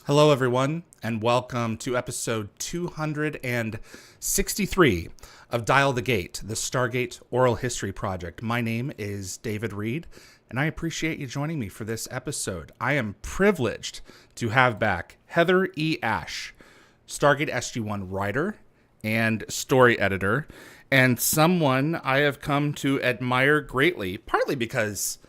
Hello, everyone, and welcome to episode 263 of Dial the Gate, the Stargate Oral History Project. My name is David Reed, and I appreciate you joining me for this episode. I am privileged to have back Heather E. Ash, Stargate SG-1 writer and story editor, and someone I have come to admire greatly, partly because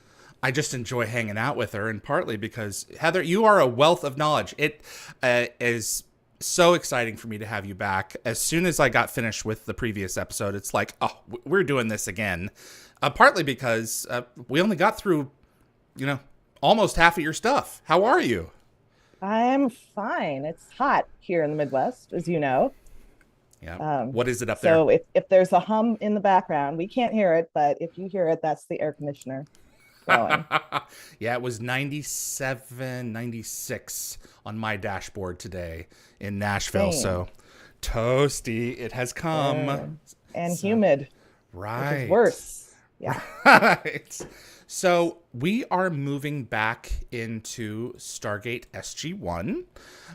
I just enjoy hanging out with her, and partly because, Heather, you are a wealth of knowledge. It is so exciting for me to have you back. As soon as I got finished with the previous episode, it's like, oh, we're doing this again. Partly because we only got through, almost half of your stuff. How are you? I'm fine. It's hot here in the Midwest, as you know. Yeah. What is it up there? So if there's a hum in the background, we can't hear it, but if you hear it, that's the air conditioner going. Yeah, it was 97, 96 on my dashboard today in Nashville. Same. So toasty, it has come. And humid, Right. which is worse. Yeah. Right. So we are moving back into Stargate SG-1.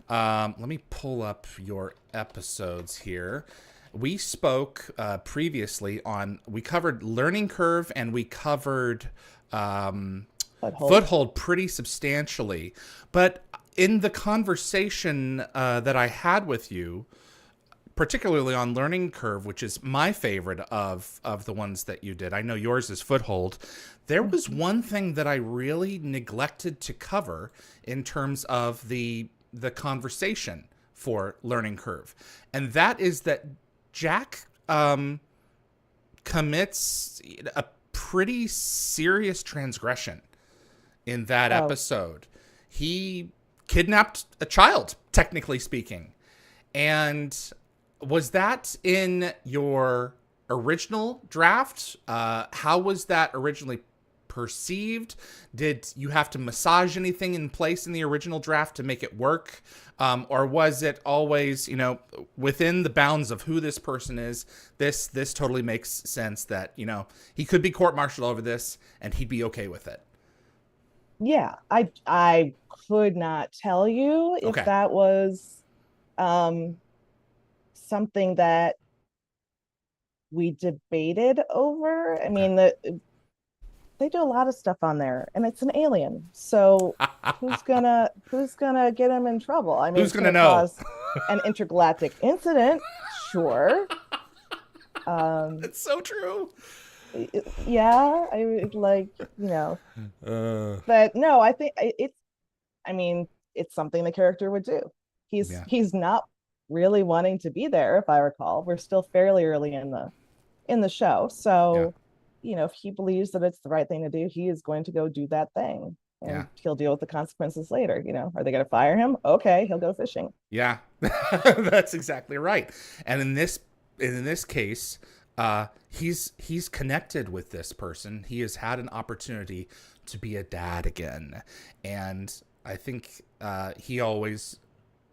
Let me pull up your episodes here. We spoke previously we covered Learning Curve, and we covered Foothold pretty substantially. But in the conversation that I had with you, particularly on Learning Curve, which is my favorite of the ones that you did, I know yours is Foothold, there was one thing that I really neglected to cover in terms of the conversation for Learning Curve. And that is that Jack commits a pretty serious transgression in that episode. He kidnapped a child, technically speaking. And was that in your original draft? How was that originally perceived? Did you have to massage anything in place in the original draft to make it work? Or was it always, within the bounds of who this person is, this totally makes sense that, he could be court-martialed over this and he'd be okay with it? Yeah. I could not tell you if that was something that we debated over. I mean, they do a lot of stuff on there, and it's an alien. So who's gonna get him in trouble? I mean, who's gonna know? Cause an intergalactic incident, sure. It's so true. Yeah, I like but no, I think it's. I mean, it's something the character would do. He's not really wanting to be there, if I recall. We're still fairly early in the show, so. If he believes that it's the right thing to do, he is going to go do that thing, and he'll deal with the consequences later. Are they going to fire him? Okay, he'll go fishing. Yeah, that's exactly right. And in this case, he's connected with this person. He has had an opportunity to be a dad again, and I think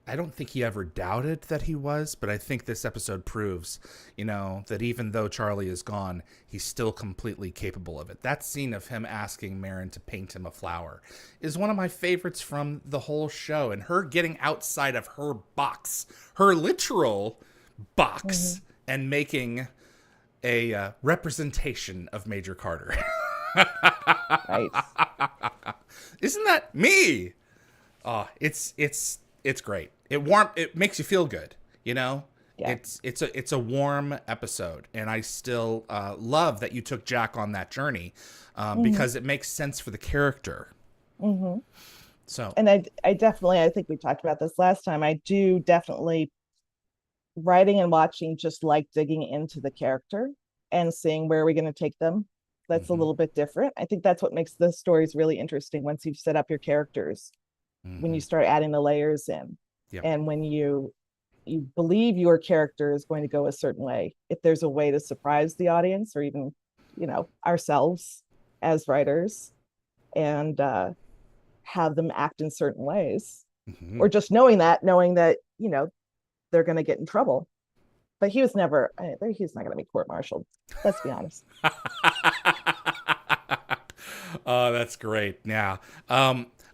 I don't think he ever doubted that he was, but I think this episode proves, that even though Charlie is gone, he's still completely capable of it. That scene of him asking Merrin to paint him a flower is one of my favorites from the whole show. And her getting outside of her box, her literal box, and making a representation of Major Carter. Right. Isn't that me? Oh, it's great. It makes you feel good, Yeah. It's a warm episode, and I still love that you took Jack on that journey because it makes sense for the character. So, and I definitely, I think we talked about this last time. I do definitely, writing and watching, just like digging into the character and seeing where we're going to take them. That's a little bit different. I think that's what makes the stories really interesting once you've set up your characters. When you start adding the layers in, and when you believe your character is going to go a certain way, if there's a way to surprise the audience, or even ourselves as writers, and have them act in certain ways, or just knowing that they're going to get in trouble. But he's not going to be court-martialed, let's be honest. Oh, that's great. Yeah.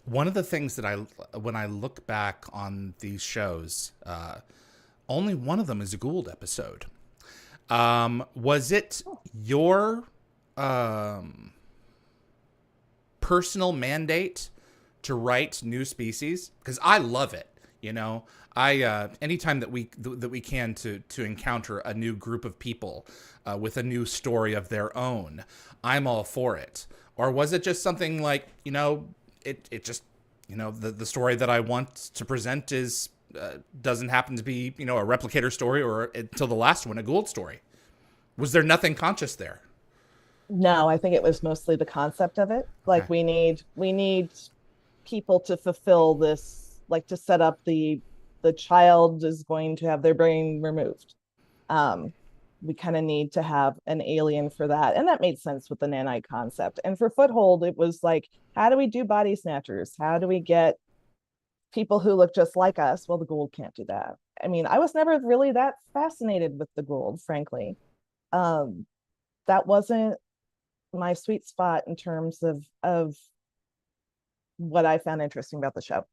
One of the things that when I look back on these shows, only one of them is a Goa'uld episode. Was it your personal mandate to write new species? Because I love it. You know, I anytime that we can to encounter a new group of people with a new story of their own, I'm all for it. Or was it just something like, you know, it just, you know, the story that I want to present is doesn't happen to be, you know, a replicator story, or until the last one, a Goa'uld story? Was there nothing conscious there? No, I think it was mostly the concept of it. Okay. Like we need people to fulfill this, like to set up the child is going to have their brain removed. We kind of need to have an alien for that. And that made sense with the nanite concept. And for Foothold, it was like, how do we do body snatchers? How do we get people who look just like us? Well, the Goa'uld can't do that. I mean, I was never really that fascinated with the Goa'uld, frankly. That wasn't my sweet spot in terms of what I found interesting about the show.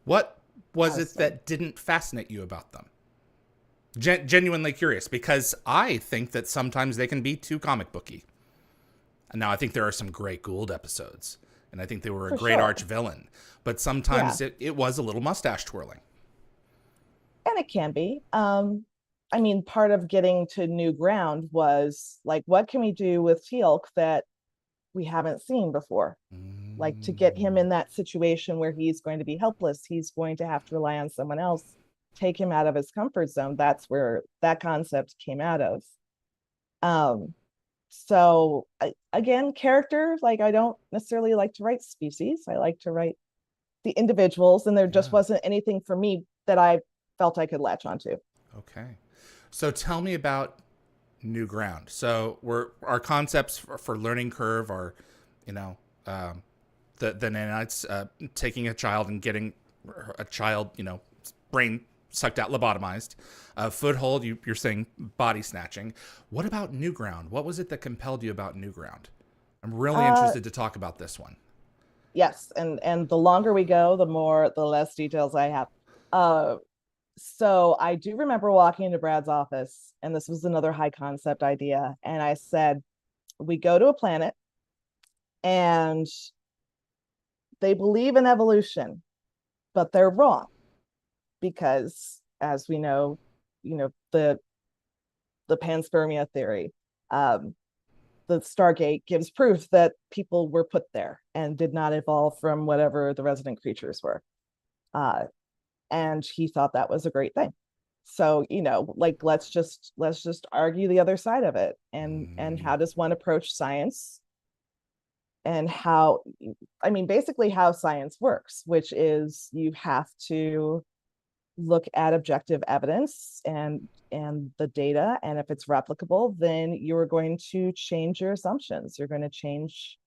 What was it that didn't fascinate you about them? Genuinely curious, because I think that sometimes they can be too comic booky. And now I think there are some great Goa'uld episodes, and I think they were a great arch villain. But sometimes it was a little mustache twirling. And it can be. I mean, part of getting to new ground was like, what can we do with Teal'c that we haven't seen before? Like, to get him in that situation where he's going to be helpless, he's going to have to rely on someone else, take him out of his comfort zone. That's where that concept came out of. So again, character, like, I don't necessarily like to write species. I like to write the individuals, and there just wasn't anything for me that I felt I could latch onto. Okay. So tell me about new ground. So our concepts for learning curve are, you know, the nanites taking a child and getting a child, you know, brain sucked out, lobotomized. Foothold, you're saying body snatching. What about new ground? What was it that compelled you about new ground? I'm really interested to talk about this one. Yes, and the longer we go, the less details I have. So I do remember walking into Brad's office, and this was another high concept idea. And I said, we go to a planet and they believe in evolution, but they're wrong. Because as we know, you know, the panspermia theory, the Stargate gives proof that people were put there and did not evolve from whatever the resident creatures were. And he thought that was a great thing. So, you know, like, let's just argue the other side of it, and how does one approach science, and how, I mean, basically how science works, which is you have to look at objective evidence and the data, and if it's replicable, then you're going to change your assumptions. You're going to change.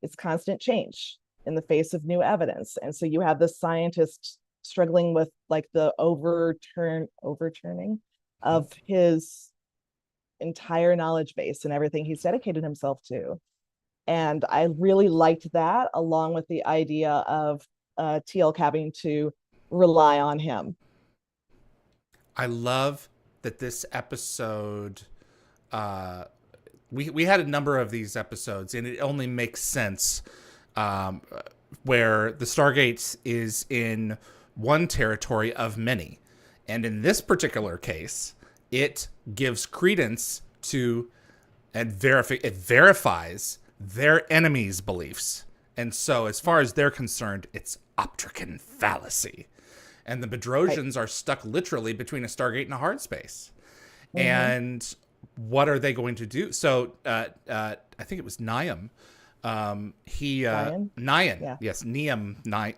It's constant change in the face of new evidence. And so you have the scientist struggling with like the overturning of his entire knowledge base and everything he's dedicated himself to. And I really liked that, along with the idea of Teal'c having to rely on him. I love that this episode, we had a number of these episodes, and it only makes sense where the Stargate is in one territory of many. And in this particular case, it gives credence to and it verifies their enemies' beliefs. And so as far as they're concerned, it's Optrican fallacy. And the Bedrosians are stuck literally between a Stargate and a hard space. And what are they going to do? So I think it was Nyan. Nyan. Yeah. Yes, Nyan.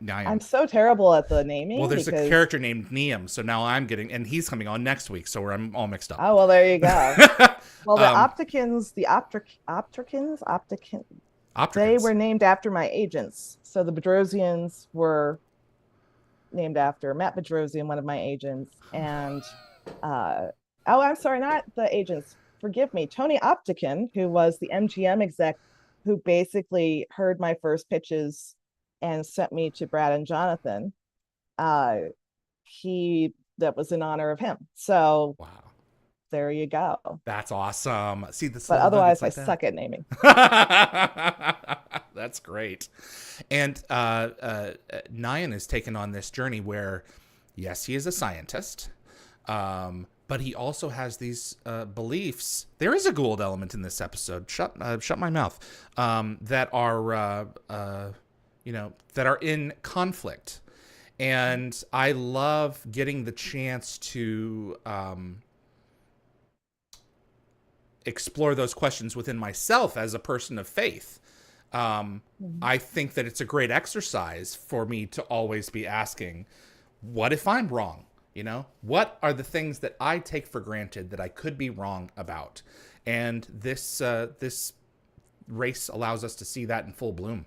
I'm so terrible at the naming. Well, there's a character named Nyan, so now I'm getting, and he's coming on next week, so I'm all mixed up. Oh, well, there you go. Well, the Optricans, they were named after my agents. So the Bedrosians were named after Matt Bedrosian, one of my agents, and I'm sorry, not the agents. Forgive me, Tony Optican, who was the MGM exec, who basically heard my first pitches and sent me to Brad and Jonathan, uh, he that was in honor of him. So Wow. there you go. That's awesome. See, this But little otherwise, nuggets I like that. suck at naming. That's great. And Nyan has taken on this journey where, yes, he is a scientist, but he also has these beliefs. There is a Goa'uld element in this episode. Shut my mouth. That are that are in conflict, and I love getting the chance to explore those questions within myself as a person of faith. I think that it's a great exercise for me to always be asking, what if I'm wrong? What are the things that I take for granted that I could be wrong about? And this race allows us to see that in full bloom.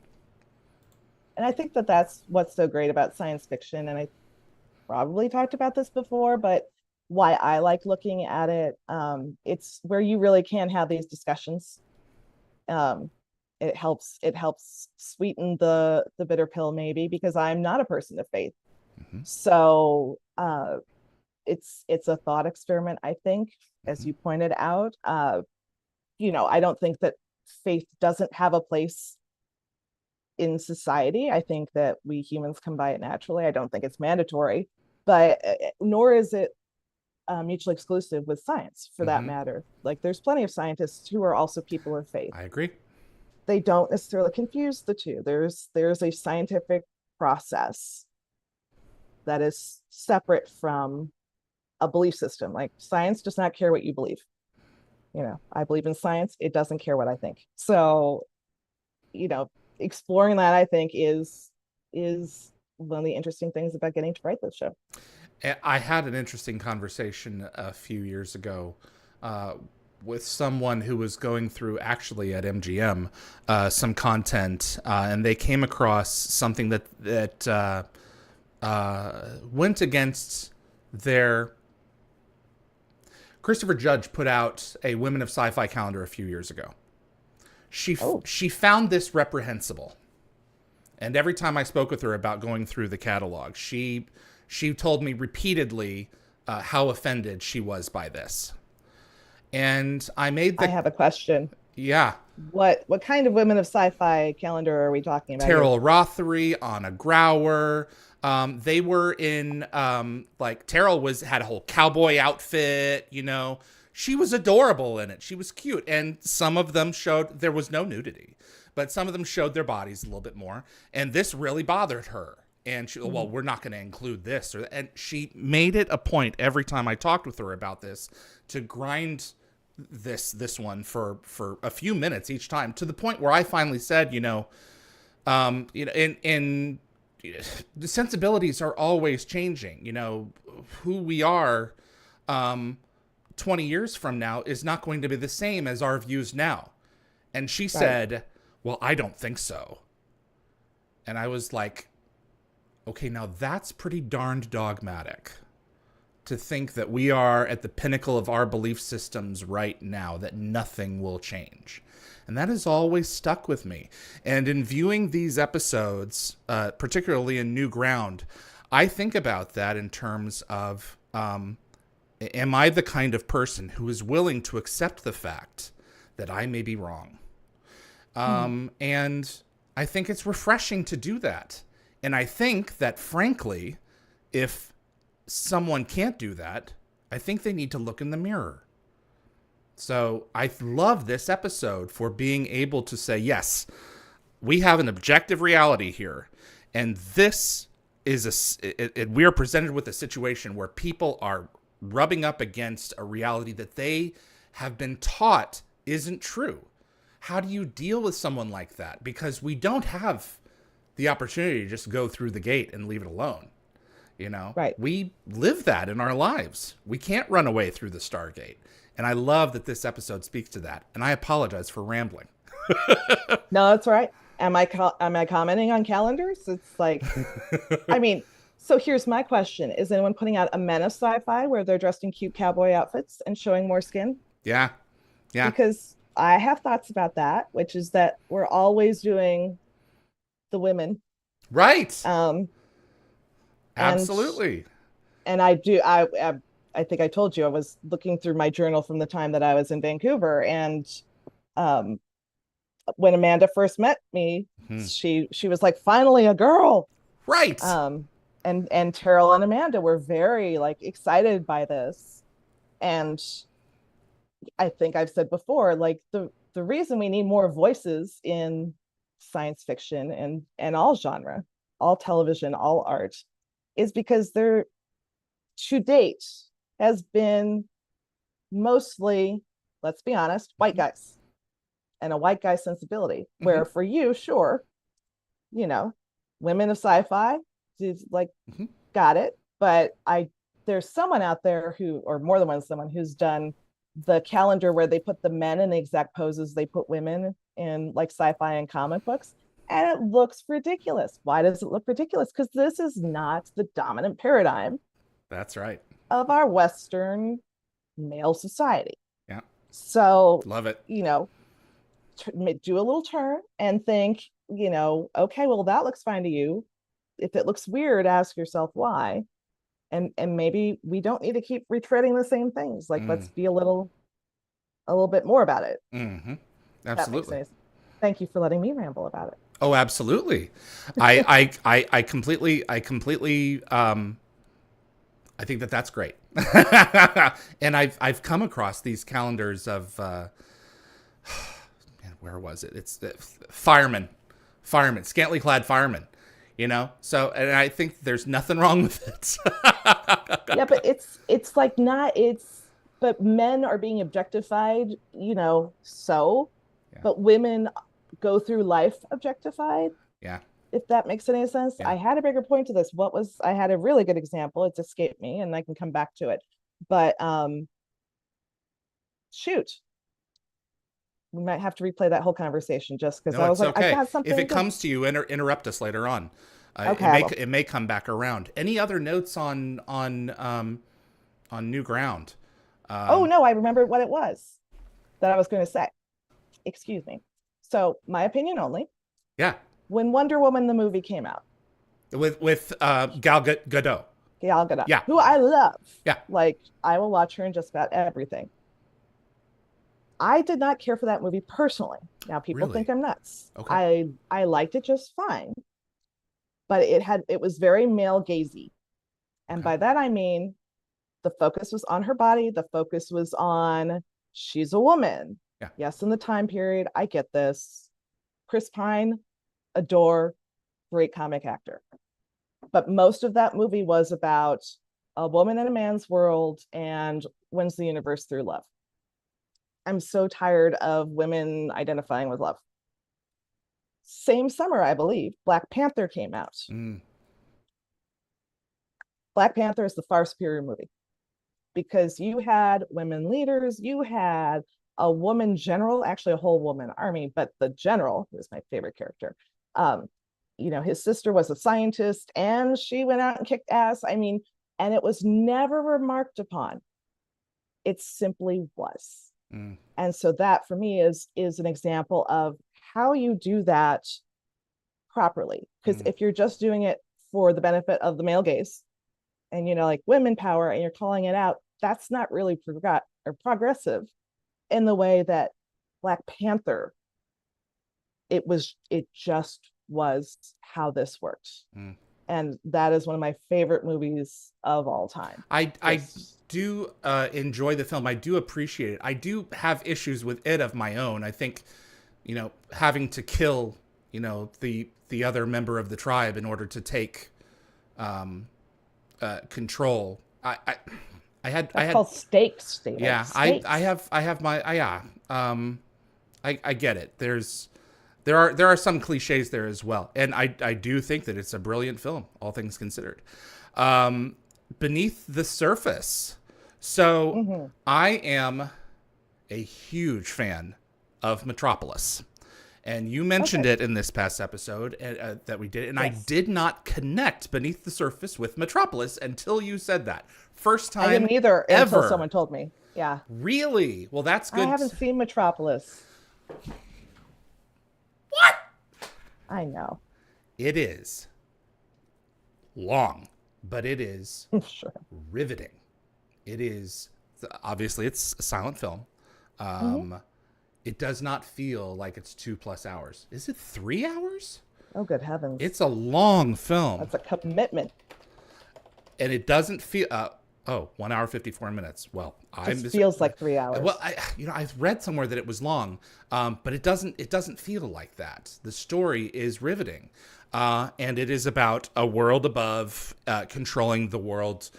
And I think that that's what's so great about science fiction. And I probably talked about this before, but why I like looking at it, it's where you really can have these discussions. It helps sweeten the bitter pill, maybe, because I'm not a person of faith. Mm-hmm. So it's a thought experiment, I think, as Mm-hmm. you pointed out. I don't think that faith doesn't have a place in society. I think that we humans come by it naturally. I don't think it's mandatory, but nor is it mutually exclusive with science, for that Mm-hmm. matter. Like, there's plenty of scientists who are also people of faith. I agree. They don't necessarily confuse the two. There's a scientific process that is separate from a belief system. Like, science does not care what you believe. I believe in science. It doesn't care what I think. So, exploring that, I think, is one of the interesting things about getting to write this show. I had an interesting conversation a few years ago with someone who was going through, actually at MGM, some content, and they came across something that went against their. Christopher Judge put out a Women of Sci-Fi calendar a few years ago. She found this reprehensible, and every time I spoke with her about going through the catalog, she told me repeatedly how offended she was by this. And I have a question. Yeah. What kind of Women of Sci-Fi calendar are we talking about? Terrell Rothery, Anna Grauer. They were in Terrell had a whole cowboy outfit. She was adorable in it. She was cute, and some of them showed there was no nudity, but some of them showed their bodies a little bit more, and this really bothered her. And she, well, we're not going to include this, and she made it a point every time I talked with her about this to grind this one for a few minutes each time, to the point where I finally said, in the sensibilities are always changing. Who we are 20 years from now is not going to be the same as our views now. And she said, well, I don't think so. And I was like, okay, now that's pretty darned dogmatic to think that we are at the pinnacle of our belief systems right now, that nothing will change. And that has always stuck with me. And in viewing these episodes, particularly in New Ground, I think about that in terms of, am I the kind of person who is willing to accept the fact that I may be wrong? And I think it's refreshing to do that. And I think that, frankly, if someone can't do that, I think they need to look in the mirror. So I love this episode for being able to say, yes, we have an objective reality here. And this is we are presented with a situation where people are rubbing up against a reality that they have been taught isn't true. How do you deal with someone like that? Because we don't have the opportunity to just go through the gate and leave it alone. Right. We live that in our lives. We can't run away through the Stargate. And I love that this episode speaks to that. And I apologize for rambling. No, that's right. Am I commenting on calendars? It's like, I mean, so here's my question. Is anyone putting out a Men of Sci-Fi where they're dressed in cute cowboy outfits and showing more skin? Yeah. Because I have thoughts about that, which is that we're always doing the women Right. Um, and Absolutely. and I think I told you I was looking through my journal from the time that I was in Vancouver, and um, when Amanda first met me, Hmm. she was like, finally a girl. Right. Um, and Terrell and Amanda were very like excited by this, and I think I've said before, like the reason we need more voices in science fiction and all genre, all television, all art, is because there to date has been mostly, let's be honest, white Hmm. guys and a white guy sensibility. Hmm. Where for you, sure, you know, women of sci-fi, is like Hmm. got it. But I there's someone out there who, or more than one someone who's done the calendar where they put the men in the exact poses they put women in, like sci-fi and comic books. And it looks ridiculous. Why does it look ridiculous? Because this is not the dominant paradigm That's right. of our Western male society. Yeah. So, Love it. you know, do a little turn and think, okay, well, that looks fine to you. If it looks weird, ask yourself why. And maybe we don't need to keep retreading the same things. Like, let's Mm. be a little bit more about it. Hmm. That makes Absolutely. sense. Thank you for letting me ramble about it. Oh, absolutely. I completely I think that that's great. And I've come across these calendars of man, where was it? It's firemen, scantily clad firemen. So and I think there's nothing wrong with it. Yeah, but it's like not it's but men are being objectified, so, Yeah, but women go through life objectified, yeah, if that makes any sense. yeah. I had a bigger point to this. I had a really good example. It's escaped me and I can come back to it. But shoot, we might have to replay that whole conversation just because No, I was it's like, I've okay. got If something it to. comes to you, interrupt us later on. Okay, It I may will. it may come back around. Any other notes on New Ground? Oh Um, no, I remembered what it was that I was going to say. Excuse me. So, my opinion only. yeah, When Wonder Woman the movie came out, with Gal Gadot. Gal Gadot, Yeah, who I love, yeah, like I will watch her in just about everything. I did not care for that movie personally. Now people think really. I'm nuts. Okay, I liked it just fine, but it was very male gazy. And okay, by that I mean the focus was on her body, the focus was on she's a woman. yeah. Yes, in the time period, I get this. Chris Pine, adore, great comic actor. But most of that movie was about a woman in a man's world and wins the universe through love. I'm so tired of women identifying with love. Same summer, I believe, Black Panther came out. Mm, Black Panther is the far superior movie because you had women leaders, you had a woman general, actually a whole woman army, but the general, who is my favorite character, um, his sister was a scientist and she went out and kicked ass. I mean, and it was never remarked upon. It simply was. mm, And so that for me is an example of how you do that properly. Because mm, if you're just doing it for the benefit of the male gaze and like women power and you're calling it out, that's not really progressive in the way that Black Panther, it just was how this worked. mm. And that is one of my favorite movies of all time. I Just do enjoy the film. I do appreciate it. I do have issues with it of my own. I think, having to kill, the other member of the tribe in order to take control. I that's had called stakes, David. yeah. Stakes. I have my yeah. I get it. There are some cliches there as well, and I do think that it's a brilliant film, all things considered. Um, Beneath the Surface. So Mm-hmm. I am a huge fan of Metropolis. And you mentioned Okay. it in this past episode that we did, and I Yes. did not connect Beneath the Surface with Metropolis until you said that. First I time didn't either until ever. someone told me. Yeah. Really? Well, that's I good. haven't seen Metropolis. What? I know. It is long, but it is Sure. riveting. It is, obviously, it's a silent film. Hmm. It does not feel like it's 2+ hours. Is it 3 hours? Oh, good heavens. It's a long film. That's a commitment. And it doesn't feel, 1 hour, 54 minutes. Well, Just feels like 3 hours. well, I've read somewhere that it was long, but it doesn't feel like that. The story is riveting. And it is about a world above controlling the world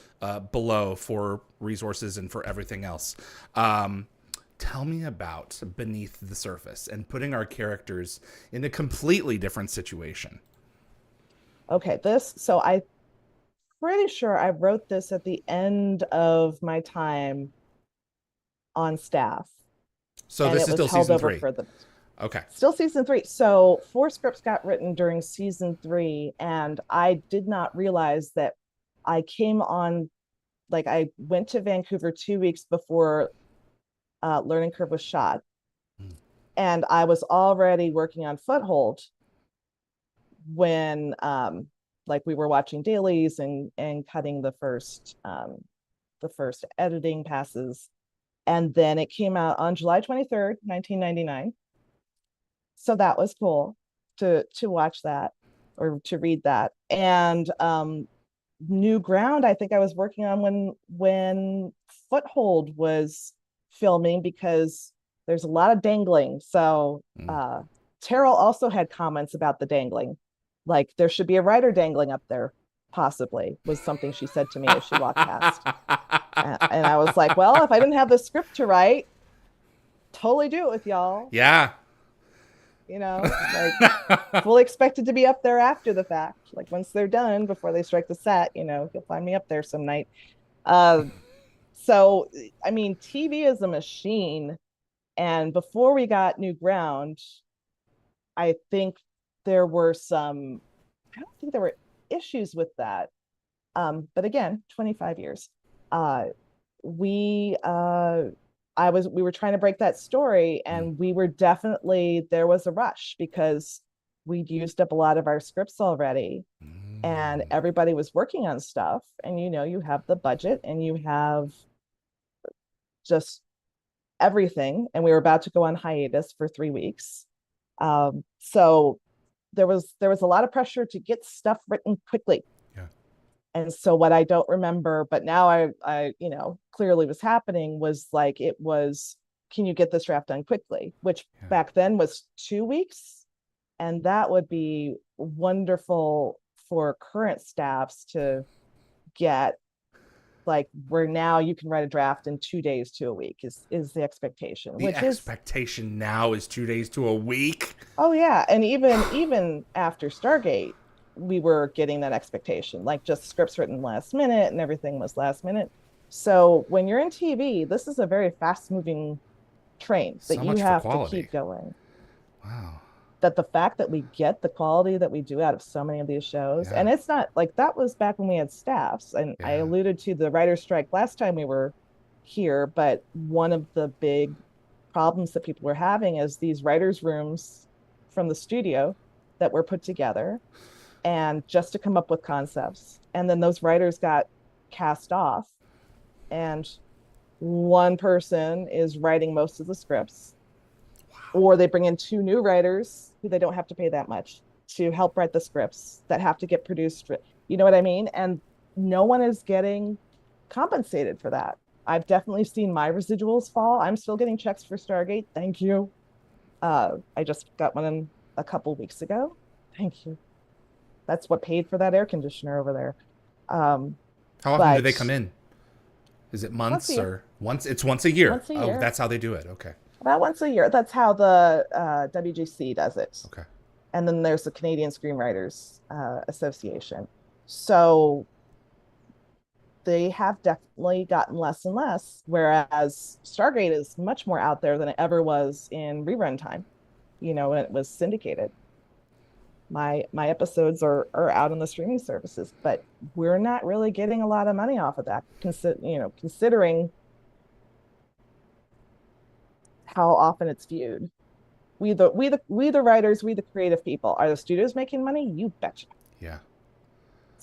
below for resources and for everything else. Tell me about Beneath the Surface and putting our characters in a completely different situation. Okay, so I'm pretty sure I wrote this at the end of my time on staff, So and this it is was still held season over 3. for the Okay. still season 3. So 4 scripts got written during season 3, and I did not realize that I came on, like, I went to Vancouver 2 weeks before Learning Curve was shot, Mm. and I was already working on Foothold when like we were watching dailies and cutting the first editing passes, and then it came out on July 23rd, 1999. So that was cool to watch that or to read that. And New Ground, I think I was working on when Foothold was filming, because there's a lot of dangling. So Mm. Terrell also had comments about the dangling. Like, there should be a writer dangling up there, possibly, was something she said to me as she walked past. And I was like, well, if I didn't have the script to write, totally do it with y'all. Yeah. Like, fully expected to be up there after the fact. Like, once they're done, before they strike the set, you'll find me up there some night. Uh, so, I mean, TV is a machine. And before we got New Ground, I think there were I don't think there were issues with that. But again, 25 years. Uh, we we were trying to break that story, Mm. and there was a rush because we'd used up a lot of our scripts already, and Mm. everybody was working on stuff, and you have the budget and you have just everything, and we were about to go on hiatus for 3 weeks. So there was a lot of pressure to get stuff written quickly. Yeah. And so what I don't remember, but now I clearly was happening, was like, it was, can you get this draft done quickly? Which Yeah. back then was 2 weeks. And that would be wonderful for current staffs to get, like, where now you can write a draft in 2 days to a week is the expectation, The which is, expectation now is 2 days to a week. oh yeah. And even after Stargate, we were getting that expectation, like, just scripts written last minute and everything was last minute. So when you're in TV, this is a very fast moving train So that you much for have to quality. keep going. Wow. That the fact that we get the quality that we do out of so many of these shows, Yeah. and it's not like that was back when we had staffs, and I Yeah. alluded to the writer's strike last time we were here, but one of the big problems that people were having is these writers' rooms from the studio that were put together and just to come up with concepts. And then those writers got cast off, and one person is writing most of the scripts, or they bring in 2 new writers who they don't have to pay that much to help write the scripts that have to get produced. You know what I mean? And no one is getting compensated for that. I've definitely seen my residuals fall. I'm still getting checks for Stargate. Thank you. I just got one in a couple weeks ago. Thank you. That's what paid for that air conditioner over there. How often do But they come in? Is it once a months year, or once? It's once a year. once a Oh, year, that's how they do it. Okay. about once a year. That's how the WGC does it. Okay. And then there's the Canadian Screenwriters Association. So they have definitely gotten less and less, whereas Stargate is much more out there than it ever was in rerun time, when it was syndicated. My episodes are out on the streaming services, but we're not really getting a lot of money off of that, considering how often it's viewed. We the writers, we the creative people. Are the studios making money? You betcha. Yeah.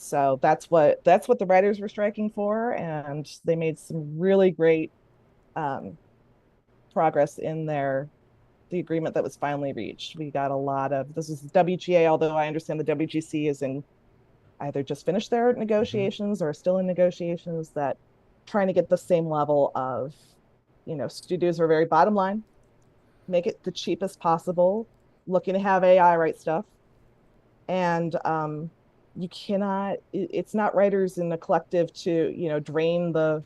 So that's what the writers were striking for, and they made some really great um, progress in the agreement that was finally reached. We got a lot of this is the WGA, although I understand the WGC is in either just finished their negotiations or still in negotiations, that trying to get the same level of, studios are very bottom line, make it the cheapest possible, looking to have AI write stuff. And you cannot, it's not writers in a collective to, drain the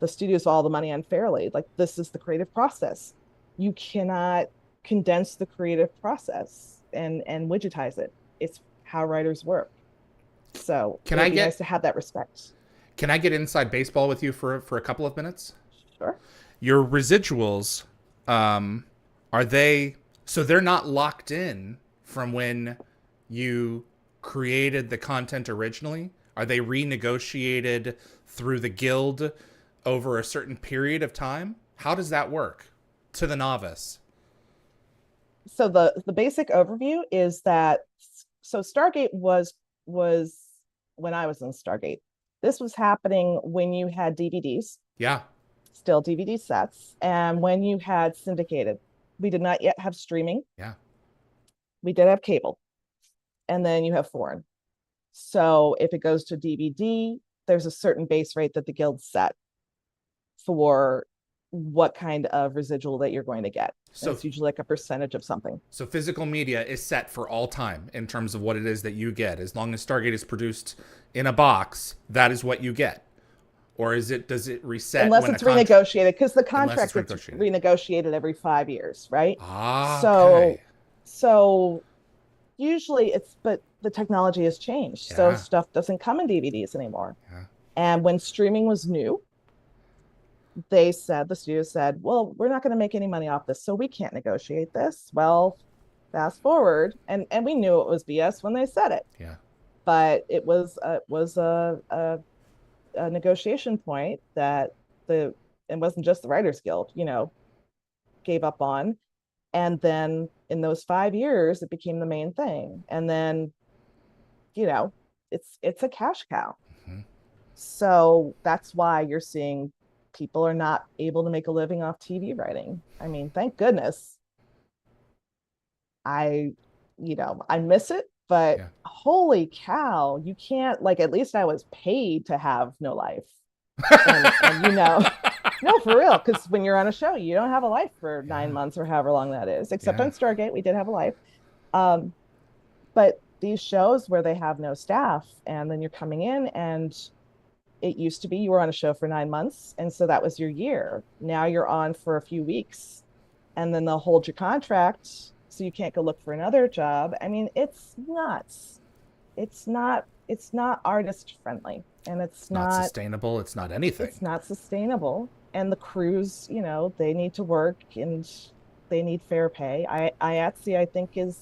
studios all the money unfairly. Like, this is the creative process. You cannot condense the creative process and widgetize it. It's how writers work. So Can it'd I be get nice to have that respect. can I get inside baseball with you for a couple of minutes? Sure. Your residuals, are they, so they're not locked in from when you created the content originally? Are they renegotiated through the guild over a certain period of time? How does that work to the novice? So the basic overview is that, so Stargate was when I was in Stargate. This was happening when you had DVDs, Yeah. still DVD sets, and when you had syndicated. We did not yet have streaming. Yeah. We did have cable, and then you have foreign. So if it goes to DVD, there's a certain base rate that the guild set for what kind of residual that you're going to get. So it's usually like a percentage of something. So physical media is set for all time in terms of what it is that you get. As long as Stargate is produced in a box, that is what you get. Or does it reset unless it's renegotiated, because the contract gets renegotiated every 5 years, right? Okay. So usually but the technology has changed. Yeah. So stuff doesn't come in DVDs anymore. Yeah. And when streaming was new, the studio said, well, we're not going to make any money off this, so we can't negotiate this. Well, fast forward, and we knew it was BS when they said it. Yeah. But it was a negotiation point that it wasn't just the Writers Guild, gave up on. And then in those 5 years, it became the main thing. And then, it's a cash cow. Mm-hmm. So that's why you're seeing people are not able to make a living off TV writing. I mean, thank goodness. I miss it, but yeah. Holy cow, you can't, like, at least I was paid to have no life. And no, for real, because when you're on a show, you don't have a life for 9 months or however long that is, except on Stargate, we did have a life. But these shows where they have no staff, and then you're coming in, and it used to be you were on a show for 9 months, and so that was your year. Now you're on for a few weeks, and then they'll hold your contract, so you can't go look for another job. I mean, it's nuts. It's not artist friendly, and it's not sustainable. It's not anything. It's not sustainable. And the crews, they need to work, and they need fair pay. IATSE, I think, is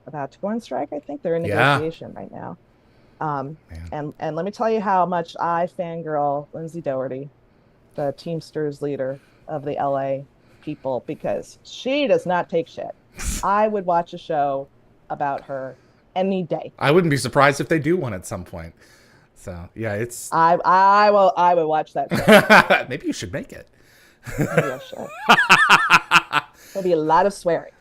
about to go on strike. I think they're in negotiation right now. And let me tell you how much I fangirl Lindsay Doherty, the Teamsters leader of the LA people, because she does not take shit. I would watch a show about her any day. I wouldn't be surprised if they do one at some point. So yeah, it's. I would watch that show. Maybe you should make it. Yeah, sure. There'll be a lot of swearing.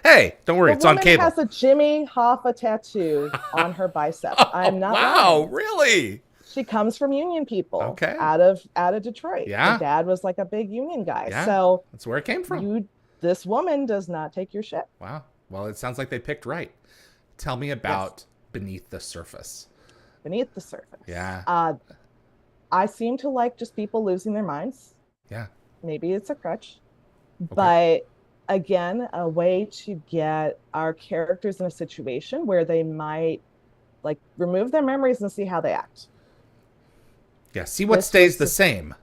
Hey, don't worry, it's on cable. The woman has a Jimmy Hoffa tattoo on her bicep. I'm not lying. Really? She comes from union people. Okay. Out of Detroit. Yeah. Her dad was like a big union guy. Yeah, so that's where it came from. This woman does not take your shit. Wow. Well, it sounds like they picked right. Tell me about Beneath the Surface. Beneath the Surface. Yeah. I seem to like just people losing their minds. Yeah. Maybe it's a crutch. Okay. But again, a way to get our characters in a situation where they might, like, remove their memories and see how they act. Yeah, see what stays the same.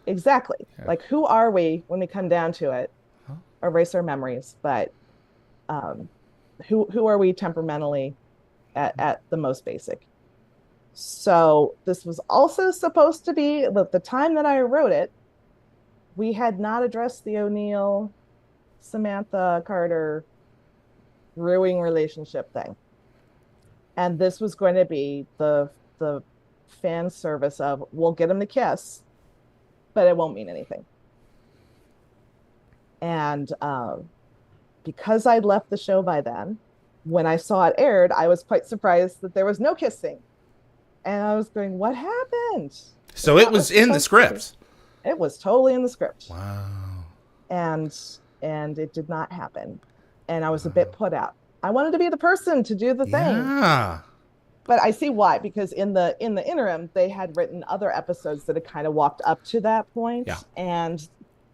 Exactly. Yeah. Like, who are we when we come down to it? Huh? Erase our memories, but who are we temperamentally at the most basic? So this was also supposed to be, the time that I wrote it, we had not addressed the O'Neill, Samantha Carter brewing relationship thing. And this was going to be the fan service of we'll get him to kiss, but it won't mean anything. And because I'd left the show by then, when I saw it aired, I was quite surprised that there was no kissing. And I was going, what happened? So it was in the script. It was totally in the script. Wow. And it did not happen. And I was a bit put out. I wanted to be the person to do the thing. Yeah. But I see why, because in the interim, they had written other episodes that had kind of walked up to that point, and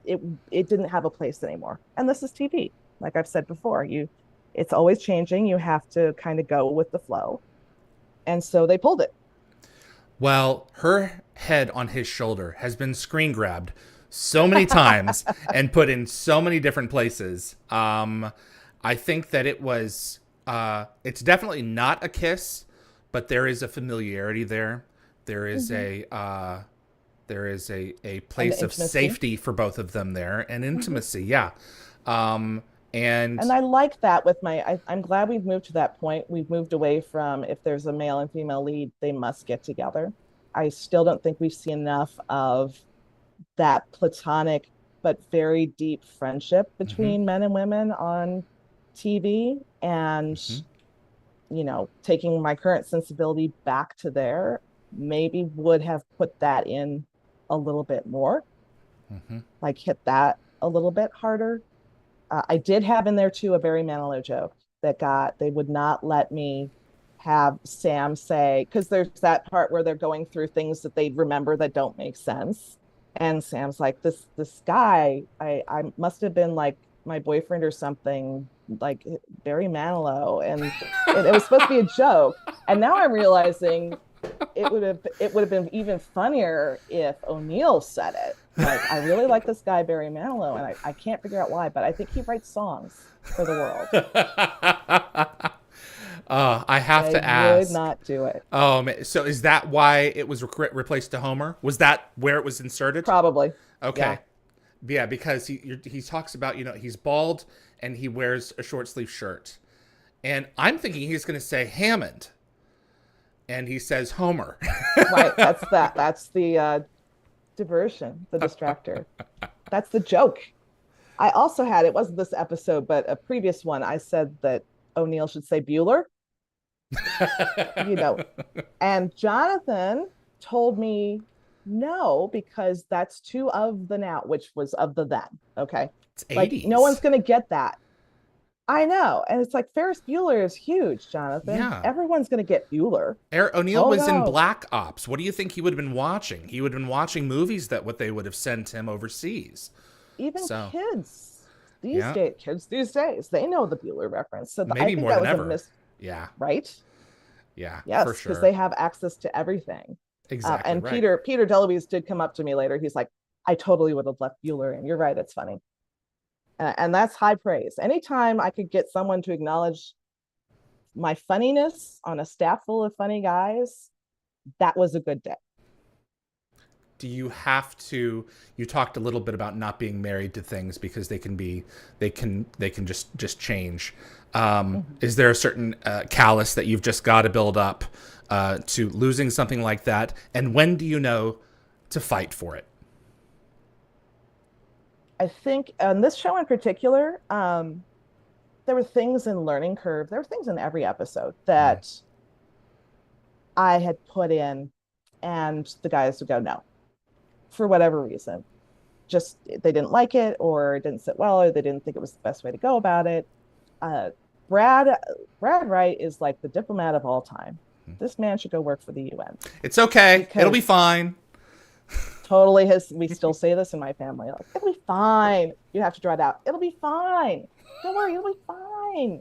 it didn't have a place anymore. And this is TV. Like I've said before, it's always changing. You have to kind of go with the flow. And so they pulled it. Well, her head on his shoulder has been screen grabbed so many times and put in so many different places. I think that it's definitely not a kiss, but there is a familiarity there. There is a place of safety for both of them there, and intimacy. Yeah. And I like that with I'm glad we've moved to that point. We've moved away from if there's a male and female lead, they must get together. I still don't think we've seen enough of that platonic but very deep friendship between men and women on TV. And, taking my current sensibility back to there, maybe would have put that in a little bit more, like hit that a little bit harder. I did have in there too a Barry Manilow joke they would not let me have Sam say, because there's that part where they're going through things that they remember that don't make sense. And Sam's like, this guy, I must have been like my boyfriend or something, like Barry Manilow. And it was supposed to be a joke. And now I'm realizing it would have been even funnier if O'Neill said it. Like, I really like this guy, Barry Manilow, and I can't figure out why, but I think he writes songs for the world. I have to ask. Would not do it. So is that why it was replaced to Homer? Was that where it was inserted? Probably. Okay. Yeah, because he talks about, he's bald and he wears a short sleeve shirt. And I'm thinking he's going to say Hammond. And he says Homer. Right. That's the diversion, the distractor. That's the joke. I also had, it wasn't this episode, but a previous one, I said that O'Neill should say Bueller. And Jonathan told me no, because that's too of the now, which was of the then. Okay. It's like 80s. No one's going to get that. I know. And it's like Ferris Bueller is huge, Jonathan. Yeah. Everyone's going to get Bueller. O'Neill was in Black Ops. What do you think he would have been watching? He would have been watching movies what they would have sent him overseas. Even kids these days, they know the Bueller reference. So maybe more than ever. Yeah. Right? Yeah, yes, for sure. Because they have access to everything. Exactly. And right. Peter DeLuise did come up to me later. He's like, I totally would have left Bueller in. You're right. It's funny. And that's high praise. Anytime I could get someone to acknowledge my funniness on a staff full of funny guys, that was a good day. Do you have to? You talked a little bit about not being married to things because they can just change. Is there a certain callus that you've just got to build up to losing something like that? And when do you know to fight for it? I think on this show in particular, there were things in Learning Curve. There were things in every episode that I had put in, and the guys would go, no, for whatever reason. Just they didn't like it, or it didn't sit well, or they didn't think it was the best way to go about it. Brad Wright is like the diplomat of all time. This man should go work for the UN. It's okay. It'll be fine. Totally we still say this in my family. Like, it'll be fine. You have to draw it out. It'll be fine. Don't worry, it'll be fine.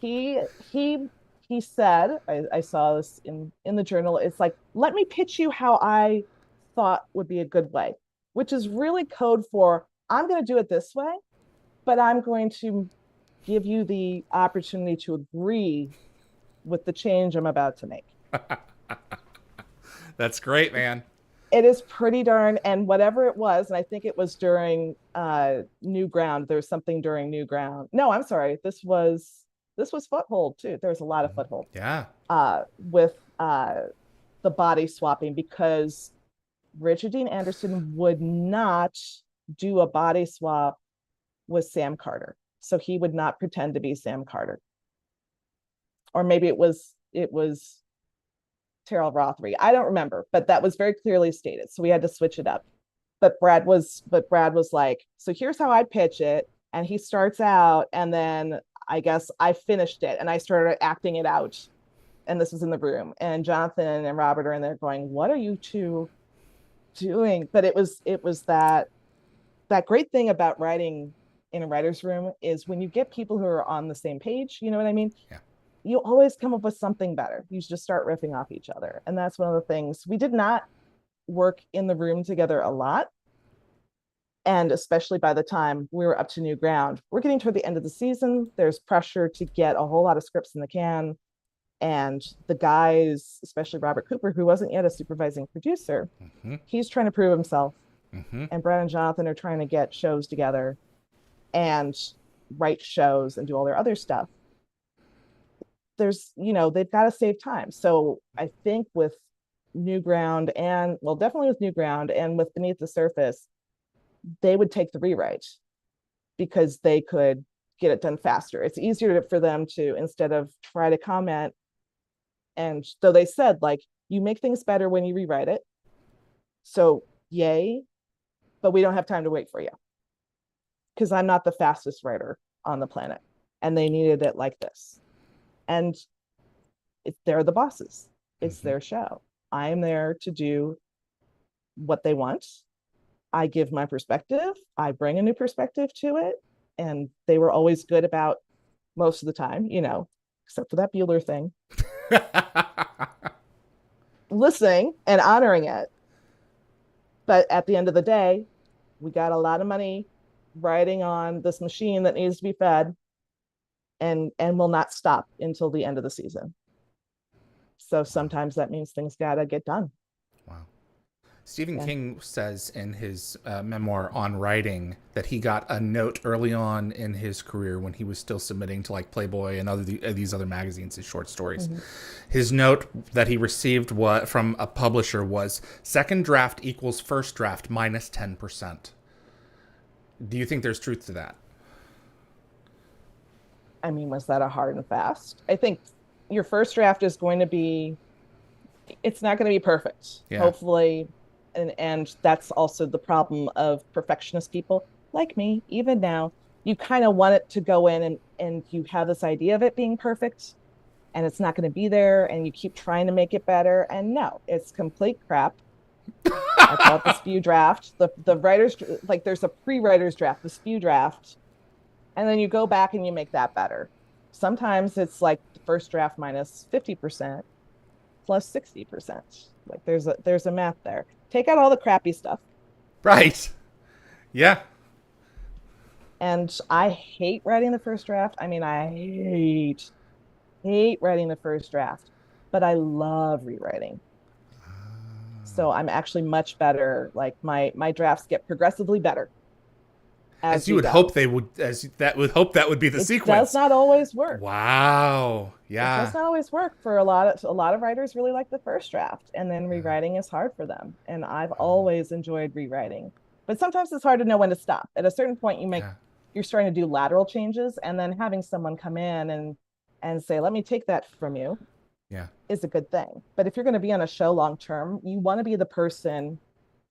He said, I saw this in the journal, it's like, let me pitch you how I thought would be a good way, which is really code for, I'm going to do it this way, but I'm going to give you the opportunity to agree with the change I'm about to make. That's great, man. It is pretty darn, and whatever it was, and I think it was during New Ground. There was something during New Ground. No, I'm sorry. This was this was Foothold too. There was a lot of Foothold. Yeah. With the body swapping, because Richard Dean Anderson would not do a body swap with Sam Carter. So he would not pretend to be Sam Carter. Or maybe it was Terrell Rothery. I don't remember, but that was very clearly stated. So we had to switch it up. But Brad was like, so here's how I pitch it. And he starts out, and then I guess I finished it and I started acting it out. And this was in the room. And Jonathan and Robert are in there going, what are you two doing? But it was that great thing about writing in a writer's room is when you get people who are on the same page, you know what I mean? Yeah. You always come up with something better. You just start riffing off each other. And that's one of the things. We did not work in the room together a lot. And especially by the time we were up to new ground, we're getting toward the end of the season. There's pressure to get a whole lot of scripts in the can. And the guys, especially Robert Cooper, who wasn't yet a supervising producer, he's trying to prove himself. And Brad and Jonathan are trying to get shows together and write shows and do all their other stuff. There's, they've got to save time. So I think with New Ground and, well, definitely with New Ground and with Beneath the Surface, they would take the rewrite because they could get it done faster. It's easier for them to, instead of try to comment. And so they said, like, you make things better when you rewrite it. So yay, but we don't have time to wait for you. Because I'm not the fastest writer on the planet. And they needed it like this. And they're the bosses. It's their show. I am there to do what they want. I give my perspective. I bring a new perspective to it. And they were always good about, most of the time, except for that Bueller thing. Listening and honoring it. But at the end of the day, we got a lot of money riding on this machine that needs to be fed and will not stop until the end of the season. So sometimes that means things gotta get done. Wow. Stephen King says in his memoir on writing that he got a note early on in his career when he was still submitting to like Playboy and these other magazines, his short stories. His note that he received from a publisher was second draft equals first draft minus 10%. Do you think there's truth to that? I mean, was that a hard and fast? I think your first draft is going to be, it's not going to be perfect. Yeah. Hopefully. And that's also the problem of perfectionist people like me, even now. You kind of want it to go in and you have this idea of it being perfect and it's not going to be there and you keep trying to make it better. And no, it's complete crap. I call it the spew draft. The writers, like there's a pre-writer's draft, the spew draft. And then you go back and you make that better. Sometimes it's like the first draft minus 50% plus 60%. Like there's a math there. Take out all the crappy stuff. Right. Yeah. And I hate writing the first draft. I mean, I hate writing the first draft, but I love rewriting. So I'm actually much better. Like my drafts get progressively better. As you would hope they would, that would be the sequence. It does not always work. Wow. Yeah. It does not always work for a lot of writers really like the first draft, and then rewriting is hard for them. And I've always enjoyed rewriting, but sometimes it's hard to know when to stop. At a certain point, you're starting to do lateral changes, and then having someone come in and say, "Let me take that from you," is a good thing. But if you're going to be on a show long term, you want to be the person.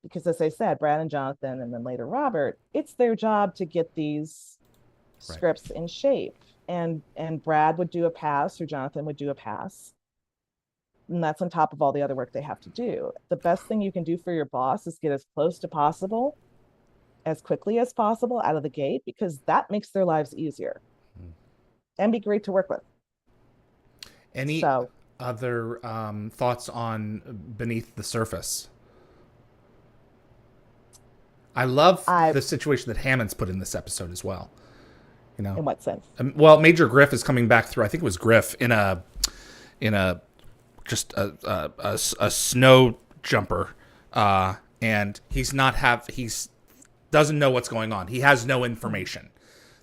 Because as I said, Brad and Jonathan, and then later Robert, it's their job to get these scripts in shape. And Brad would do a pass or Jonathan would do a pass. And that's on top of all the other work they have to do. The best thing you can do for your boss is get as close to possible, as quickly as possible out of the gate, because that makes their lives easier and be great to work with. Any other thoughts on Beneath the Surface? I love the situation that Hammond's put in this episode as well. In what sense? Well, Major Griff is coming back through. I think it was Griff in a snow jumper, and he doesn't know what's going on. He has no information.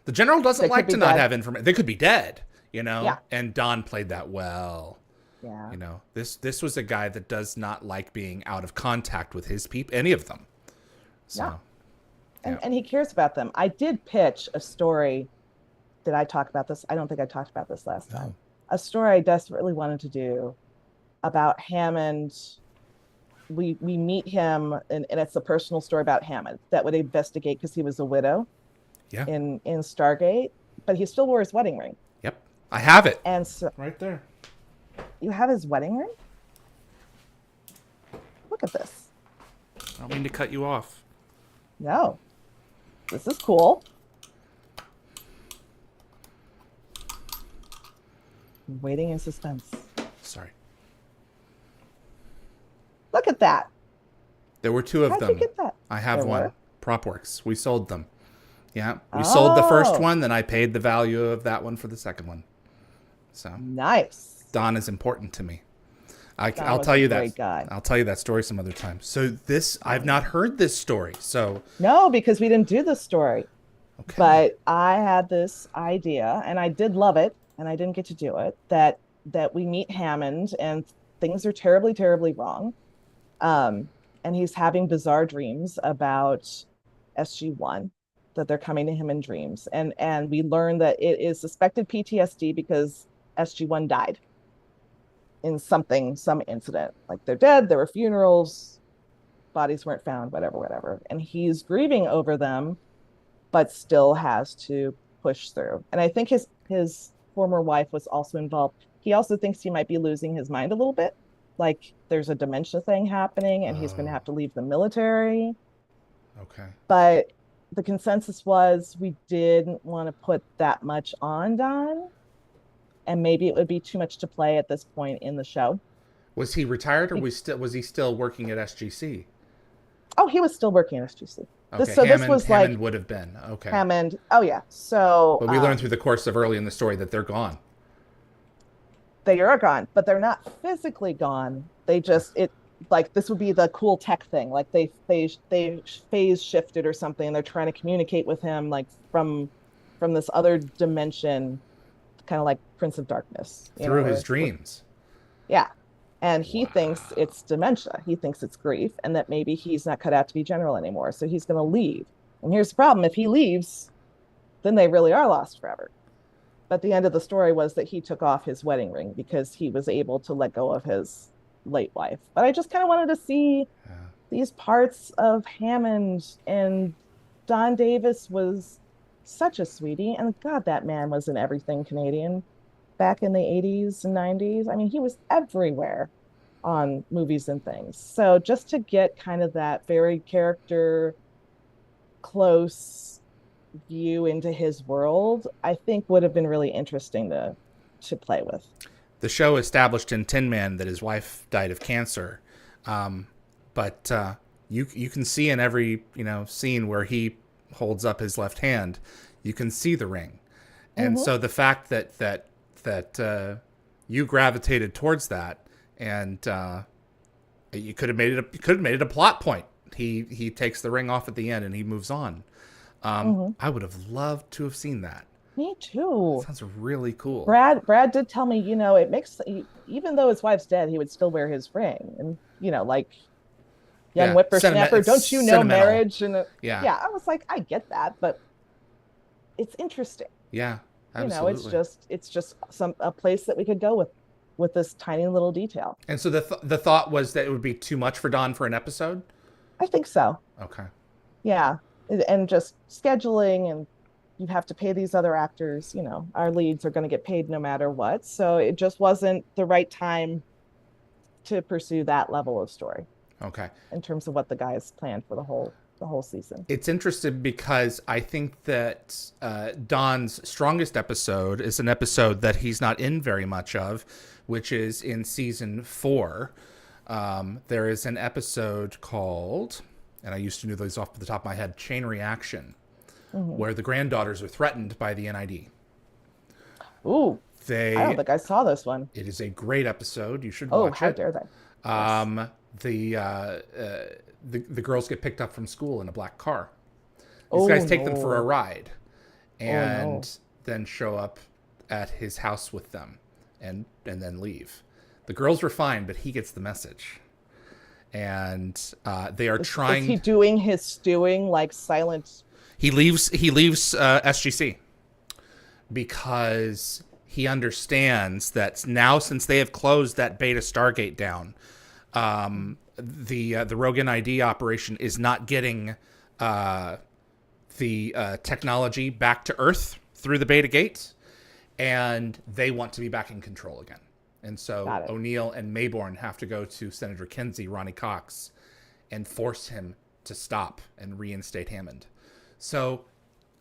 The general doesn't like to not have information. They could be dead. you know? Yeah. And Don played that well. Yeah. You know, this was a guy that does not like being out of contact with his people, any of them. So, Yeah. yeah. And he cares about them. I did pitch a story. Did I talk about this? I don't think I talked about this last time. A story I desperately wanted to do about Hammond. We meet him, and it's a personal story about Hammond that would investigate because he was a widow Yeah. in Stargate, but he still wore his wedding ring. Yep. I have it. And so right there. you have his wedding ring? Look at this. I don't mean to cut you off. No. This is cool. Waiting in suspense. Sorry. Look at that. There were two of How'd them. you get that? I have There one. were? Propworks. We sold them. Yeah. We sold the Oh. first one, then I paid the value of that one for the second one. So Nice. Don is important to me. Don I'll was tell a you great that. guy. I'll tell you that story some other time. So this, I've not heard this story. So No, because we didn't do this story. okay. But I had this idea, and I did love it, and I didn't get to do it, that we meet Hammond and things are terribly, terribly wrong. And he's having bizarre dreams about SG-1, that they're coming to him in dreams. And we learn that it is suspected PTSD because SG-1 died in some incident. Like they're dead, there were funerals, bodies weren't found, whatever. And he's grieving over them, but still has to push through. And I think his former wife was also involved. He also thinks he might be losing his mind a little bit. Like there's a dementia thing happening and he's going to have to leave the military. Okay. But the consensus was we didn't want to put that much on Don. And maybe it would be too much to play at this point in the show. Was he retired or was he still working at SGC? Oh, he was still working at SGC. Okay. Hammond would have been. Okay. Hammond. Oh, yeah. So. But we learned through the course of early in the story that they're gone. They are gone, but they're not physically gone. They just, this would be the cool tech thing. Like they phase shifted or something, and they're trying to communicate with him like from this other dimension, kind of like Prince of Darkness. Through his dreams. Yeah. And he thinks it's dementia. He thinks it's grief, and that maybe he's not cut out to be general anymore. So he's going to leave. And here's the problem. If he leaves, then they really are lost forever. But the end of the story was that he took off his wedding ring because he was able to let go of his late wife. But I just kind of wanted to see these parts of Hammond, and Don Davis was such a sweetie. And God, that man was in everything Canadian back in the 80s and 90s. I mean, he was everywhere on movies and things. So just to get kind of that very character close view into his world, I think would have been really interesting to play with. The show established in Tin Man that his wife died of cancer, but you can see in every scene where he holds up his left hand, you can see the ring, and so the fact that you gravitated towards that, and you could have made it a plot point. He takes the ring off at the end and he moves on. I would have loved to have seen that. Me too. That sounds really cool. Brad did tell me, it makes, even though his wife's dead, he would still wear his ring. And, like young whippersnapper, don't you know marriage? And yeah, I was like, I get that, but it's interesting. Yeah, absolutely. It's just a place that we could go with this tiny little detail. And so the thought was that it would be too much for Don for an episode? I think so. Okay. Yeah. And just scheduling, and you have to pay these other actors, our leads are going to get paid no matter what. So it just wasn't the right time to pursue that level of story. Okay. In terms of what the guys planned for the whole season. It's interesting because I think that Don's strongest episode is an episode that he's not in very much of, which is in season 4. There is an episode called, and I used to know these off the top of my head, Chain Reaction, where the granddaughters are threatened by the NID. Ooh, I don't think I saw this one. It is a great episode. You should watch it. Oh, how dare they? The girls get picked up from school in a black car. These guys take them for a ride, and then show up at his house with them and then leave. The girls were fine, but he gets the message. And they are trying. Is he doing his stewing like silent? He leaves SGC because he understands that now, since they have closed that beta Stargate down, the Rogan ID operation is not getting the technology back to Earth through the beta gate, and they want to be back in control again. And so O'Neill and Mayborn have to go to Senator Kinsey, Ronnie Cox, and force him to stop and reinstate Hammond. So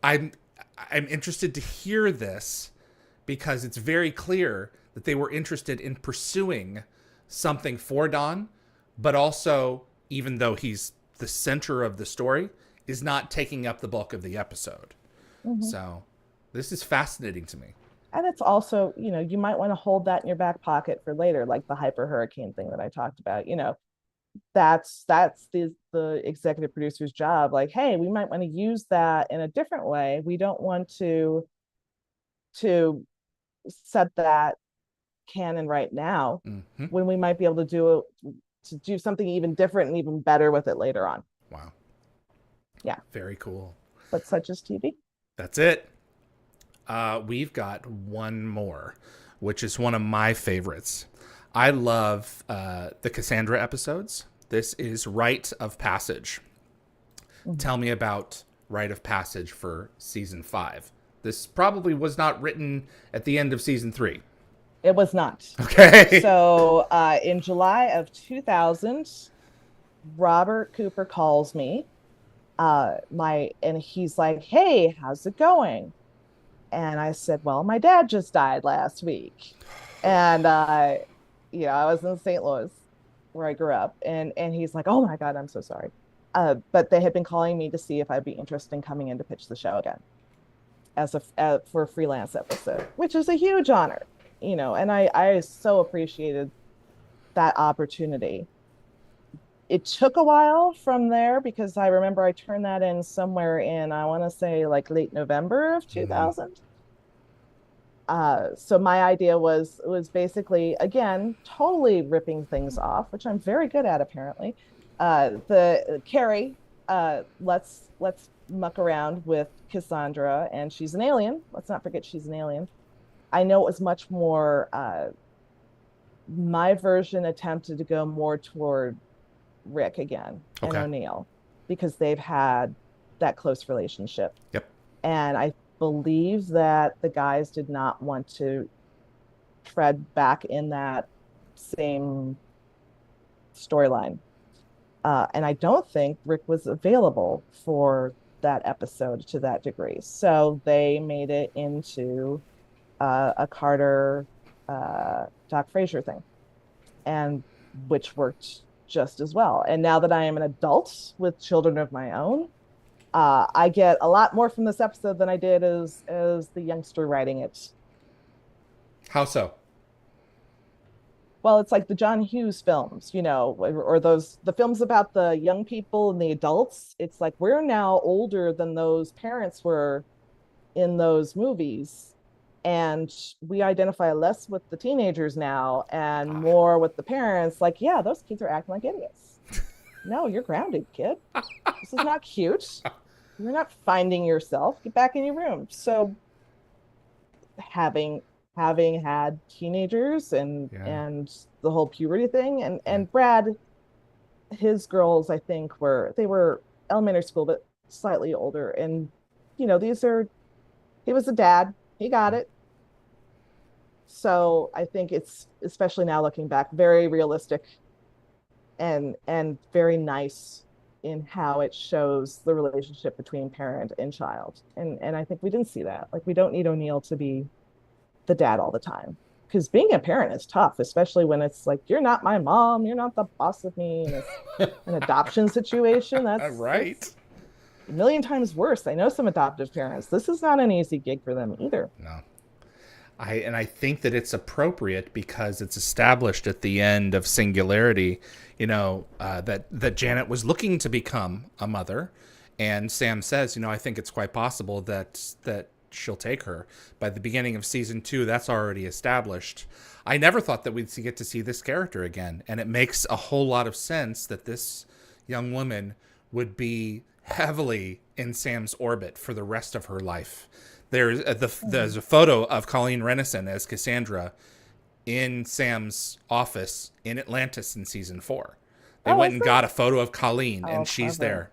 I'm interested to hear this, because it's very clear that they were interested in pursuing something for Don, but also, even though he's the center of the story, is not taking up the bulk of the episode. Mm-hmm. So this is fascinating to me. And it's also, you might want to hold that in your back pocket for later, like the hyper hurricane thing that I talked about. That's the executive producer's job. Like, hey, we might want to use that in a different way. We don't want to set that canon right now, mm-hmm. when we might be able to do something even different and even better with it later on. Wow. Yeah. Very cool. But such is TV. That's it. We've got one more, which is one of my favorites. I love the Cassandra episodes. This is Rite of Passage. Mm-hmm. Tell me about Rite of Passage for season 5. This probably was not written at the end of season 3. It was not. Okay. So in July of 2000, Robert Cooper calls me, and he's like, "Hey, how's it going?" And I said, "Well, my dad just died last week." And I was in St. Louis, where I grew up, and he's like, "Oh my God, I'm so sorry." But they had been calling me to see if I'd be interested in coming in to pitch the show again for a freelance episode, which is a huge honor, and I so appreciated that opportunity. It took a while from there, because I remember I turned that in somewhere in, I want to say, like late November of 2000. So my idea was basically, again, totally ripping things off, which I'm very good at, apparently. The Carrie, let's muck around with Cassandra, and she's an alien. Let's not forget she's an alien. I know it was much more, my version attempted to go more toward Rick again, and O'Neill, because they've had that close relationship. Yep. And I believe that the guys did not want to tread back in that same storyline. And I don't think Rick was available for that episode to that degree. So they made it into a Carter, Doc Fraiser thing, and which worked just as well. And now that I am an adult with children of my own, I get a lot more from this episode than I did as the youngster writing it. How so? Well, it's like the John Hughes films, or the films about the young people and the adults. It's like, we're now older than those parents were in those movies. And we identify less with the teenagers now and more with the parents. Like, yeah, those kids are acting like idiots. No, you're grounded, kid. This is not cute. You're not finding yourself. Get back in your room. So having had teenagers and the whole puberty thing, and Brad, his girls, I think they were elementary school, but slightly older. And, he was a dad. He got it. So I think it's, especially now looking back, very realistic and very nice in how it shows the relationship between parent and child. And I think we didn't see that. Like, we don't need O'Neill to be the dad all the time, because being a parent is tough, especially when it's like, you're not my mom, you're not the boss of me, and it's an adoption situation. That's right. That's a million times worse. I know some adoptive parents. This is not an easy gig for them either. No. I think that it's appropriate because it's established at the end of Singularity, that Janet was looking to become a mother, and Sam says, I think it's quite possible that she'll take her. By the beginning of season 2, that's already established. I never thought that we'd get to see this character again, and it makes a whole lot of sense that this young woman would be heavily in Sam's orbit for the rest of her life. There's a photo of Colleen Renison as Cassandra in Sam's office in Atlantis in season 4. They went and got a photo of Colleen, and she's there.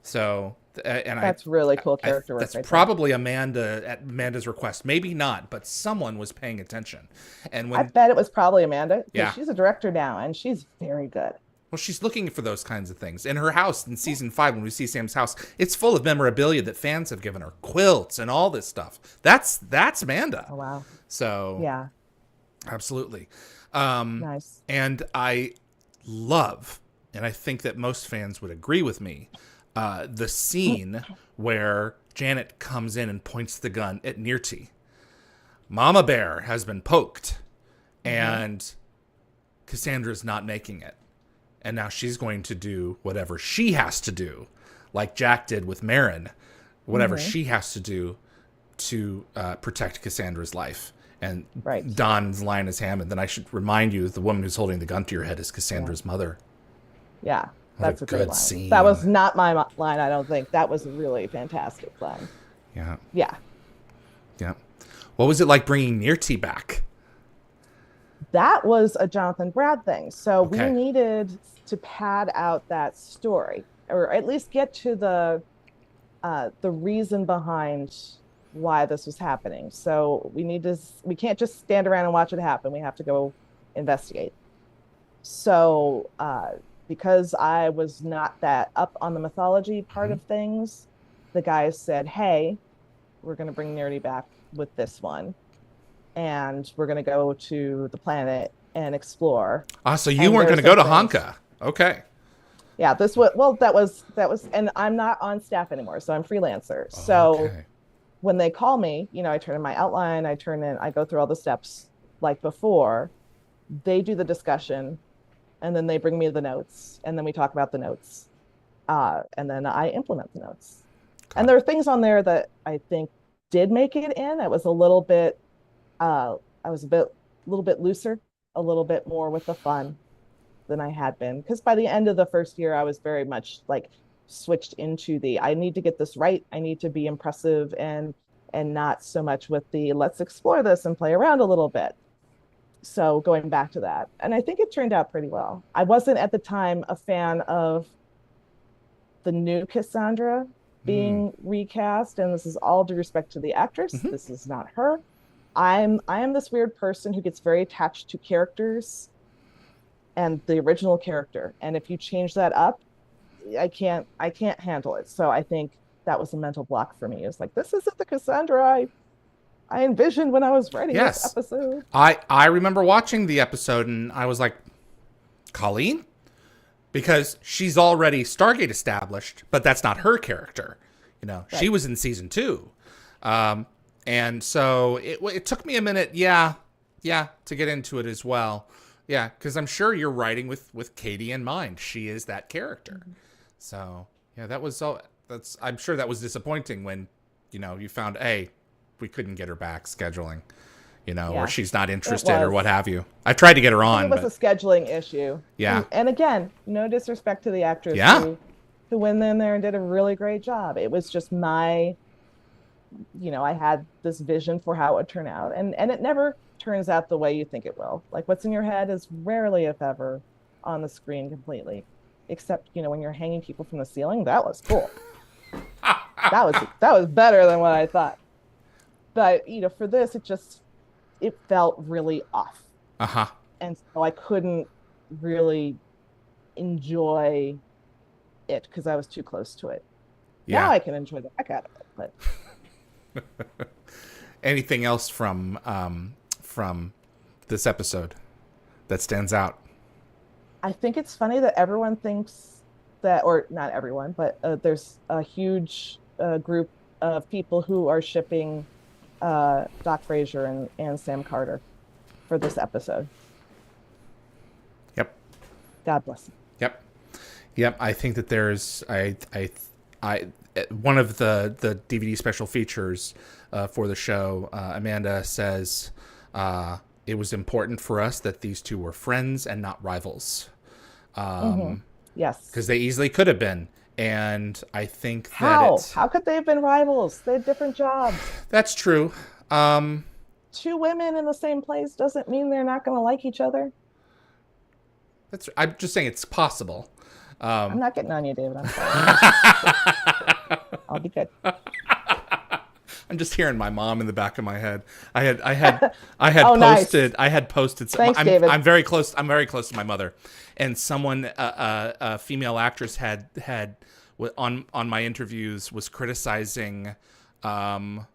So, and that's really cool character work. That's probably Amanda at Amanda's request. Maybe not, but someone was paying attention. And when I bet it was probably Amanda. Yeah, she's a director now, and she's very good. Well, she's looking for those kinds of things. In her house in season 5, when we see Sam's house, it's full of memorabilia that fans have given her, quilts and all this stuff. That's Amanda. Oh wow. So yeah, absolutely. Nice. And I love, and I think that most fans would agree with me, the scene where Janet comes in and points the gun at Nirrti. Mama Bear has been poked, and Cassandra's not making it. And now she's going to do whatever she has to do, like Jack did with Merrin, whatever she has to do to protect Cassandra's life. And Don's line is Hammond. Then I should remind you, the woman who's holding the gun to your head is Cassandra's mother. Yeah, that's a good line. Scene. That was not my line, I don't think. That was a really fantastic line. Yeah. Yeah. Yeah. What was it like bringing Nirrti back? That was a Jonathan Brad thing. So we needed to pad out that story, or at least get to the reason behind why this was happening. So we can't just stand around and watch it happen. We have to go investigate. So because I was not that up on the mythology part of things, the guys said, hey, we're going to bring Nirrti back with this one, and we're going to go to the planet and explore. So you weren't going to go to Honka. Okay. Yeah, that was, and I'm not on staff anymore, so I'm freelancer. So when they call me, I turn in my outline, I go through all the steps like before. They do the discussion, and then they bring me the notes, and then we talk about the notes, and then I implement the notes. And there are things on there that I think did make it in. It was a little bit, little bit looser, a little bit more with the fun than I had been. Because by the end of the first year, I was very much like switched into I need to get this right. I need to be impressive, and not so much with let's explore this and play around a little bit. So going back to that, and I think it turned out pretty well. I wasn't at the time a fan of the new Cassandra being recast, and this is all due respect to the actress. This is not her. I am this weird person who gets very attached to characters and the original character, and if you change that up, I can't handle it. So I think that was a mental block for me. It's like, this isn't the Cassandra I envisioned when I was writing this episode. I remember watching the episode and I was like, Colleen? Because she's already Stargate established, but that's not her character. She was in season 2. And so it took me a minute, to get into it as well. Yeah, because I'm sure you're writing with Katie in mind. She is that character. So, I'm sure that was disappointing when, you found, we couldn't get her back scheduling, or she's not interested or what have you. I tried to get her on. It was a scheduling issue. Yeah. And again, no disrespect to the actress who went in there and did a really great job. It was just I had this vision for how it would turn out, and it never turns out the way you think it will. Like, what's in your head is rarely, if ever, on the screen completely, except, when you're hanging people from the ceiling. That was cool. that was better than what I thought. But, for this, it felt really off. And so I couldn't really enjoy it because I was too close to it. Now I can enjoy the heck out of it. But anything else from this episode that stands out? I think it's funny that everyone thinks that, or not everyone, but there's a huge group of people who are shipping Doc Fraiser and Sam Carter for this episode. Yep. God bless him. Yep. I think that there's I I one of the DVD special features for the show, Amanda says it was important for us that these two were friends and not rivals. Yes. Because they easily could have been. And I think How could they have been rivals? They had different jobs. That's true. Two women in the same place doesn't mean they're not going to like each other. I'm just saying it's possible. I'm not getting on you, David. I'm sorry. I'll be good. I'm just hearing my mom in the back of my head. I had Oh, posted. nice. I had posted. Thanks, David. I'm very close. I'm very close to my mother, and someone, a female actress, had on my interviews was criticizing a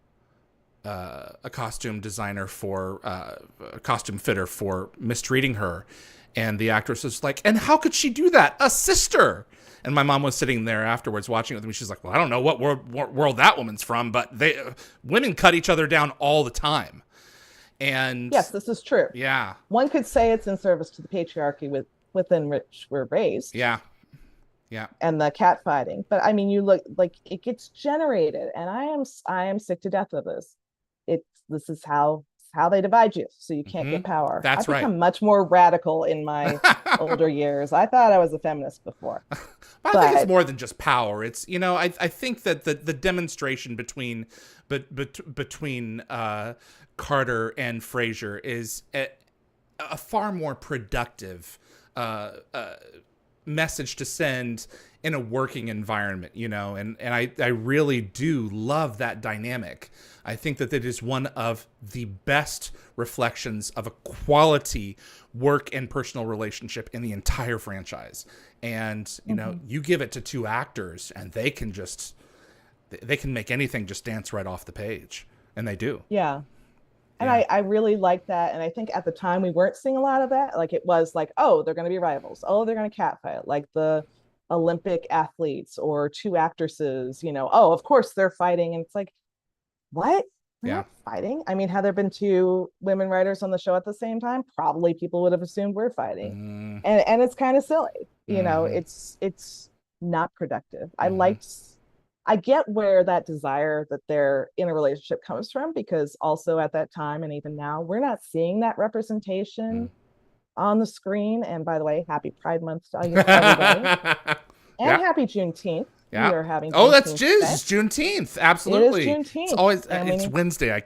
costume designer for a costume fitter for mistreating her, and the actress was like, "And how could she do that? A sister." And my mom was sitting there afterwards watching it with me. She's like, "Well, I don't know what world that woman's from, but women cut each other down all the time." And yes, this is true. Yeah, one could say it's in service to the patriarchy within which we're raised. Yeah. And the cat fighting, but I mean, you look like it gets generated, and I am sick to death of this. This is how they divide you, so you can't get power. That's right. I've become much more radical in my older years. I thought I was a feminist before. But I think it's more than just power. It's, I think that the demonstration between Carter and Fraiser is a far more productive message to send in a working environment, and I really do love that dynamic. I think that it is one of the best reflections of a quality work and personal relationship in the entire franchise. And, you give it to two actors and they can make anything just dance right off the page. And they do. Yeah. And I really like that. And I think at the time we weren't seeing a lot of that. Like it was like, oh, they're going to be rivals. Oh, they're going to catfight. Like the Olympic athletes or two actresses, oh, of course they're fighting. And it's like, what? They're not fighting. I mean, had there been two women writers on the show at the same time, probably people would have assumed we're fighting. And it's kind of silly. It's not productive. I get where that desire that they're in a relationship comes from, because also at that time and even now, we're not seeing that representation on the screen. And by the way, happy Pride Month to everybody. And happy Juneteenth. Yeah. We are having that's Juneteenth. Absolutely. It is Juneteenth. It's always it's Wednesday. I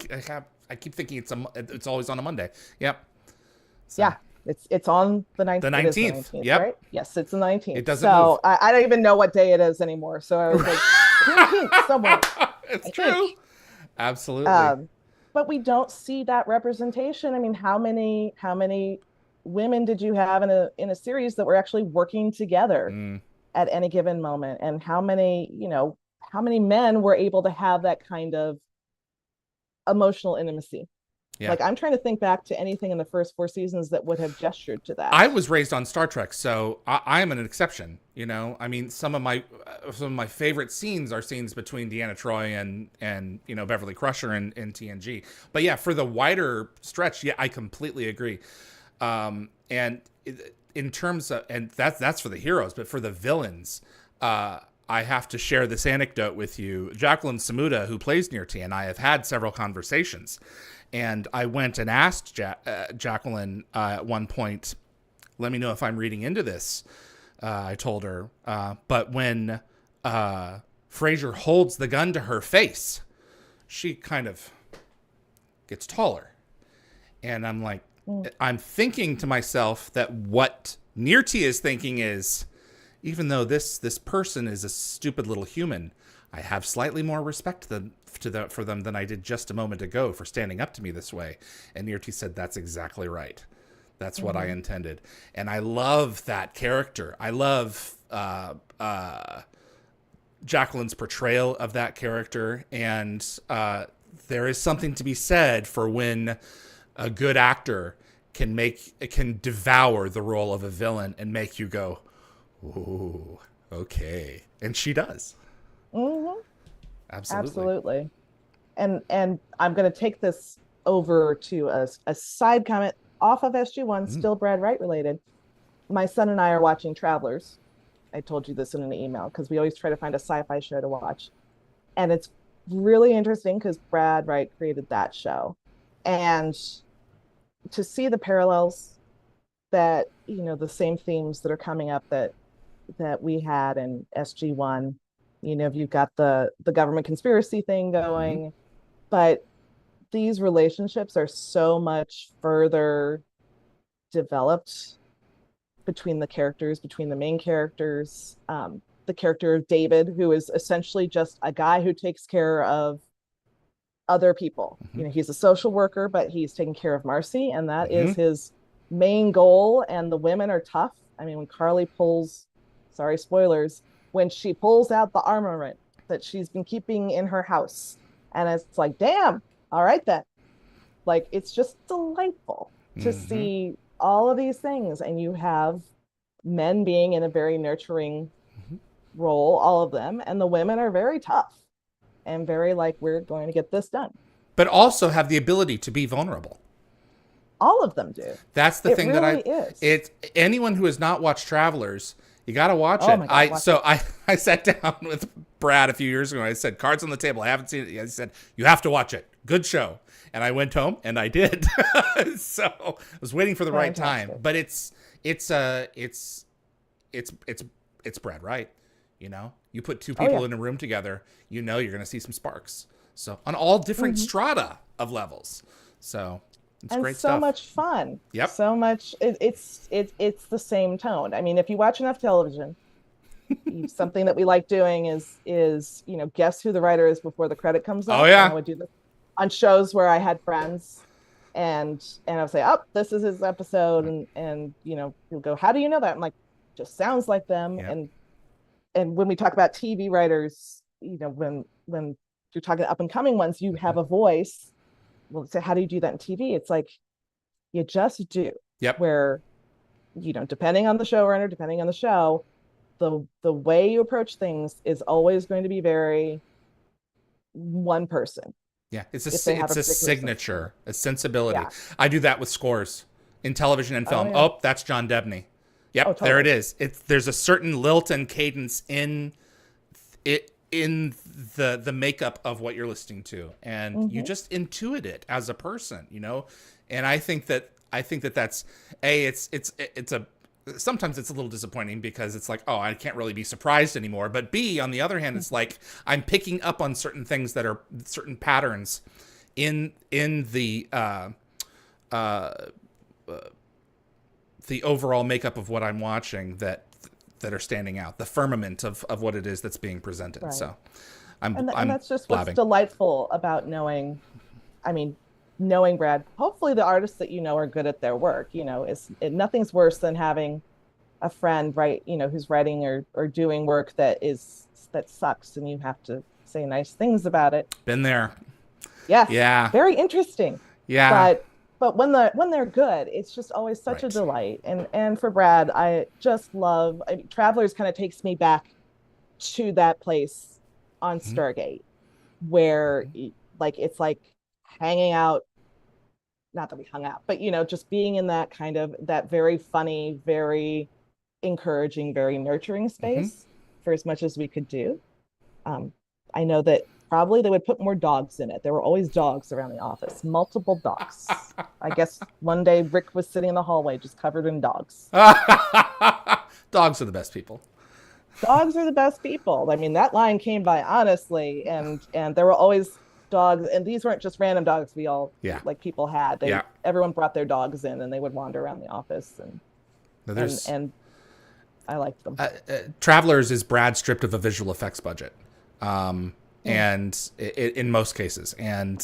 keep thinking it's always on a Monday. Yep. So. Yeah. It's on the 19th. The 19th. Yep. Right? Yes, it's the 19th. It doesn't move. I don't even know what day it is anymore. So I was like, Juneteenth somewhere. It's true. Absolutely. But we don't see that representation. I mean, how many women did you have in a series that were actually working together at any given moment? And how many men were able to have that kind of emotional intimacy? Yeah. Like, I'm trying to think back to anything in the first 4 seasons that would have gestured to that. I was raised on Star Trek, so I am an exception. I mean, some of my favorite scenes are scenes between Deanna Troi and Beverly Crusher in TNG. But yeah, for the wider stretch, I completely agree. And in terms of, and that's for the heroes, but for the villains, I have to share this anecdote with you. Jacqueline Samuda, who plays Nirrti, and I have had several conversations. And I went and asked Jacqueline at one point, let me know if I'm reading into this. I told her. But when Fraiser holds the gun to her face, she kind of gets taller. And I'm like, I'm thinking to myself that what Nirrti is thinking is, even though this person is a stupid little human, I have slightly more respect for them than I did just a moment ago for standing up to me this way. And Nirrti said, that's exactly right. That's what I intended. And I love that character. I love Jacqueline's portrayal of that character. And there is something to be said for when a good actor can devour the role of a villain and make you go, ooh, okay. And she does. Absolutely. And I'm going to take this over to a side comment off of SG-1, still Brad Wright related. My son and I are watching Travelers, I told you this in an email, because we always try to find a sci-fi show to watch. And it's really interesting because Brad Wright created that show. And to see the parallels that, the same themes that are coming up that we had in SG-1. You've got the government conspiracy thing going, but these relationships are so much further developed between the main characters. The character of David, who is essentially just a guy who takes care of other people. He's a social worker, but he's taking care of Marcy, and that is his main goal. And the women are tough. I mean, when Carly pulls, sorry, spoilers, when she pulls out the armament that she's been keeping in her house, and it's like, damn, all right then. Like, it's just delightful to see all of these things. And you have men being in a very nurturing role, all of them, and the women are very tough and very like, we're going to get this done. But also have the ability to be vulnerable. All of them do. That's the thing really that is. Anyone who has not watched Travelers, you got to watch it. My God, I sat down with Brad a few years ago and I said, cards on the table. I haven't seen it yet. He said, you have to watch it. Good show. And I went home and I did. So I was waiting for the right time, but it's Brad Wright. You put two people in a room together, you're going to see some sparks. So on all different strata of levels. So it's great stuff. So much fun. Yep. So much. It's the same tone. I mean, if you watch enough television, something that we like doing is guess who the writer is before the credit comes up. Oh yeah. And I would do this on shows where I had friends, and I would say, oh, this is his episode, and he'll go, how do you know that? I'm like, just sounds like them. Yep. And when we talk about TV writers, when you're talking up and coming ones, you have a voice. Well, so how do you do that in TV? It's like, you just do. Yep. Where, depending on the showrunner, depending on the show, the way you approach things is always going to be very one person. Yeah, it's a signature, a sensibility. Yeah. I do that with scores in television and film. Oh, that's John Debney. Yep, totally. There it is. There's a certain lilt and cadence in the makeup of what you're listening to, and you just intuit it as a person, And I think that's sometimes it's a little disappointing because it's like, oh, I can't really be surprised anymore. But B, on the other hand, it's like I'm picking up on certain things that are certain patterns in the overall makeup of what I'm watching that are standing out, the firmament of what it is that's being presented. Right. So I'm that's just blabbing. What's delightful about knowing Brad. Hopefully the artists that are good at their work. Nothing's worse than having a friend who's writing or doing work that sucks, and you have to say nice things about it. Been there. Yes. Yeah. Very interesting. Yeah. But when they're good, it's just always such a delight. And for Brad, I just love. Travelers kind of takes me back to that place on Stargate, where it's like hanging out, not that we hung out, but just being in that kind of that very funny, very encouraging, very nurturing space for as much as we could do. I know that probably they would put more dogs in it. There were always dogs around the office, multiple dogs. I guess one day Rick was sitting in the hallway just covered in dogs. Dogs are the best people. Dogs are the best people. I mean, that line came by honestly, and there were always dogs, and these weren't just random dogs we all people had. Everyone brought their dogs in, and they would wander around the office, and I liked them. Travelers is Brad stripped of a visual effects budget, and in most cases, and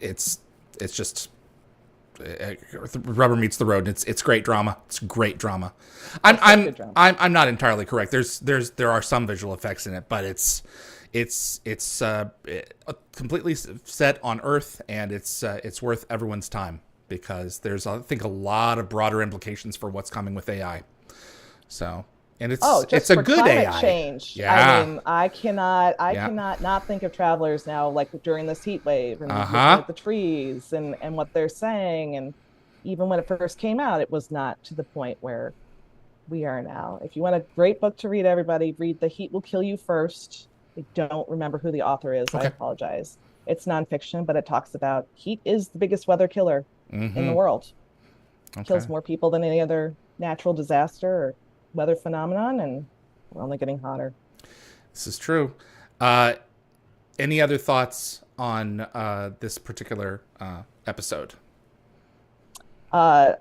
it's just rubber meets the road. And it's great drama. It's great drama. I'm not entirely correct. There are some visual effects in it, but it's completely set on Earth, and it's worth everyone's time because there's, I think, a lot of broader implications for what's coming with AI. So, and it's a good AI. Change. Yeah. I mean, I cannot not think of Travelers now, like during this heat wave and looking at the trees and what they're saying. And even when it first came out, it was not to the point where we are now. If you want a great book to read, everybody, read The Heat Will Kill You First. I don't remember who the author is. I Okay. apologize. It's nonfiction, but it talks about heat is the biggest weather killer in the Mm-hmm. world. Okay. Kills more people than any other natural disaster or weather phenomenon, and we're only getting hotter. This is true. Any other thoughts on this particular episode? I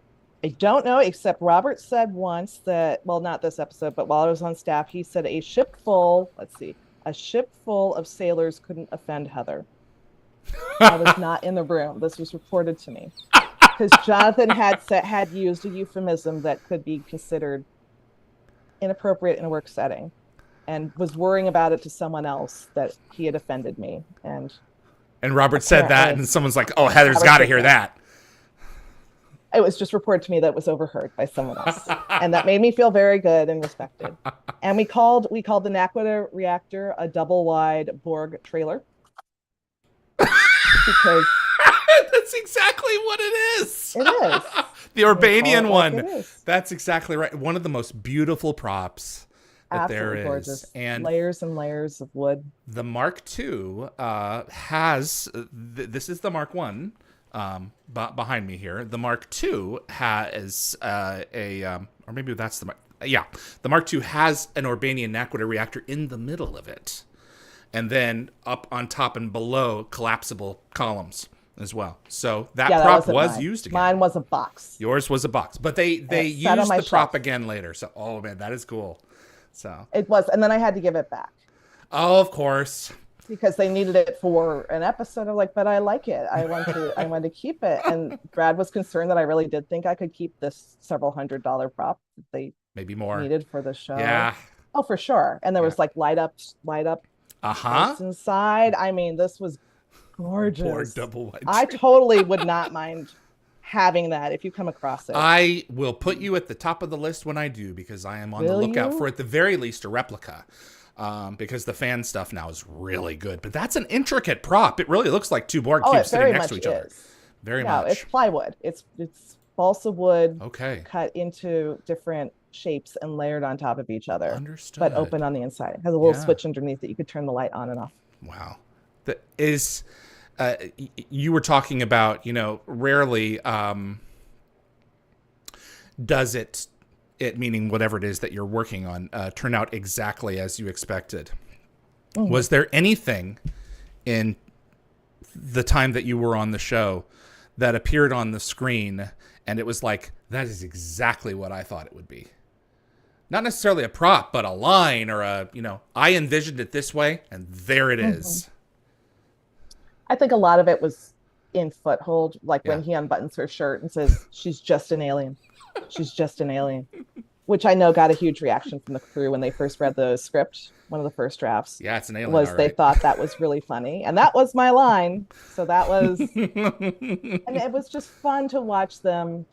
don't know, except Robert said once that, well, not this episode, but while I was on staff, he said a ship full of sailors couldn't offend Heather. I was not in the room. This was reported to me because Jonathan had used a euphemism that could be considered inappropriate in a work setting, and was worrying about it to someone else that he had offended me. And Robert said that, and someone's like, "Oh, Heather's got to hear that." It was just reported to me that it was overheard by someone else, and that made me feel very good and respected. And we called the Naquadah reactor a double wide Borg trailer because that's exactly what it is. It is the Urbanian one. Like that's exactly right. One of the most beautiful props that absolutely there is, gorgeous. And layers and layers of wood. The Mark II has. This is the Mark I. Behind me here, the Mark II has or maybe that's the Mark. Yeah, the Mark II has an Urbanian Naquadah reactor in the middle of it, and then up on top and below collapsible columns as well. So that prop was used again. Mine was a box. Yours was a box, but they used the prop again later. So oh man, that is cool. So it was, and then I had to give it back. Oh, of course. Because they needed it for an episode. I'm like, but I like it. I want to keep it. And Brad was concerned that I really did think I could keep this several $100 prop that they maybe more needed for the show. Yeah. Oh, for sure. And there was like light up inside. I mean, this was gorgeous. Borg double wide. I totally would not mind having that if you come across it. I will put you at the top of the list when I do, because I am on the lookout for at the very least a replica. Because the fan stuff now is really good. But that's an intricate prop. It really looks like two Borg cubes sitting next to each other. Very much. It's plywood. It's balsa wood cut into different shapes and layered on top of each other. Understood. But open on the inside. It has a little switch underneath that you could turn the light on and off. Wow. That is, you were talking about, rarely does it meaning whatever it is that you're working on, turn out exactly as you expected. Mm-hmm. Was there anything in the time that you were on the show that appeared on the screen and it was like, that is exactly what I thought it would be? Not necessarily a prop, but a line or I envisioned it this way and there it is. I think a lot of it was in Foothold, like when he unbuttons her shirt and says, she's just an alien. She's just an alien, which I know got a huge reaction from the crew when they first read the script. One of the first drafts. Yeah, it's an alien. They thought that was really funny. And that was my line. So that was, and it was just fun to watch them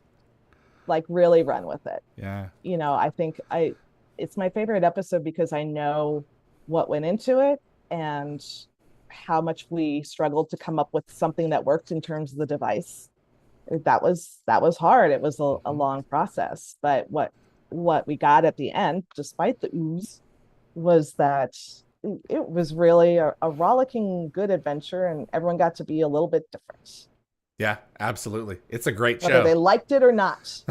like really run with it. Yeah. I think it's my favorite episode because I know what went into it and how much we struggled to come up with something that worked in terms of the device. That was hard. It was a long process, but what we got at the end, despite the ooze, was that it was really a rollicking good adventure, and everyone got to be a little bit different. Yeah, absolutely. It's a great show. Whether they liked it or not.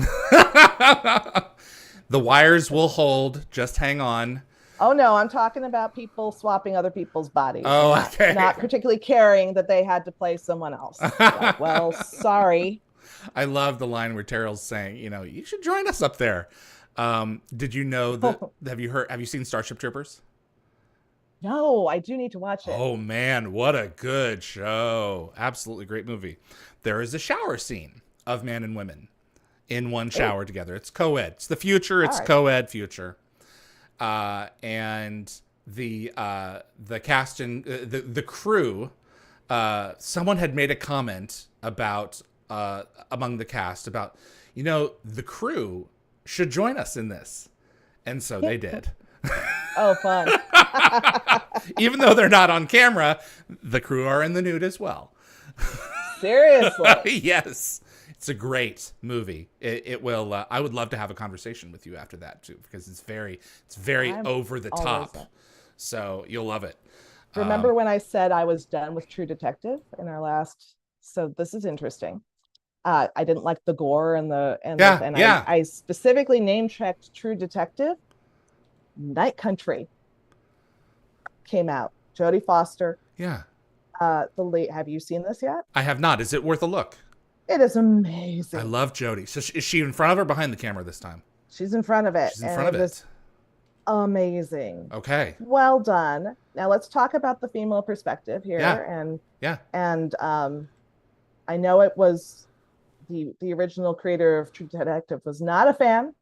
The wires will hold. Just hang on. Oh, no, I'm talking about people swapping other people's bodies. Oh, okay. Not particularly caring that they had to play someone else. Like, well, sorry. I love the line where Terrell's saying, you should join us up there. Did you know that, have you seen Starship Troopers? No, I do need to watch it. Oh, man, what a good show. Absolutely great movie. There is a shower scene of men and women in one shower together. It's co-ed. It's the future. It's co-ed future. And the cast and the crew, someone had made a comment about among the cast about, the crew should join us in this, and so they did. Oh, fun! Even though they're not on camera, the crew are in the nude as well. Seriously? Yes. It's a great movie. It will. I would love to have a conversation with you after that too, because it's very I'm over the always top. So you'll love it. remember when I said I was done with True Detective in our last. So this is interesting. I didn't like the gore Yeah. I specifically name checked True Detective. Night Country came out. Jodie Foster. Yeah. The late. Have you seen this yet? I have not. Is it worth a look? It is I amazing. love Jodie. So is she in front of or behind the camera this time? She's in front of it. She's in front of It it. was amazing. Okay. Well done. Now let's talk about the female perspective here. Yeah. Yeah. And I know it was the original creator of True Detective was not a fan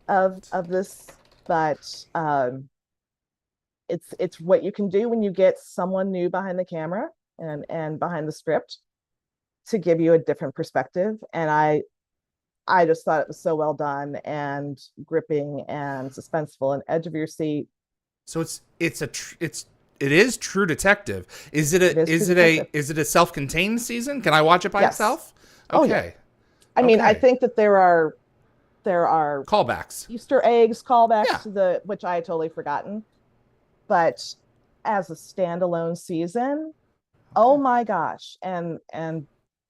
of this, but it's what you can do when you get someone new behind the camera and behind the script to give you a different perspective. And I just thought it was so well done and gripping and suspenseful and edge of your seat. So it is True Detective. Is it a self-contained season? Can I watch it by Yes. itself? Oh, Okay. yeah. I mean, I Okay. think that there are Callbacks. Easter eggs, callbacks Yeah. to which I had totally forgotten. But as a standalone season, oh my gosh. And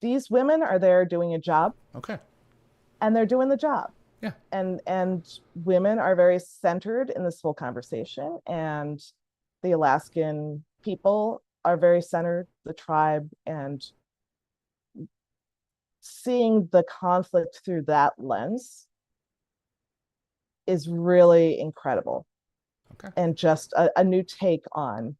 these women are there doing a job, Okay. and they're doing the job. Yeah. And women are very centered in this whole conversation, and the Alaskan people are very centered, the tribe, and seeing the conflict through that lens is really incredible. Okay. And just a new take on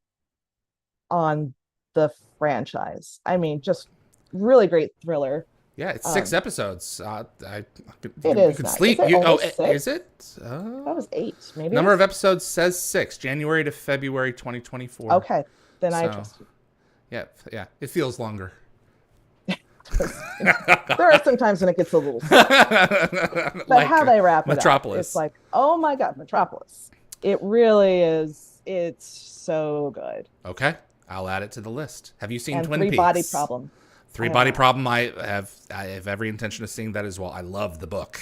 the franchise. I mean, just really great thriller. Yeah, it's 6 episodes. You Is could not. sleep. Is it only 6? Is it? That was 8, maybe. Number of episodes says 6, January to February 2024. Okay, then I So, trust you. Yeah. It feels longer. There are some times when it gets a little but like, how they wrap Metropolis. It up, it's like, oh my god, Metropolis. It really is. It's so good. Okay, I'll add it to the list. Have you seen and Twin Peaks? Three-Body Problem. Three-Body Problem. I have every intention of seeing that as well. I love the book.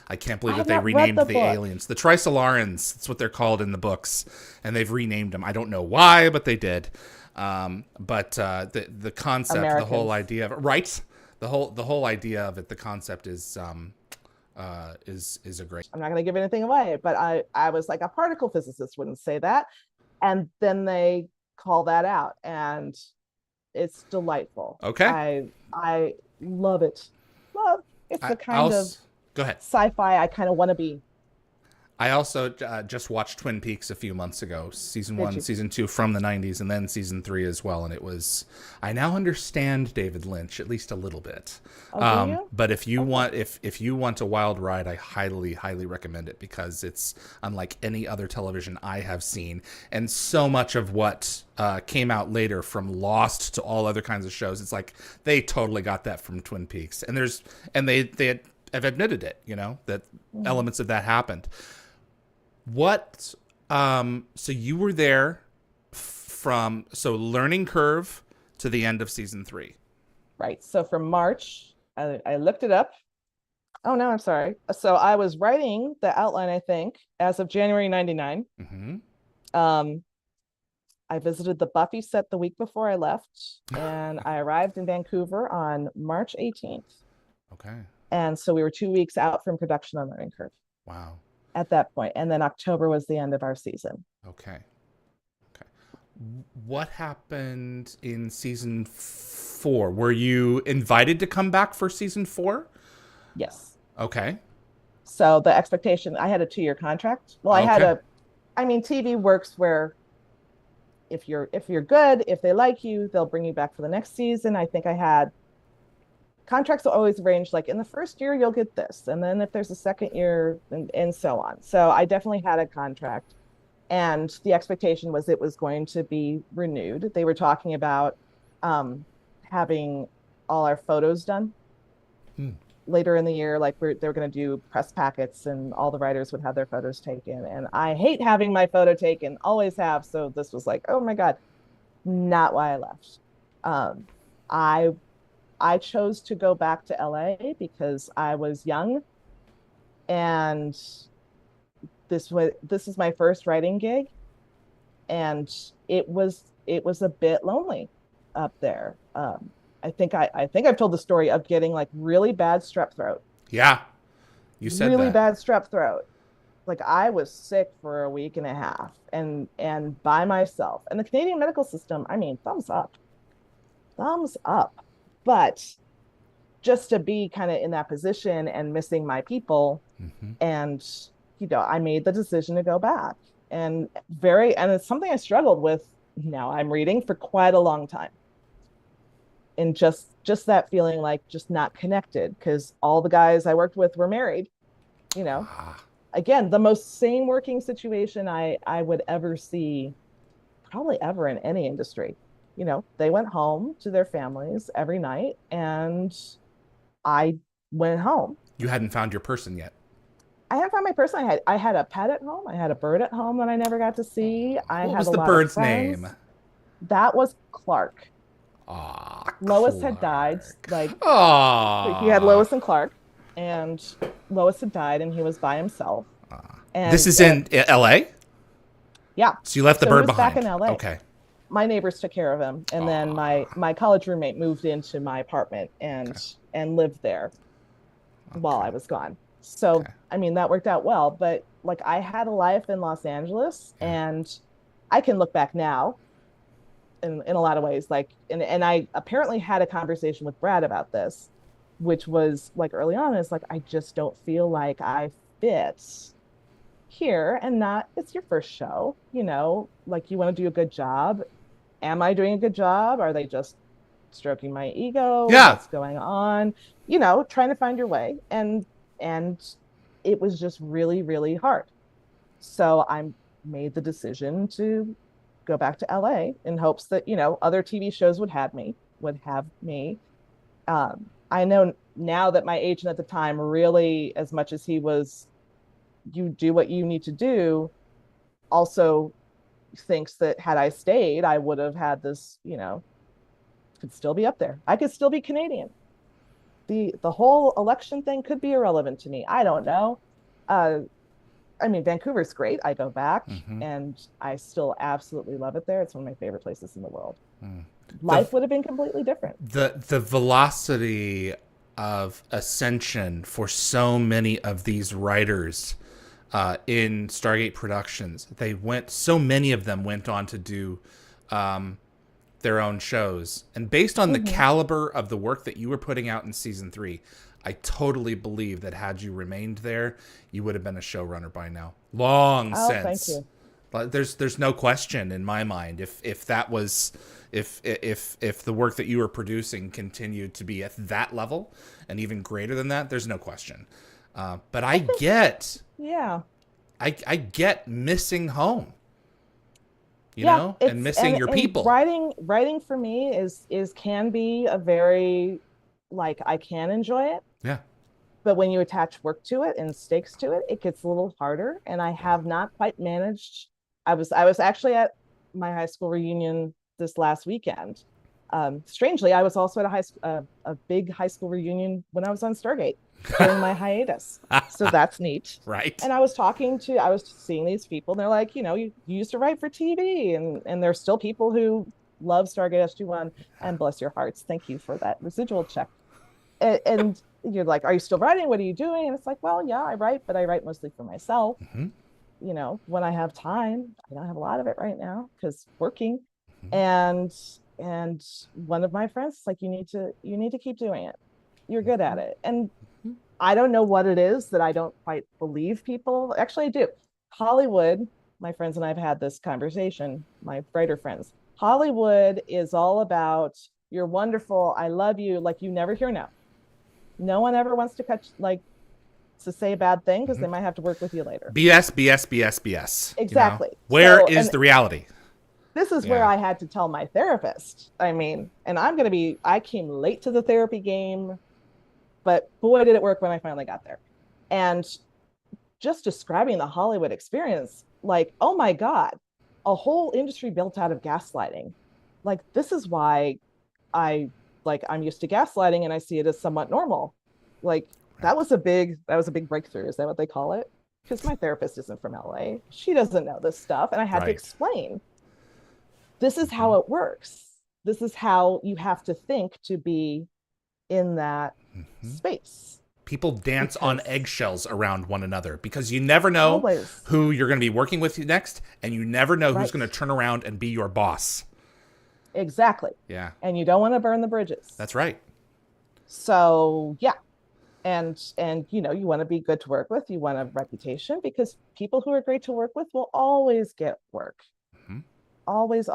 I can't believe that they renamed the aliens. The Trisolarans, that's what they're called in the books, and they've renamed them. I don't know why, but they did. But the concept, Americans. The whole idea of it, right? The whole idea of it, the concept is a great. I'm not going to give anything away, but I was like, a particle physicist wouldn't say that, and then they call that out, and it's delightful. Okay, I love it. It's the kind of go ahead sci-fi I kind of want to be. I also just watched Twin Peaks a few months ago, season 1, season 2 from the 90s, and then season 3 as well. And it was, I now understand David Lynch at least a little bit. But if you want, if you want a wild ride, I highly, highly recommend it, because it's unlike any other television I have seen. And so much of what came out later, from Lost to all other kinds of shows, it's like they totally got that from Twin Peaks. And they have admitted it, that elements of that happened. What, so you were there from learning curve to the end of season 3. Right. So from March, I looked it up. Oh, no, I'm sorry. So I was writing the outline, I think, as of January 99. Mm-hmm. I visited the Buffy set the week before I left, and I arrived in Vancouver on March 18th. Okay. And so we were 2 weeks out from production on Learning Curve. Wow. At that point. And then October was the end of our season. Okay. What happened in season 4? Were you invited to come back for season 4? Yes. Okay. So the expectation, I had a 2-year contract. Well, TV works where if you're good, if they like you, they'll bring you back for the next season. I think I had contracts are always arranged like, in the first year you'll get this, and then if there's a second year, and so on. So I definitely had a contract, and the expectation was it was going to be renewed. They were talking about having all our photos done later in the year. Like they were going to do press packets, and all the writers would have their photos taken, and I hate having my photo taken, always have. So this was like, oh my god, not why I left. I I chose to go back to LA because I was young, and this is my first writing gig, and it was a bit lonely up there. I think I've told the story of getting like really bad strep throat. Yeah, you said Really that. bad strep throat. Like I was sick for a week and a half, and by myself. And the Canadian medical system, I mean, thumbs up. Thumbs up. But just to be kind of in that position and missing my people, Hmm. and I made the decision to go back. And it's something I struggled with. Now I'm reading for quite a long time, and just that feeling like just not connected, because all the guys I worked with were married. you know Ah, Again, the most sane working situation I would ever see, probably ever, in any industry. They went home to their families every night, and I went home. you hadn't found your person yet. I had found my person. I had a pet at home. I had a bird at home that I never got to see. I What had was a the lot of bird's name? friends. That was Clark. Ah, Lois had died. Clark. Like, he had Ah. Lois and Clark, and Lois had died, and he was by himself. This And is in LA? yeah, So you left the so he bird was back in behind. LA. Okay. My neighbors took care of him, and then my Ah. my college roommate moved into my apartment Okay. and lived there while Okay. I was gone. So Okay. I mean, that worked out well. But like, I had a life in Los Angeles, Yeah. and I can look back now in a lot of ways. Like, and I apparently had a conversation with Brad about this, which was like early on, is like, I just don't feel like I fit here. And not it's your first show, like, you want to do a good job. Am I doing a good job? Are they just stroking my ego? Yeah. What's going on? Trying to find your way. And it was just really, really hard. So I made the decision to go back to LA in hopes that, other TV shows would have me. I know now that my agent at the time, really, as much as he was, you do what you need to do, also thinks that had I stayed, I would have had this, could still be up there. I could still be Canadian. The whole election thing could be irrelevant to me. I don't know. Uh, I mean, Vancouver's great. I go back, Hmm. and I still absolutely love it there. It's one of my favorite places in the world. The Life would have been completely different. the velocity of ascension for so many of these writers in Stargate Productions. So many of them went on to do um, their own shows. And based on the Mm-hmm. caliber of the work that you were putting out in season 3, I totally believe that had you remained there, you would have been a showrunner by now. Long Oh, thank since. you. But there's no question in my mind if that was if the work that you were producing continued to be at that level and even greater than that, there's no question. But I think, yeah. I get missing home, Yeah, and it's missing your and people. writing for me is can be a very, like, I can enjoy it, Yeah. but when you attach work to it and stakes to it, it gets a little harder. And I have not quite managed. I was actually at my high school reunion this last weekend. Strangely, I was also at a big high school reunion when I was on Stargate during my hiatus. So that's neat. Right. And I was seeing these people, and they're like, you used to write for TV, and there's still people who love Stargate SG-1, and bless your hearts, thank you for that residual check. And you're like, are you still writing? What are you doing? And it's like, well, yeah, I write, but I write mostly for myself. Hmm. When I have time. I don't have a lot of it right now because working. Hmm. And one of my friends is like, you need to keep doing it. You're good at it. And I don't know what it is that I don't quite believe people. Actually, I do. Hollywood, my friends and I have had this conversation, my writer friends. Hollywood is all about, you're wonderful, I love you. Like, you never hear no. No one ever wants to to say a bad thing because they might have to work with you later. BS, BS, BS, BS. Exactly. Where So, is and the reality? this is where I had to tell my therapist. I mean, and I came late to the therapy game, but boy, did it work when I finally got there. And just describing the Hollywood experience, like, oh my God, a whole industry built out of gaslighting. Like, this is why I like I'm used to gaslighting and I see it as somewhat normal. Like Right. that was a big breakthrough. Is that what they call it? Because my therapist isn't from LA. She doesn't know this stuff. And I had to Right. explain this is Hmm. how it works. This is how you have to think to be in that Hmm. space. People dance on Because eggshells around one another because you never know always, who you're going to be working with next, and you never know who's right, going to turn around and be your boss. exactly. Yeah, And you don't want to burn the bridges. that's right. So yeah, and you want to be good to work with. You want a reputation because people who are great to work with will always get work. Hmm. Always.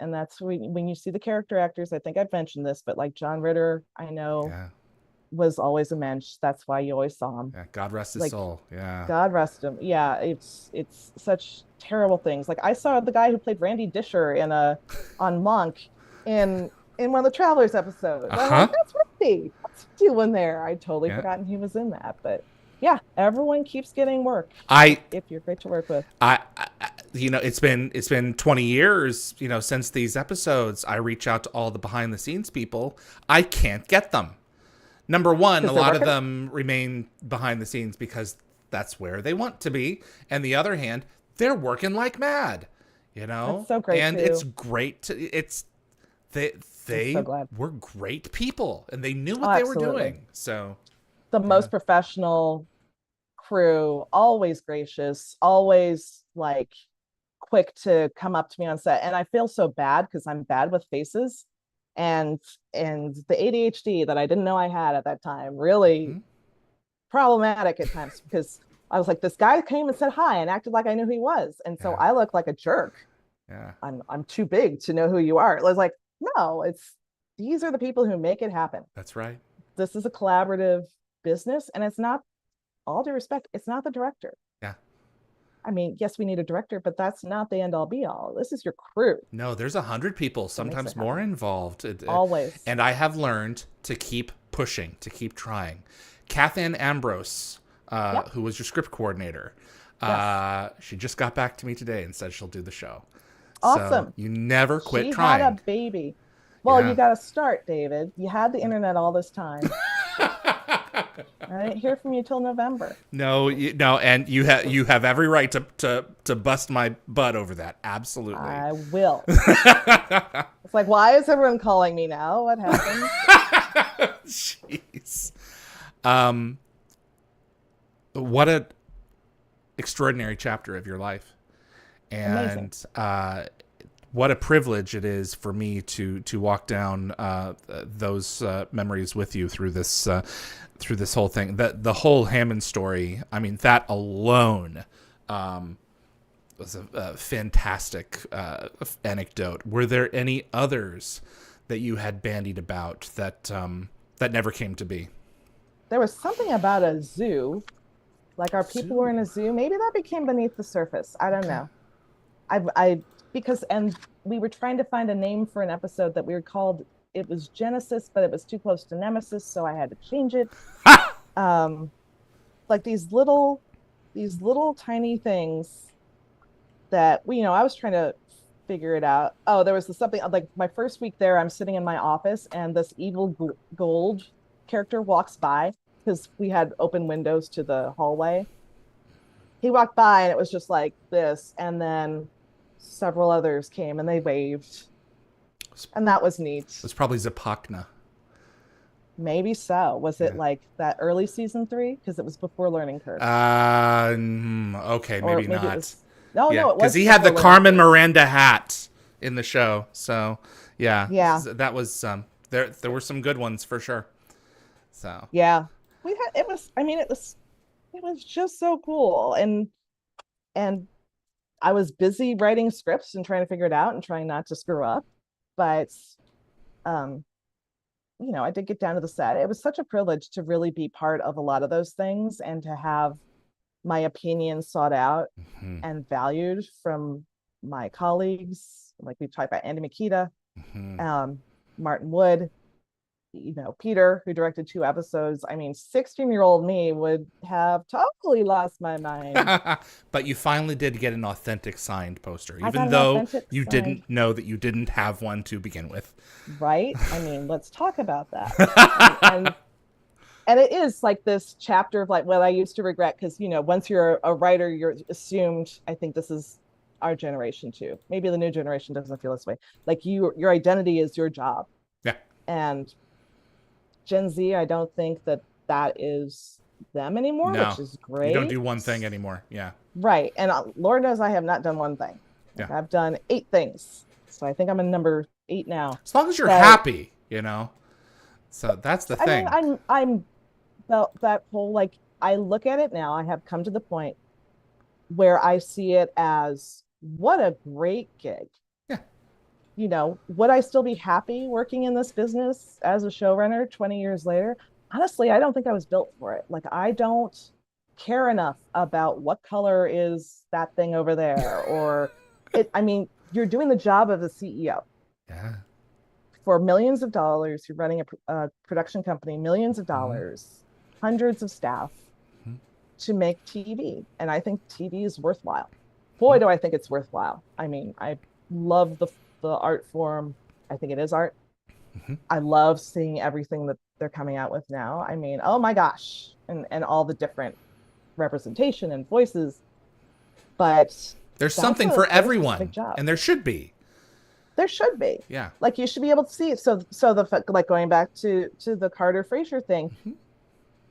And that's when you see the character actors, I think I've mentioned this, but like John Ritter, I know Yeah. was always a mensch. That's why you always saw him. Yeah. God rest his Like, soul. Yeah. God rest him. Yeah, it's such terrible things. Like I saw the guy who played Randy Disher in a on Monk in one of the Travelers episodes. Uh I'm like, huh. that's Randy. What's he doing there? I totally Yeah. forgotten he was in that. But yeah, everyone keeps getting work I if you're great to work with. it's been 20 years, since these episodes. I reach out to all the behind the scenes people. I can't get them. Number one, a Because they're lot of working. them remain behind the scenes because that's where they want to be. And the other hand, they're working like mad, That's so great and it's too. great to, it's they I'm so they glad. were great people and they knew Oh, what they were absolutely. doing. So The yeah. most professional crew, always gracious, always like quick to come up to me on set. And I feel so bad because I'm bad with faces. And the ADHD that I didn't know I had at that time really Hmm. problematic at times because I was like, this guy came and said hi and acted like I knew who he was. And so Yeah. I look like a jerk. Yeah. I'm too big to know who you are. It was like, no, it's these are the people who make it happen. That's right. This is a collaborative business, and it's not, all due respect, it's not the director. Yeah. I mean, yes, we need a director, but that's not the end all be all. This is your crew No, there's 100 people, that makes it sometimes more happen. involved. Always. And I have learned to keep pushing, to keep trying. Kathan Ambrose, Yep. who was your script coordinator, Yes. she just got back to me today and said she'll do the show. So Awesome. you never quit She had a trying. baby. Well, you Yeah. got to start, David. You had the internet all this time. I didn't hear from you till November. No, no, and you have every right to bust my butt over that. Absolutely. I will. It's like, why is everyone calling me now? What happened? Jeez. Um, what a extraordinary chapter of your life, Amazing. and what a privilege it is for me to walk down those memories with you through this whole thing. The whole Hammond story. I mean, that alone was a fantastic anecdote. Were there any others that you had bandied about that never came to be? There was something about a zoo, like our people were Zoo. in a zoo. Maybe that became beneath the surface. I don't Okay. know. I because and we were trying to find a name for an episode that we were called. It was Genesis, but it was too close to Nemesis, so I had to change it. Um, like these little tiny things that I was trying to figure it out. Oh, there was something like my first week there. I'm sitting in my office, and this evil Goa'uld character walks by because we had open windows to the hallway. He walked by, and it was just like this, and then several others came and they waved, It and that was neat. was probably Zapakna. Maybe so. Was it Yeah. like that early season 3? Because it was before Learning Curve, Okay, or maybe maybe it not. was. No, Yeah, no, it because was he had the before Learning Carmen Curve. Miranda hat in the show. So yeah, Yeah, that was there. There were some good ones for sure. So yeah. We had it was. I mean, it was just so cool, and I was busy writing scripts and trying to figure it out and trying not to screw up. But um, I did get down to the set. It was such a privilege to really be part of a lot of those things and to have my opinion sought out hmm. and valued from my colleagues. Like we talked about Andy Makita, Hmm. um, Martin Wood. Peter, who directed 2 episodes, I mean, 16-year-old me would have totally lost my mind. But you finally did get an authentic signed poster, I got even an though authentic you signed, didn't know that you didn't have one to begin with. right? I mean, let's talk about that. And it is like this chapter of like what I used to regret, because once you're a writer, you're assumed. I think this is our generation too. Maybe the new generation doesn't feel this way. Like your identity is your job. Yeah. And Gen Z, I don't think that is them anymore, No, which is you don't great. do one thing anymore. Yeah. Right. And Lord knows I have not done one thing. Like, Yeah. I've done 8 things. So I think I'm in number 8 now. As long as you're happy, So that's the thing. I mean, I'm that whole, like, I look at it now, I have come to the point where I see it as what a great gig. Yeah. Would I still be happy working in this business as a showrunner 20 years later? Honestly, I don't think I was built for it. Like, I don't care enough about what color is that thing over there, or I mean, you're doing the job of a CEO. Yeah. For millions of dollars, you're running a production company, millions of dollars, hundreds of staff to make TV. And I think TV is worthwhile. Boy, do I think it's worthwhile. I mean, I love the art form. I think it is art. I love seeing everything that they're coming out with now. I mean, oh my gosh. And all the different representation and voices. But there's something for everyone. And there should be. There should be. Yeah. Like, you should be able to see it. So like, going back to the Carter Fraiser thing,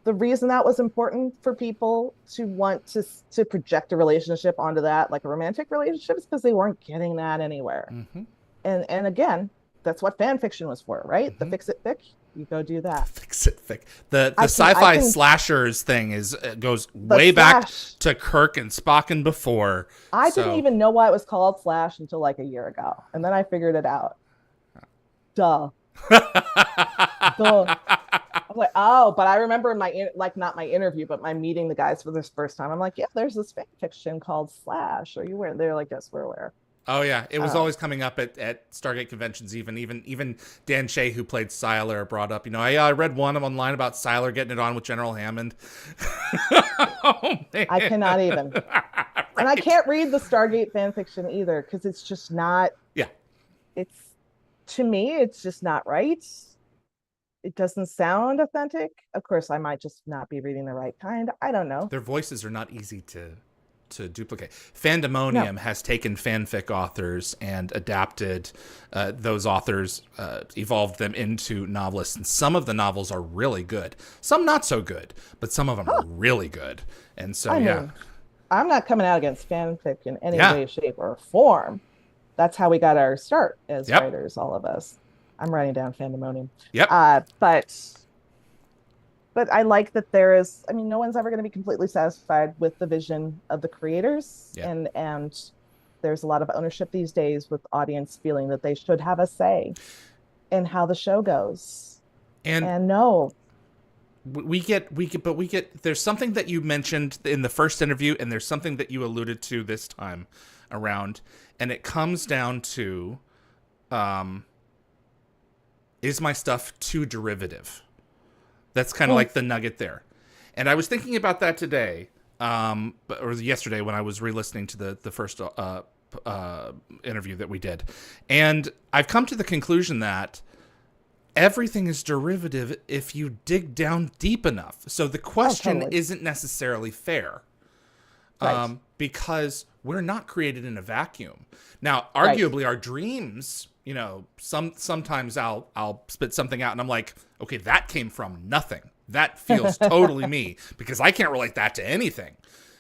the reason that was important for people to want to project a relationship onto that, like a romantic relationship, is because they weren't getting that anywhere. And again, that's what fan fiction was for, right? The fix it fic. You go do that. Fix it fic. The sci-fi slashers thing goes way back to Kirk and Spock and before. I didn't even know why it was called Slash until like a year ago, and then I figured it out. Duh. Duh. I'm like, oh, but I remember not my interview, but my meeting the guys for this first time. I'm like, yeah, there's this fan fiction called Slash. Are you aware? They're like, yes, we're aware. Oh yeah, it was always coming up at Stargate conventions. Even Dan Shea, who played Siler, brought up. I read one online about Siler getting it on with General Hammond. Oh, man. I cannot even, right. And I can't read the Stargate fan fiction either, because it's just not. Yeah, to me, it's just not right. It doesn't sound authentic. Of course, I might just not be reading the right kind. I don't know. Their voices are not easy to duplicate. Fandemonium has taken fanfic authors and adapted those authors, evolved them into novelists, and some of the novels are really good. Some not so good, but some of them are really good. And so, I mean, I'm not coming out against fanfic in any way, shape, or form. That's how we got our start as writers, all of us. I'm writing down Fandemonium. But I like that there is, I mean, no one's ever going to be completely satisfied with the vision of the creators. And there's a lot of ownership these days, with audience feeling that they should have a say in how the show goes. And no. We get, there's something that you mentioned in the first interview, and there's something that you alluded to this time around, and it comes down to, is my stuff too derivative? That's kind of like the nugget there. And I was thinking about that today, or yesterday, when I was re-listening to the first interview that we did. And I've come to the conclusion that everything is derivative if you dig down deep enough. So the question isn't necessarily fair. Because we're not created in a vacuum. Now, arguably, our dreams, sometimes I'll spit something out and I'm like, okay, that came from nothing. That feels totally me, because I can't relate that to anything.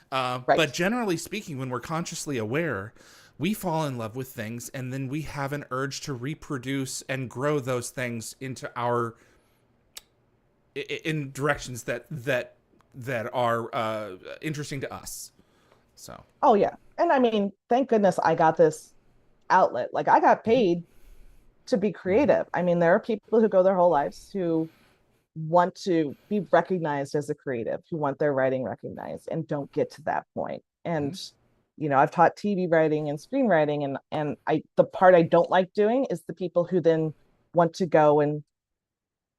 But generally speaking, when we're consciously aware, we fall in love with things, and then we have an urge to reproduce and grow those things into in directions that are interesting to us. So. Oh yeah. And I mean, thank goodness I got this outlet. Like, I got paid to be creative. I mean, there are people who go their whole lives who want to be recognized as a creative, who want their writing recognized and don't get to that point. And, I've taught TV writing and screenwriting, and the part I don't like doing is the people who then want to go and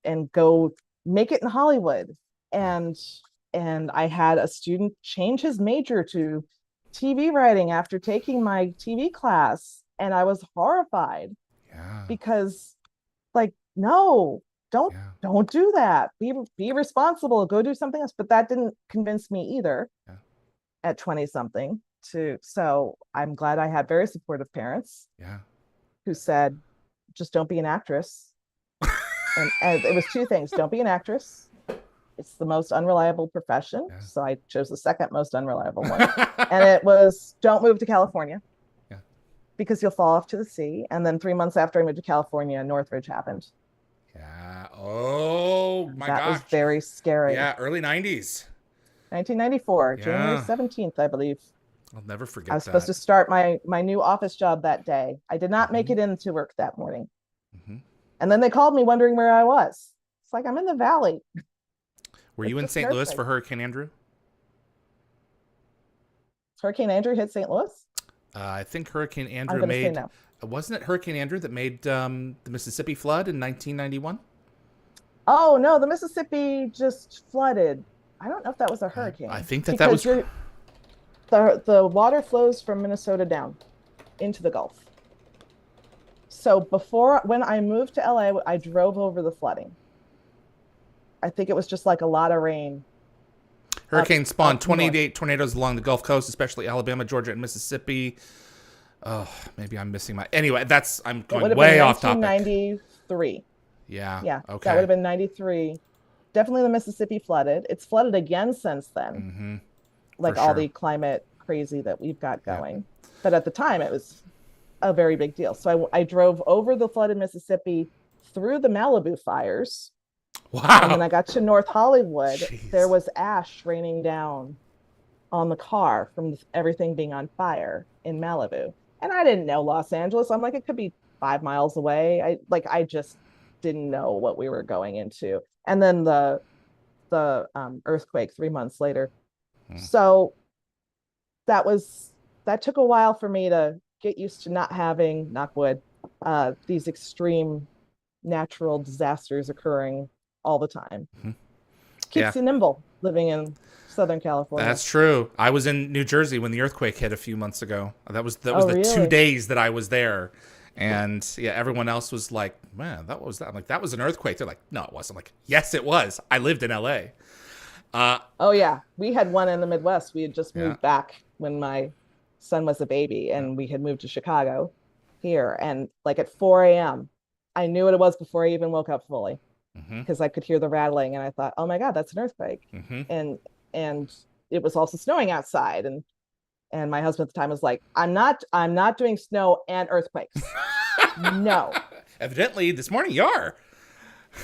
and go make it in Hollywood. And I had a student change his major to TV writing after taking my TV class, and I was horrified Yeah. because, like, no, don't Yeah. don't do that. Be responsible. Go do something else. But that didn't convince me either Yeah. at 20 something. So I'm glad I had very supportive parents Yeah. who said, just don't be an actress. And it was two things: don't be an actress. It's the most unreliable profession. Yeah. So I chose the second most unreliable one. And it was, don't move to California. Yeah. Because you'll fall off to the sea. And then 3 months after I moved to California, Northridge happened. Yeah. Oh my That was gosh. very scary. Yeah. Early 90s. 1994, January Yeah. 17th, I believe. I'll never forget I was that. supposed to start my new office job that day. I did not make it into work that morning. And then they called me wondering where I was. It's like, I'm in the valley. Were you in St. Louis for Hurricane Andrew? Hurricane Andrew hit St. Louis? I think Hurricane Andrew I'm say no. Wasn't it Hurricane Andrew that made the Mississippi flood in 1991? Oh, no, the Mississippi just flooded. I don't know if that was a hurricane. I think that was... The water flows from Minnesota down into the Gulf. So when I moved to LA, I drove over the flooding. I think it was just like a lot of rain. Hurricane spawned 28 tornadoes along the Gulf Coast, especially Alabama, Georgia, and Mississippi. Oh, maybe I'm missing I'm going way off topic. 1993. Yeah. Yeah. Okay. That would have been 93. Definitely the Mississippi flooded. It's flooded again since then. Mm-hmm. Like all the climate crazy that we've got going. Yeah. But at the time, it was a very big deal. So I drove over the flooded Mississippi through the Malibu fires. Wow. And when I got to North Hollywood, there was ash raining down on the car from everything being on fire in Malibu. And I didn't know Los Angeles. I'm like, it could be 5 miles away. I just didn't know what we were going into. And then the earthquake 3 months later. So that took a while for me to get used to not having, knock wood, these extreme natural disasters occurring all the time. Keeps you nimble living in Southern California. That's true. I was in New Jersey when the earthquake hit a few months ago. That was the really? 2 days that I was there. And yeah, everyone else was like, man, that was that. I'm like, that was an earthquake. They're like, no, it wasn't. I'm like, yes, it was. I lived in LA. Oh yeah. We had one in the Midwest. We had just moved back when my son was a baby, and we had moved to Chicago here. And like at 4 a.m., I knew what it was before I even woke up fully, because I could hear the rattling, and I thought, oh my God, that's an earthquake. And it was also snowing outside. And my husband at the time was like, I'm not doing snow and earthquakes. No. Evidently this morning you are.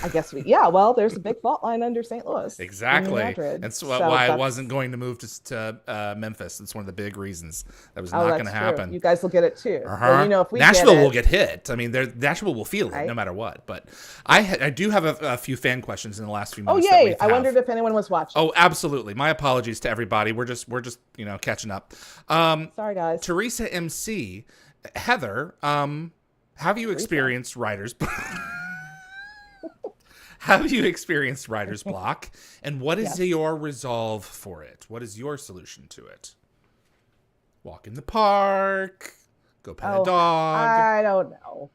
I guess well, there's a big fault line under St. Louis. Exactly. That's why I wasn't going to move to Memphis. That's one of the big reasons. That was not going to happen. You guys will get it too. Well, if we Nashville will get hit. I mean, Nashville will feel it no matter what. But I do have a few fan questions in the last few minutes. Oh, yay. I wondered if anyone was watching. Oh, absolutely. My apologies to everybody. We're just catching up. Sorry, guys. Teresa MC, Heather, have you experienced writer's Have you experienced writer's block? And what is your resolve for it? What is your solution to it? Walk in the park, go pet a dog. I don't know.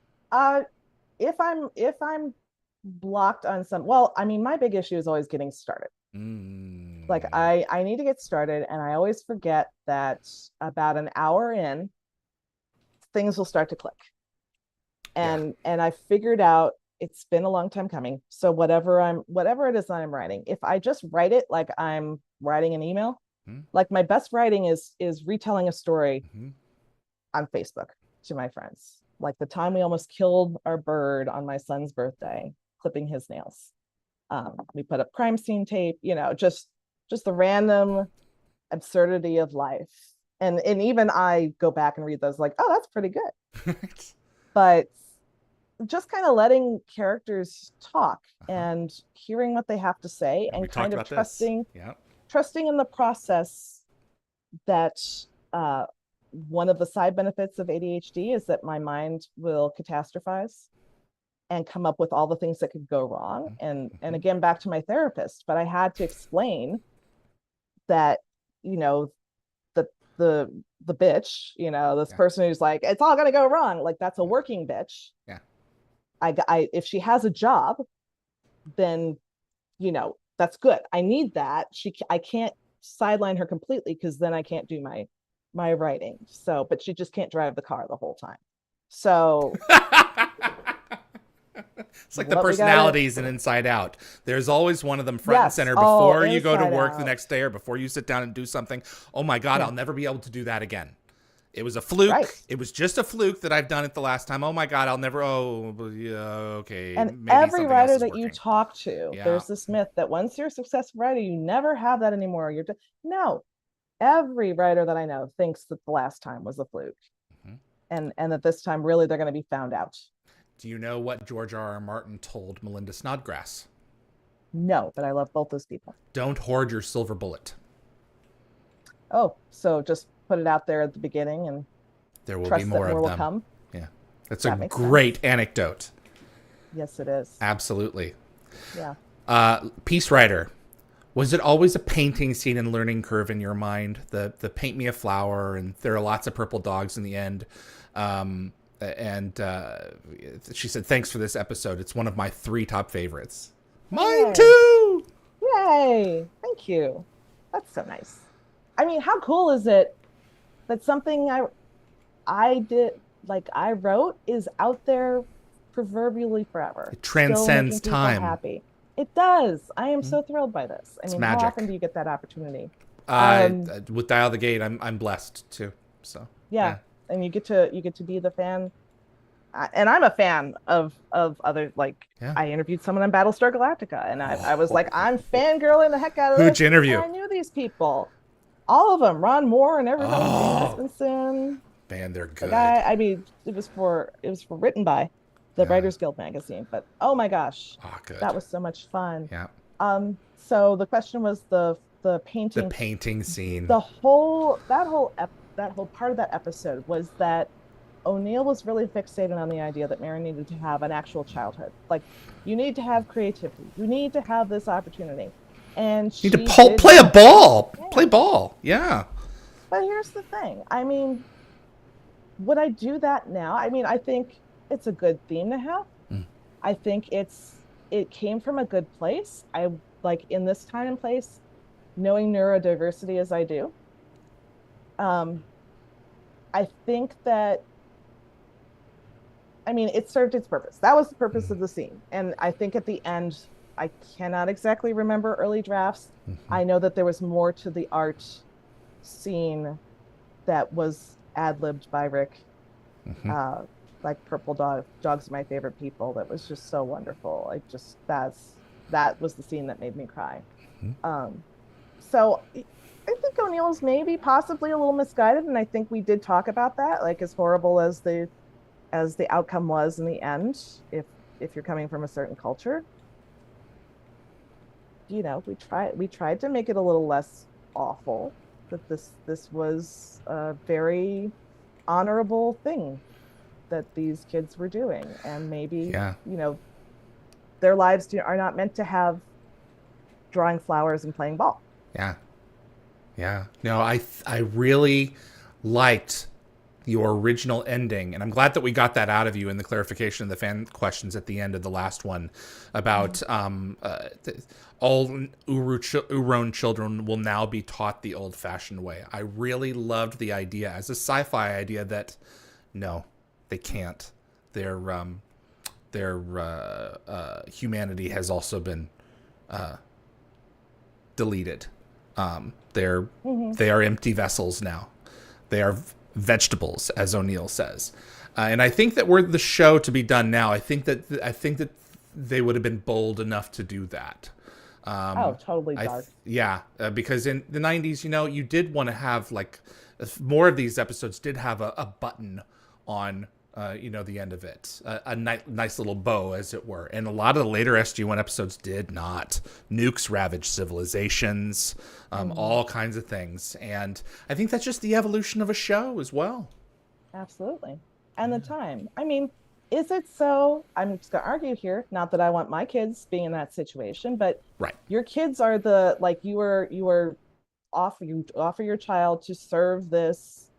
If I'm blocked on my big issue is always getting started. Like I need to get started, and I always forget that about an hour in, things will start to click. And I figured out, it's been a long time coming. So whatever it is that I'm writing, if I just write it like I'm writing an email, like my best writing is retelling a story on Facebook to my friends. Like the time we almost killed our bird on my son's birthday, clipping his nails. We put up crime scene tape, just the random absurdity of life. And even I go back and read those like, oh, that's pretty good. But just kind of letting characters talk and hearing what they have to say, and kind of trusting in the process that one of the side benefits of ADHD is that my mind will catastrophize. and come up with all the things that could go wrong. And again, back to my therapist, but I had to explain that, you know, the bitch, you know, this person who's like, it's all gonna go wrong, like that's a working bitch. Yeah. I if she has a job, then, you know, that's good. I need that. I can't sideline her completely, because then I can't do my writing. So, but she just can't drive the car the whole time. So it's like the personalities in Inside Out. There's always one of them front and center before you go to work the next day, or before you sit down and do something. Oh my God, I'll never be able to do that again. It was a fluke. Right. It was just a fluke that I've done it the last time. Oh my God, I'll never. Oh, yeah, okay. And maybe every writer that you talk to, there's this myth that once you're a successful writer, you never have that anymore. No. Every writer that I know thinks that the last time was a fluke, and that this time really they're going to be found out. Do you know what George R.R. Martin told Melinda Snodgrass? No, but I love both those people. Don't hoard your silver bullet. Oh, so just put it out there at the beginning, and there will be more of them. Will come. Yeah, that's a great anecdote. Yes, it is. Absolutely. Yeah. Peace Writer. Was it always a painting scene and learning curve in your mind? The paint me a flower, and there are lots of purple dogs in the end. She said, thanks for this episode. It's one of my 3 top favorites. Mine too! Yay! Thank you. That's so nice. I mean, how cool is it that something I did, like I wrote, is out there proverbially forever. It transcends time. Happy. It does. I am so thrilled by this. I mean, magic. How often do you get that opportunity? With Dial the Gate, I'm blessed too. So yeah. And you get to be the fan, and I'm a fan of other, like I interviewed someone on Battlestar Galactica, and I was like, I'm fangirling the heck out of this. Who'd you interview? I knew these people, all of them, Ron Moore and everybody. Hutchinson. Man, they're good. I mean, it was written by the Writers Guild magazine, but oh my gosh, good. That was so much fun. Yeah. So the question was the painting. The painting scene. That whole part of that episode was that O'Neill was really fixated on the idea that Merrin needed to have an actual childhood. Like, you need to have creativity. You need to have this opportunity. And you need to play a ball. Yeah. Play ball. Yeah. But here's the thing. I mean, would I do that now? I mean, I think it's a good theme to have. I think it came from a good place. I like, in this time and place, knowing neurodiversity as I do. I think that, I mean, it served its purpose. That was the purpose of the scene. And I think at the end, I cannot exactly remember early drafts. I know that there was more to the art scene that was ad-libbed by Rick. Like Purple Dogs are my favorite people. That was just so wonderful. That was the scene that made me cry. So I think O'Neill's maybe possibly a little misguided, and I think we did talk about that. Like, as horrible as the outcome was in the end, if you're coming from a certain culture, you know, we tried to make it a little less awful. That this was a very honorable thing that these kids were doing, and maybe you know, their lives are not meant to have drawing flowers and playing ball. Yeah. No, I really liked your original ending, and I'm glad that we got that out of you in the clarification of the fan questions at the end of the last one about all Uron children will now be taught the old-fashioned way. I really loved the idea as a sci-fi idea that no, they can't. Their humanity has also been deleted. They are empty vessels now. They are vegetables, as O'Neill says. And I think that were the show to be done now, I think that they would have been bold enough to do that. Totally dark. Because in the 90s, you know, you did want to have, like, more of these episodes did have a button on you know, the end of it, a nice little bow, as it were. And a lot of the later SG-1 episodes did not. Nukes ravaged civilizations, all kinds of things. And I think that's just the evolution of a show as well. Absolutely. And the time. I mean, Is it so? I'm just gonna argue here. Not that I want my kids being in that situation, but Right. your kids are the like you offer your child to serve this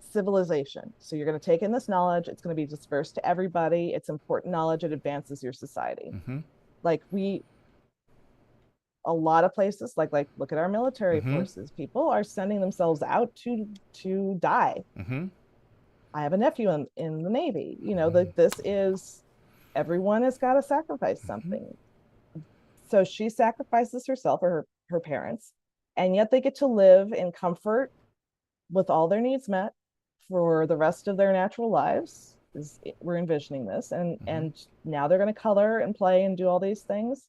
civilization. So you're going to take in this knowledge. It's going to be dispersed to everybody. It's important knowledge. It advances your society. Mm-hmm. Like a lot of places, like look at our military Mm-hmm. forces. People are sending themselves out to die. Mm-hmm. I have a nephew in the Navy. You know, Mm-hmm. this is everyone has got to sacrifice something. So she sacrifices herself or her parents, and yet they get to live in comfort with all their needs met for the rest of their natural lives. We're envisioning this, and now they're going to color and play and do all these things.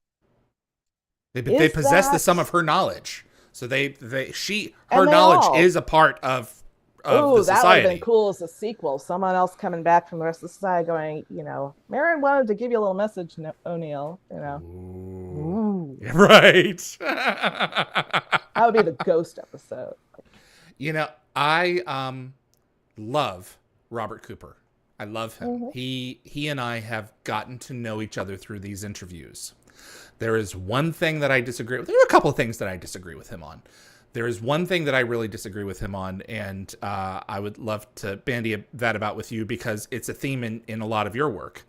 They possess the sum of her knowledge, so her knowledge is a part of the society. That would have been cool as a sequel. Someone else coming back from the rest of the society going, you know, Merrin wanted to give you a little message, O'Neill. You know, Ooh. Right. That would be the ghost episode. You know, I love Robert Cooper. I love him. Mm-hmm. He and I have gotten to know each other through these interviews. There is one thing that I disagree with. There are a couple of things that I disagree with him on. There is one thing that I really disagree with him on, and I would love to bandy that about with you because it's a theme in a lot of your work.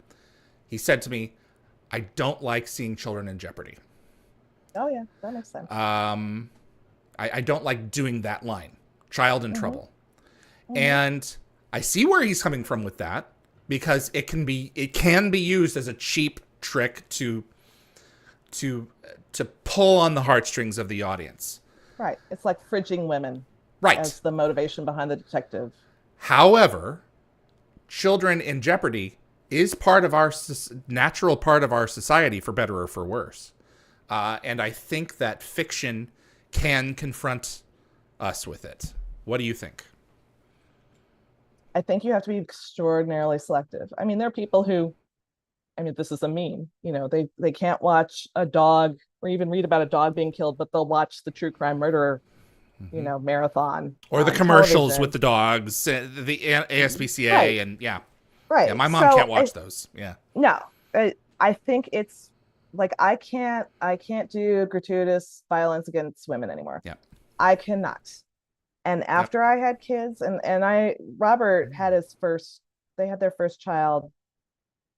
He said to me, I don't like seeing children in jeopardy. Oh, yeah, that makes sense. I don't like doing that line, child in trouble. Mm-hmm. And I see where he's coming from with that because it can be used as a cheap trick to pull on the heartstrings of the audience. Right. It's like fridging women. Right. As the motivation behind the detective. However, children in jeopardy is part of our natural part of our society, for better or for worse. And I think that fiction can confront us with it. What do you think? I think you have to be extraordinarily selective. I mean, there are people who, this is a meme, you know, they can't watch a dog or even read about a dog being killed, but they'll watch the true crime murderer, you know, marathon. Or the commercials television. With the dogs, the ASPCA, right. And yeah. Right. Yeah, my mom can't watch those. Yeah. No, I think it's like, I can't do gratuitous violence against women anymore. Yeah. I cannot. And after I had kids Robert had they had their first child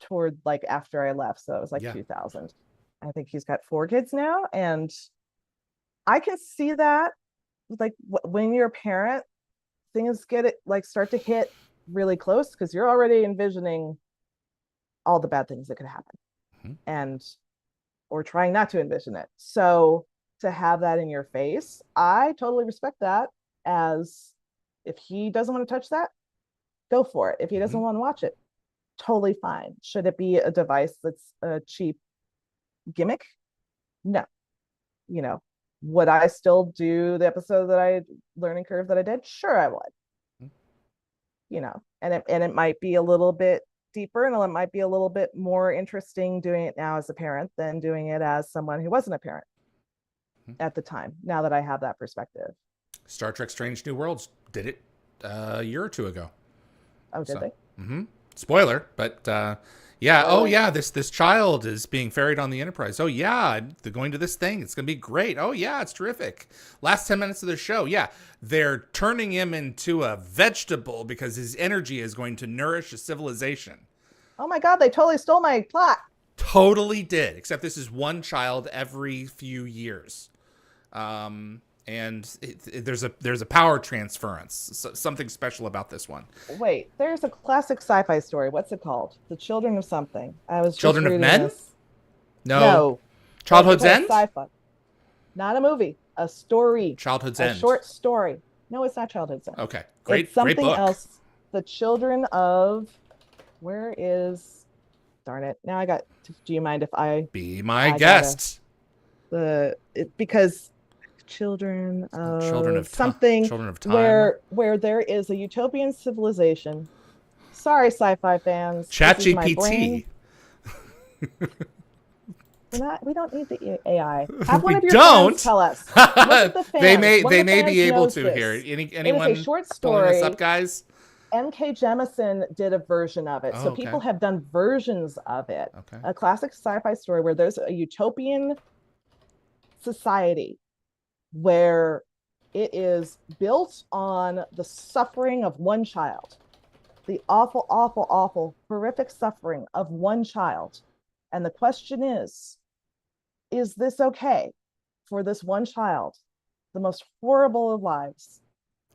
toward like after I left. So it was like 2000. I think he's got 4 kids now. And I can see that like when you're a parent, things start to hit really close because you're already envisioning all the bad things that could happen or trying not to envision it. So to have that in your face, I totally respect that. As if he doesn't want to touch that, go for it. If he doesn't want to watch it, totally fine. Should it be a device that's a cheap gimmick? No. You know, would I still do the episode learning curve that I did? Sure, I would. You know, and it might be a little bit deeper and it might be a little bit more interesting doing it now as a parent than doing it as someone who wasn't a parent at the time, now that I have that perspective. Star Trek Strange New Worlds did it a year or 2 ago. Oh, did they? Mm-hmm. Spoiler, but yeah. Oh, yeah, this child is being ferried on the Enterprise. Oh, yeah, they're going to this thing. It's going to be great. Oh, yeah, it's terrific. Last 10 minutes of the show, yeah, they're turning him into a vegetable because his energy is going to nourish a civilization. Oh, my God, they totally stole my plot. Totally did, except this is one child every few years. And there's a power transference, something special about this one. Wait, there's a classic sci-fi story. What's it called? The Children of something. I was Children of Men? This. No. Childhood's End? Sci-fi. Not a movie. A story. Childhood's End. A short story. No, it's not Childhood's End. Okay. It's something else. The Children of... Where is... Darn it. Now I got... Do you mind if I... Be my guest. Because... Children of something. Children of Time. Where there is a utopian civilization. Sorry, sci-fi fans. ChatGPT. We don't need the AI. Have one of your friends tell us. Look at the fans. They may be able to here. Anyone it is a short pulling story. this up, guys? N.K. Jemisin did a version of it. Oh, So okay. people have done versions of it. Okay. A classic sci-fi story where there's a utopian society where it is built on the suffering of one child, the awful, awful, awful, horrific suffering of one child. And the question is this okay for this one child, the most horrible of lives,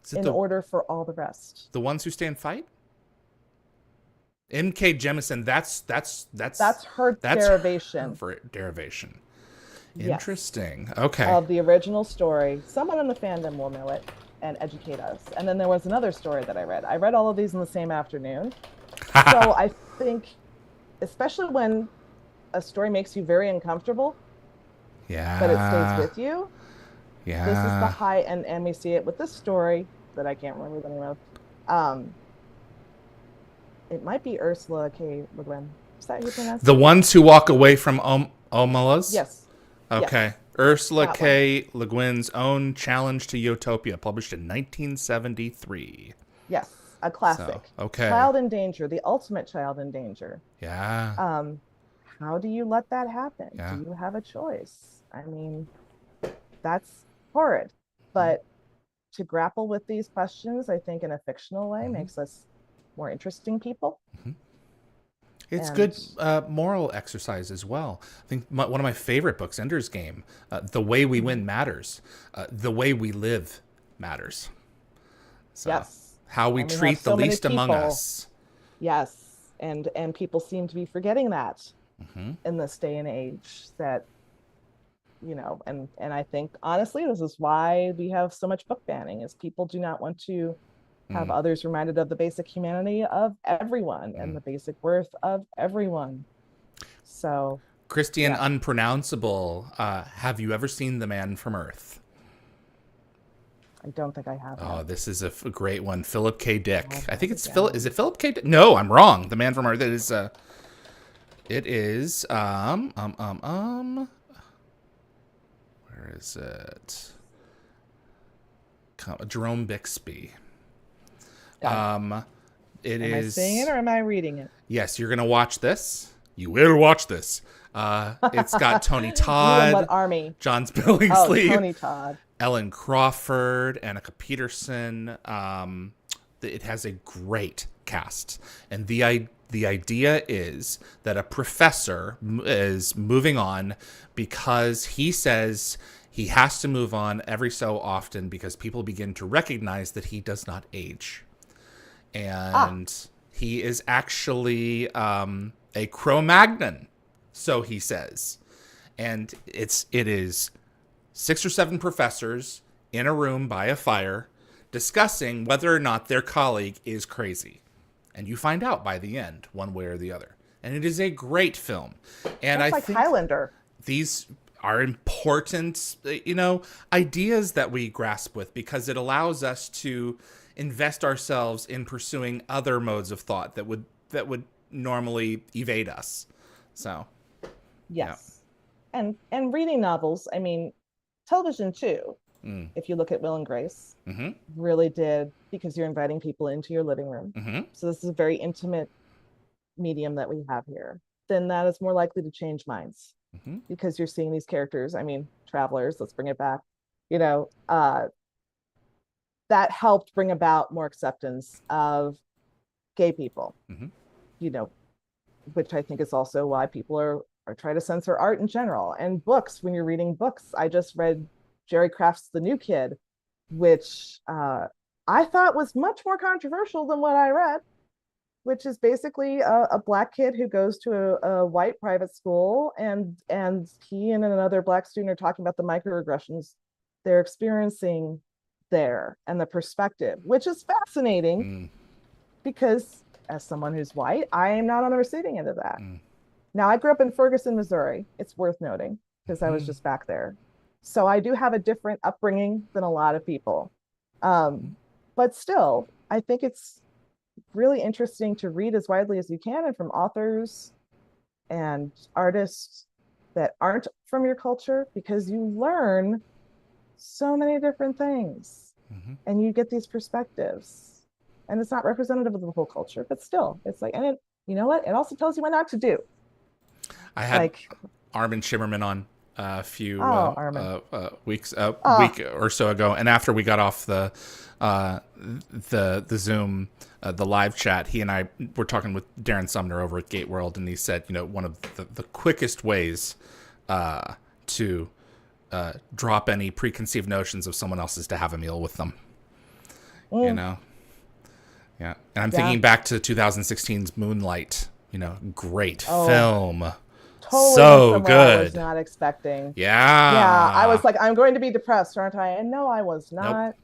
Is it in order for all the rest? the ones who stay and fight? N.K. Jemisin. That's her That's derivation. her derivation. Yes. Interesting. Okay. Of the original story. Someone in the fandom will know it and educate us. And then there was another story that I read. I read all of these in the same afternoon. So I think, especially when a story makes you very uncomfortable, Yeah. but it stays with you. Yeah. This is the high, and we see it with this story that I can't remember the name of. It might be Ursula K. Le Guin. Is that how you pronounce it? The ones who walk away from Omelas? Yes. Okay. Yes. Ursula That K. Le Guin's own Challenge to Utopia, published in 1973. Yes. A classic. So, okay. Child in danger, the ultimate child in danger. Yeah. How do you let that happen? Yeah. Do you have a choice? I mean, that's horrid. But to grapple with these questions, I think in a fictional way makes us more interesting people. It's And good moral exercise as well. I think one of my favorite books, Ender's Game, The Way We Win Matters. The way we live matters. So, yes. how we And we treat have the so many least among people. us. Yes. And people seem to be forgetting that in this day and age, that and I think honestly this is why we have so much book banning, is people do not want to have others reminded of the basic humanity of everyone and the basic worth of everyone. So Christian Unpronounceable, have you ever seen The Man from Earth? I don't think I have that. Oh, this is a great one. Philip K. Dick. I think it's Philip. Is it Philip K. Dick? No, I'm wrong. The Man from Earth. It is. Where is it? Jerome Bixby. It am is. I saying it or am I reading it? Yes, you're gonna watch this. You will watch this. It's got Tony Todd, what army? John Billingsley, Tony Todd, Ellen Crawford, Annika Peterson. It has a great cast, and the idea is that a professor is moving on because he says he has to move on every so often because people begin to recognize that he does not age, and he is actually a Cro-Magnon, so he says, and it is 6 or 7 professors in a room by a fire discussing whether or not their colleague is crazy. And you find out by the end, one way or the other. And it is a great film. And that's like think Highlander. These are important, ideas that we grasp with, because it allows us to invest ourselves in pursuing other modes of thought that would normally evade us. So, yes. Yeah. And reading novels, I mean, television too. If you look at Will and Grace, really did, because you're inviting people into your living room. So this is a very intimate medium that we have here. Then that is more likely to change minds, because you're seeing these characters. I mean, travelers, let's bring it back. That helped bring about more acceptance of gay people, which I think is also why people are trying to censor art in general. And books, when you're reading books, I just read Jerry Craft's The New Kid, which I thought was much more controversial than what I read, which is basically a Black kid who goes to a white private school, and he and another Black student are talking about the microaggressions they're experiencing there and the perspective, which is fascinating because as someone who's white, I am not on the receiving end of that. Now, I grew up in Ferguson, Missouri. It's worth noting because I was just back there. So I do have a different upbringing than a lot of people. But still, I think it's really interesting to read as widely as you can, and from authors and artists that aren't from your culture, because you learn so many different things and you get these perspectives. and it's not representative of the whole culture, but still, it's like, and it, you know what? It also tells you what not to do. I had Like, Armin Shimmerman on a few Armin. week Oh, or so ago, and after we got off the Zoom, the live chat, he and I were talking with Darren Sumner over at Gate World, and he said, one of the quickest ways to drop any preconceived notions of someone else is to have a meal with them. mm, Yeah, and I'm yeah. thinking back to 2016's Moonlight. Great Oh, film, totally went so somewhere I was good. not expecting. Yeah, I Yeah. was like, I'm going to be depressed, aren't I? And no, I was Nope. not.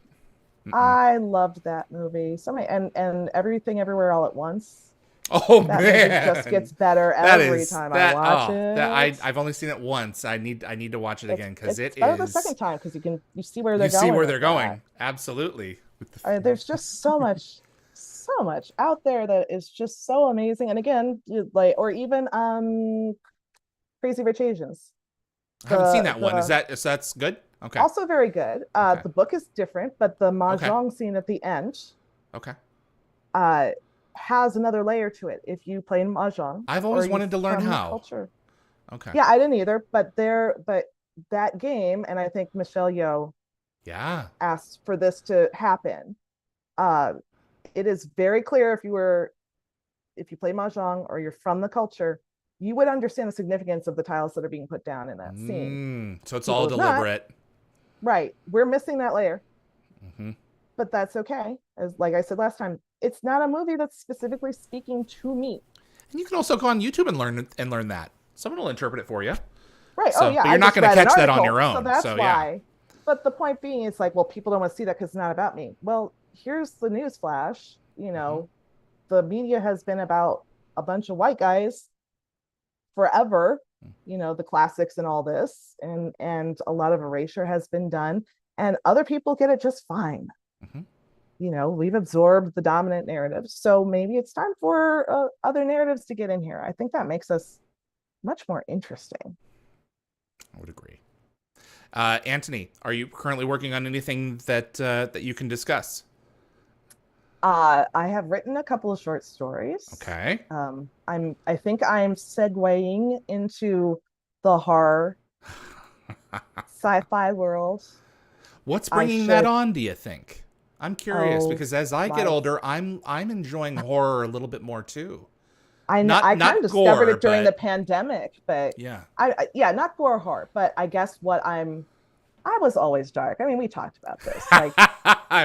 Mm-mm. I loved that movie. So many, and Everything Everywhere All at Once. Oh That movie just man, gets better that every is time I that. watch Oh, that it. I've only seen it once. I need to watch it again because It's it better the second is. time because you see where they're You see going where with they're that. going. Absolutely. With the, There's just so much out there that is just so amazing. And again, like, or even Crazy Rich Asians. I haven't seen that one. The That's good? Okay. Also very good. Okay. The book is different, but the Okay. mahjong scene at the end Okay. uh has another layer to it. If you play mahjong I've or always you wanted to learn from the how. culture. Okay. Yeah, I didn't either, but that game, and I think Michelle Yeoh Yeah. asked for this to happen. Uh, it is very clear if you play mahjong or you're from the culture, you would understand the significance of the tiles that are being put down in that scene. So it's People all would not. deliberate. Right. We're missing that layer, Mm-hmm. but that's okay. As like I said last time, it's not a movie that's specifically speaking to me. And you can also go on YouTube and learn that. Someone will interpret it for you. Right. Oh So, yeah, but I you're not just going to read an catch that on article, your so own. that's So yeah. why. But the point being, it's like, well, people don't want to see that because it's not about me. Well, here's the news flash. Mm-hmm. The media has been about a bunch of white guys forever. The classics and all this, and a lot of erasure has been done, and other people get it just fine. Mm-hmm. We've absorbed the dominant narrative, so maybe it's time for other narratives to get in here. I think that makes us much more interesting. I would agree. Anthony, are you currently working on anything that you can discuss? I have written a couple of short stories. Okay. I think I'm segueing into the horror sci-fi world. What's I bringing that should. on, do you think? I'm curious Oh because as I get my! older, I'm enjoying horror a little bit more too. I know Not I kind of not discovered gore, it during the but pandemic, but yeah. yeah, not gore horror, but I guess I was always dark. I mean, we talked about this. Like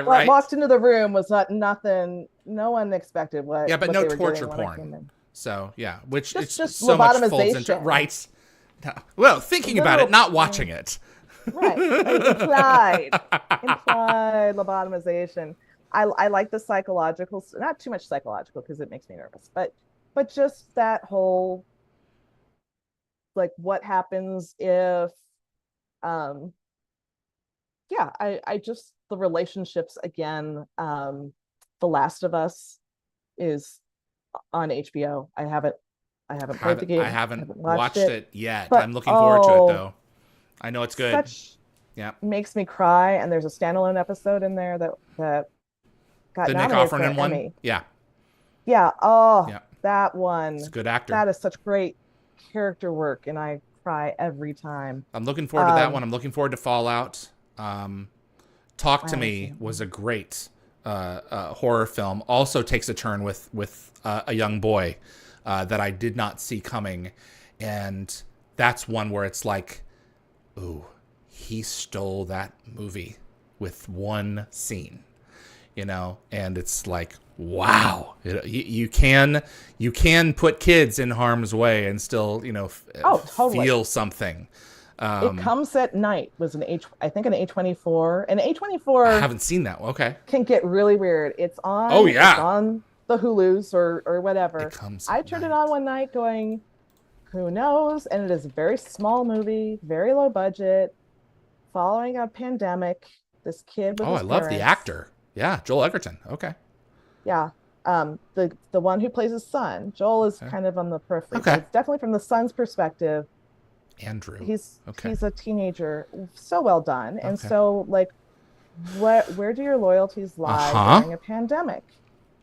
what Right. walked into the room was not nothing. No one expected Yeah, but what no they were getting torture when I porn. came in. So yeah, which it's Just so much folds into lobotomization. right. No. Well, thinking about it, Literal, not watching it. right. Implied lobotomization. I like the psychological, not too much psychological because it makes me nervous, but just that whole, like, what happens if um yeah, I just, the relationships again. The Last of Us is on HBO. I haven't played the I game. I haven't haven't watched watched it, it yet. but I'm looking forward to it oh, though. I know it's good. such Yeah. makes me cry. And there's a standalone episode in there that got The Nick nominated for Offerman an one. Emmy. Yeah. Yeah. Oh, Yeah. that It's a one. good actor. That is such great character work, and I cry every time. I'm looking forward to that Um, one. I'm looking forward to Fallout. Talk I to haven't Me seen was it. a great horror film. Also takes a turn with a young boy that I did not see coming, and that's one where it's like, ooh, he stole that movie with one scene, and it's like, wow, you can put kids in harm's way and still Oh, totally. feel something. It Comes at Night was I think an A24. And I A24 haven't seen that. Okay. can get really weird. Oh It's yeah. on the Hulus or It whatever. Comes I at turned it on Night. one night going, who knows? And it is a very small movie, very low budget, following a pandemic. This kid with Oh, I his love the parents. actor. Yeah, Joel Egerton. Okay. Yeah. The one who plays his son, Joel, is Okay. kind of on the periphery, but Okay. it's definitely from the son's perspective. Andrew. He's Okay. he's a teenager, so well done. And Okay. so, like, where do your loyalties lie Uh-huh. during a pandemic?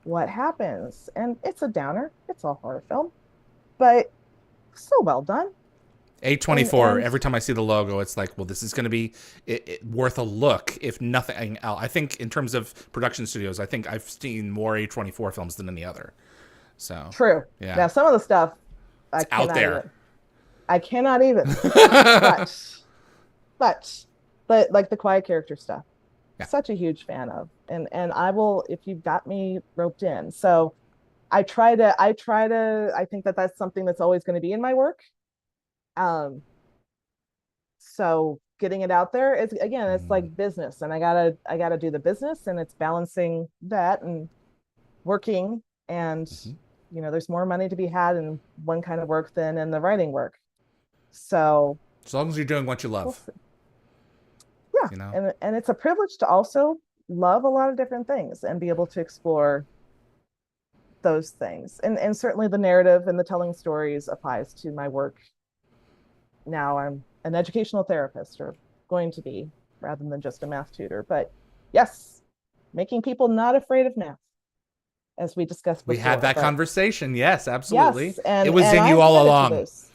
what happens? And it's a downer. It's a horror film, but so well done. A24, And every time I see the logo, it's like, well, this is going to be worth a look, if nothing else. I think in terms of production studios, I think I've seen more A24 films than any other. So, true. yeah. Now some of the stuff I It's out cannot there. even. I cannot even. But but like the quiet character stuff, Yeah. such a huge fan of. And I will, if you've got me roped in. So I think that that's something that's always going to be in my work. Um, so getting it out there is, again, it's like business, and I gotta do the business, and it's balancing that and working. And there's more money to be had in one kind of work than in the writing work. So As long as you're doing what you we'll love. yeah, and it's a privilege to also love a lot of different things and be able to explore those things. And certainly the narrative and the telling stories applies to my work. Now I'm an educational therapist, or going to be, rather than just a math tutor. But yes, making people not afraid of math, as we discussed before. We had that conversation. Yes, absolutely. Yes, and it was and in you I'm all committed to along. this.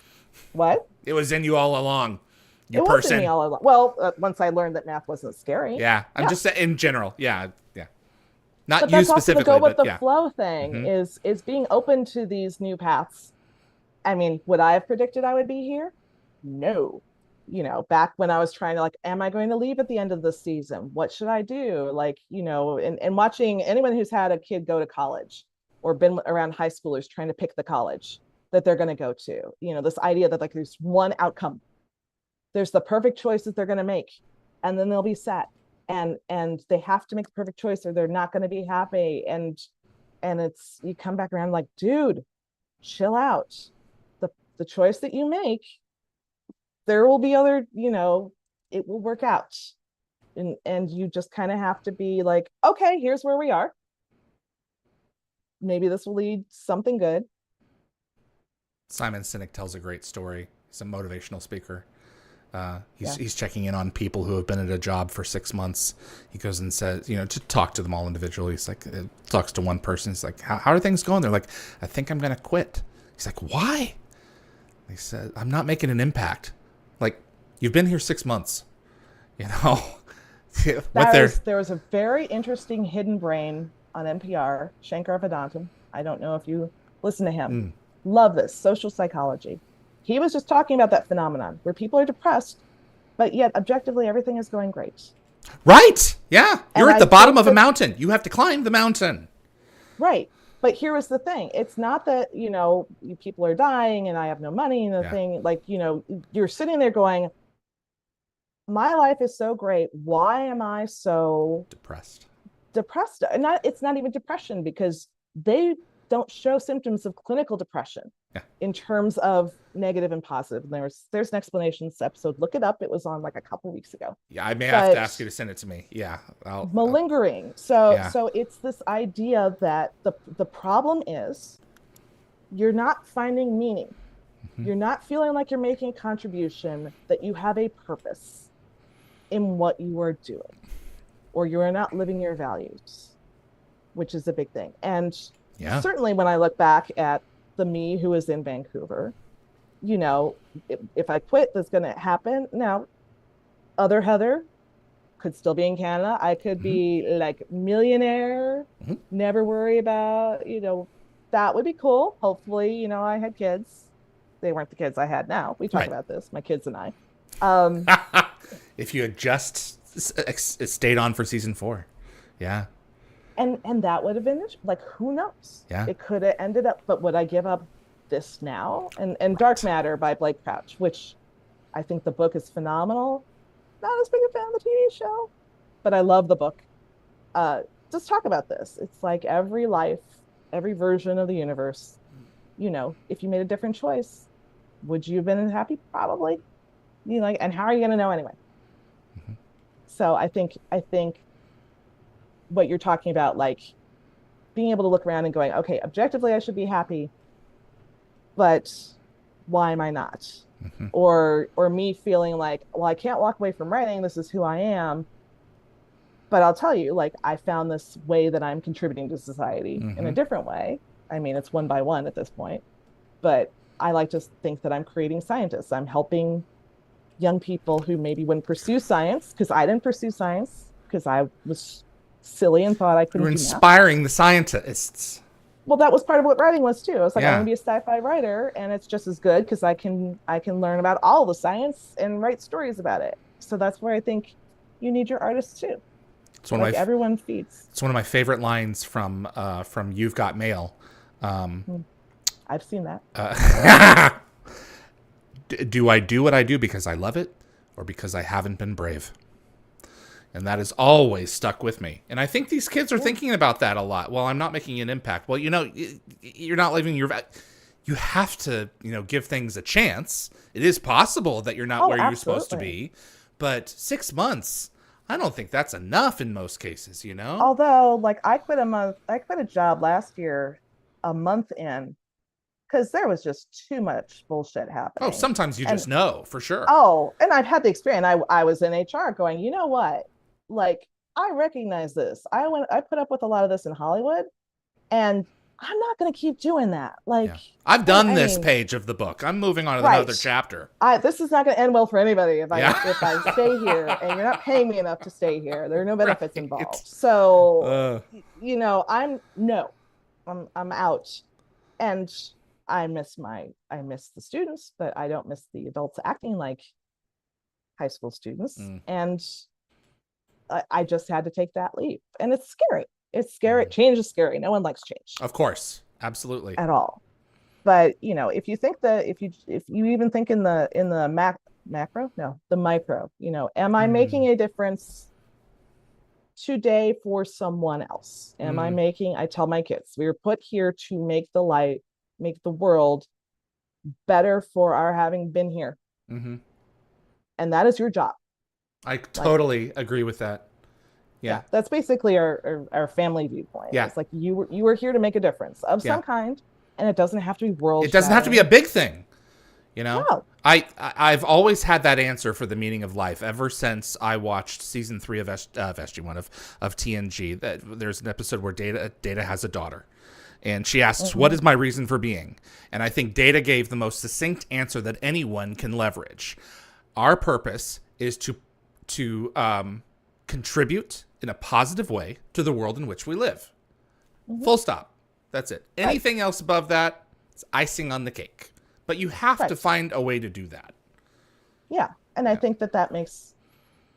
What? It was in you all along. You It was in me person. all along. Well, once I learned that math wasn't scary. Yeah. I'm just saying in general. Yeah. Yeah. Not But you that's also the specifically, go with but the yeah. flow thing, is being open to these new paths. I mean, would I have predicted I would be here? No. Back when I was trying to, like, am I going to leave at the end of the season? What should I do? Like, and watching anyone who's had a kid go to college or been around high schoolers trying to pick the college that they're going to go to, this idea that, like, there's one outcome, there's the perfect choice that they're going to make, and then they'll be set, and they have to make the perfect choice or they're not going to be happy. And it's, you come back around like, dude, chill out. The choice that you make, there will be other, it will work out. And you just kind of have to be like, okay, here's where we are. Maybe this will lead something good. Simon Sinek tells a great story. He's a motivational speaker. He's checking in on people who have been at a job for 6 months. He goes and says, to talk to them all individually. He's like, talks to one person. He's like, how are things going? They're like, I think I'm going to quit. He's like, why? He said, I'm not making an impact. Like, you've been here 6 months. There was a very interesting hidden brain on NPR, Shankar Vedantam. I don't know if you listen to him. Love this, social psychology. He was just talking about that phenomenon where people are depressed, but yet objectively everything is going great. Right. Yeah. You're at the bottom of a mountain. You have to climb the mountain. Right. But here was the thing. It's not that, people are dying and I have no money and the thing, like, you're sitting there going, my life is so great. Why am I so depressed? And it's not even depression, because they don't show symptoms of clinical depression in terms of negative and positive. And there's an explanation in this episode. Look it up. It was on like a couple weeks ago. Yeah, I may have to ask you to send it to me. Yeah. Malingering. So it's this idea that the problem is you're not finding meaning. You're not feeling like you're making a contribution, that you have a purpose in what you are doing, or you are not living your values, which is a big thing. And certainly when I look back at the me who is in Vancouver, if I quit, that's going to happen. Now, other Heather could still be in Canada. I could be like millionaire, never worry about, that would be cool. Hopefully, I had kids. They weren't the kids I had now. We talk about this, my kids and I. If you had just stayed on for season 4. Yeah. And that would have been, like, who knows? Yeah. It could have ended up, but would I give up this now? And Dark Matter by Blake Crouch, which I think the book is phenomenal. Not as big a fan of the TV show, but I love the book. Just talk about this. It's like every life, every version of the universe, if you made a different choice, would you have been happy? Probably. And how are you going to know anyway? So I think what you're talking about, like being able to look around and going, okay, objectively, I should be happy, but why am I not? Or me feeling like, well, I can't walk away from writing. This is who I am. But I'll tell you, like, I found this way that I'm contributing to society in a Mm-hmm. different way. I mean, it's one by one at this point, but I like to think that I'm creating scientists. I'm helping young people who maybe wouldn't pursue science, because I didn't pursue science because I was silly and thought I You're couldn't do math. inspiring the scientists. Well, that was part of what writing was too. I was like, I want to Yeah. be a sci-fi writer, and it's just as good because I can learn about all the science and write stories about it. So that's where I think you need your artists too. It's one of Like my everyone feeds. it's one of my favorite lines from You've Got Mail. Um, I've seen that. do I do what I do because I love it or because I haven't been brave? And that has always stuck with me. And I think these kids are thinking about that a lot. Well, I'm not making an impact. Well, you're not living your... You have to, give things a chance. It is possible that you're not Oh, where you're supposed to absolutely. be. But 6 months, I don't think that's enough in most cases, Although, like, I quit a job last year, a month in, because there was just too much bullshit Oh, happening. sometimes you And just know, for sure. and I've had the experience. I was in HR going, you know what? Like, I recognize this. I put up with a lot of this in Hollywood, and I'm not gonna keep doing that. Like, Yeah. I've done I this mean, page of the book. I'm moving on to right. another chapter. This is not going to end well for anybody if I stay here Yeah. and you're not paying me enough to stay here. There are no benefits Right. involved. So, Uh, I'm no, I'm out. And I miss the students, but I don't miss the adults acting like high school students. mm, And I just had to take that leap. And it's scary. It's scary. mm. Change is scary. No one likes change Of course. Absolutely. at all. But if you think that if you even think in the macro, no, the micro, am I Mm, making a difference today for someone else? mm, I tell my kids, we were put here to make the world better for our having been here, mm-hmm. and that is your job. I Like, totally agree with that. yeah, Yeah. that's basically our family viewpoint. Yeah. It's like you were here to make a difference of Yeah. some kind, and it doesn't have to be world It doesn't have to be a shattering. big thing. You know, No. I've always had that answer for the meaning of life ever since I watched season 3 of SG-1 of TNG. That there's an episode where Data has a daughter, and she asks, "What Mhm. is my reason for being?" And I think Data gave the most succinct answer that anyone can leverage. Our purpose is to contribute in a positive way to the world in which we live. Mhm. Full stop. That's it. Right. Anything else above that, it's icing on the cake. But you have to Right. find a way to do that. Yeah. And I Yeah. think that makes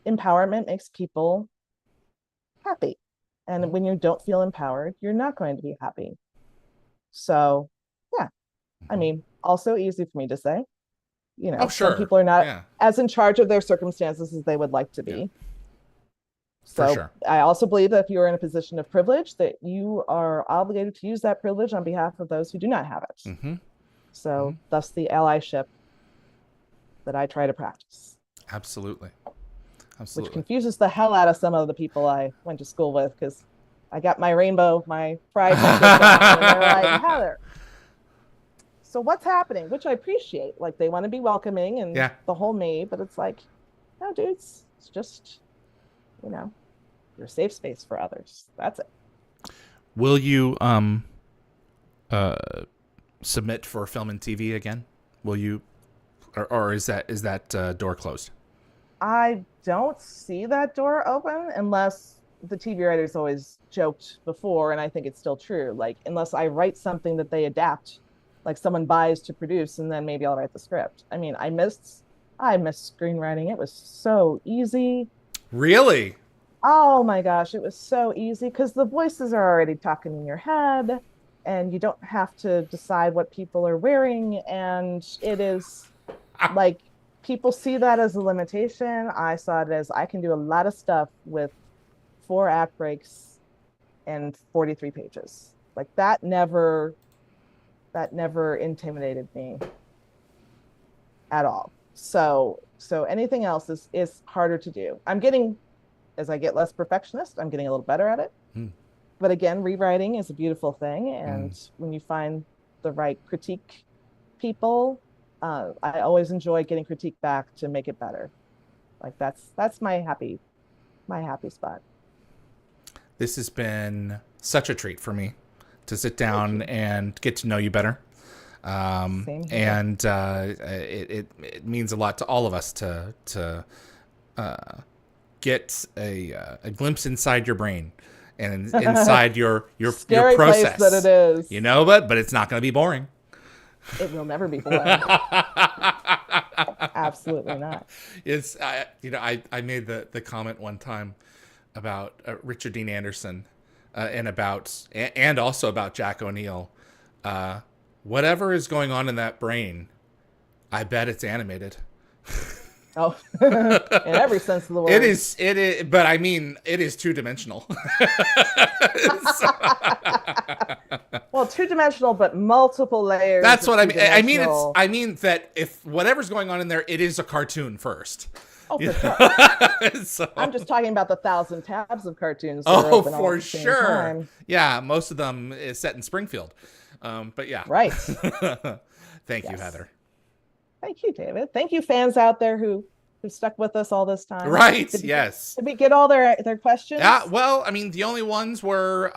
empowerment makes people happy. And when you don't feel empowered, you're not going to be happy. So, yeah. I Mm-hmm. mean, also easy for me to say. Oh, Some sure. people are not Yeah. as in charge of their circumstances as they would like to Yeah. be. For So, sure. I also believe that if you are in a position of privilege, that you are obligated to use that privilege on behalf of those who do not have it. Mm-hmm. Mm-hmm. So, thus the allyship that I try to practice, Absolutely. which Absolutely. confuses the hell out of some of the people I went to school with because I got my pride necklace on, and they're like, Heather, so what's happening? Which I appreciate. Like, they want to be welcoming and Yeah. the whole me, but it's like, no, dudes, it's just, you know, your safe space for others. That's it. Will you uh submit for film and TV again? Will you, or is that door closed? I don't see that door open unless the TV writers always joked before, and I think it's still true. Like, unless I write something that they adapt, like someone buys to produce, and then maybe I'll write the script. I mean, I missed screenwriting. It was so easy. Really? Oh my gosh, it was so easy because the voices are already talking in your head, and you don't have to decide what people are wearing. And it is like, people see that as a limitation. I saw it as I can do a lot of stuff with 4 act breaks and 43 pages. Like, that never intimidated me at all. So anything else is harder to do. As I get less perfectionist, I'm getting a little better at it. Mm, But again, rewriting is a beautiful thing. mm, And when you find the right critique people, I always enjoy getting critique back to make it better. Like, that's my happy spot. This has been such a treat for me to sit down and get to know you better. And it means a lot to all of us to get a glimpse inside your brain and inside your Scary process. Place that it is. You know, but it's not going to be boring. It will never be boring. Absolutely not. It's I made the comment one time about Richard Dean Anderson and also about Jack O'Neill. Whatever is going on in that brain, I bet it's animated. Oh, in every sense of the word. It is, but I mean, it is two-dimensional. Well, two-dimensional, but multiple layers. That's what I mean. I mean that if whatever's going on in there, it is a cartoon first. Oh, for sure. So, I'm just talking about the 1,000 tabs of cartoons. That are oh, open all for at the same sure. time. Yeah, most of them is set in Springfield. But yeah. Right. Thank you, Heather. Thank you, David. Thank you, fans out there who stuck with us all this time. Right. Yes. Did we get all their questions? Yeah. Well, I mean, the only ones were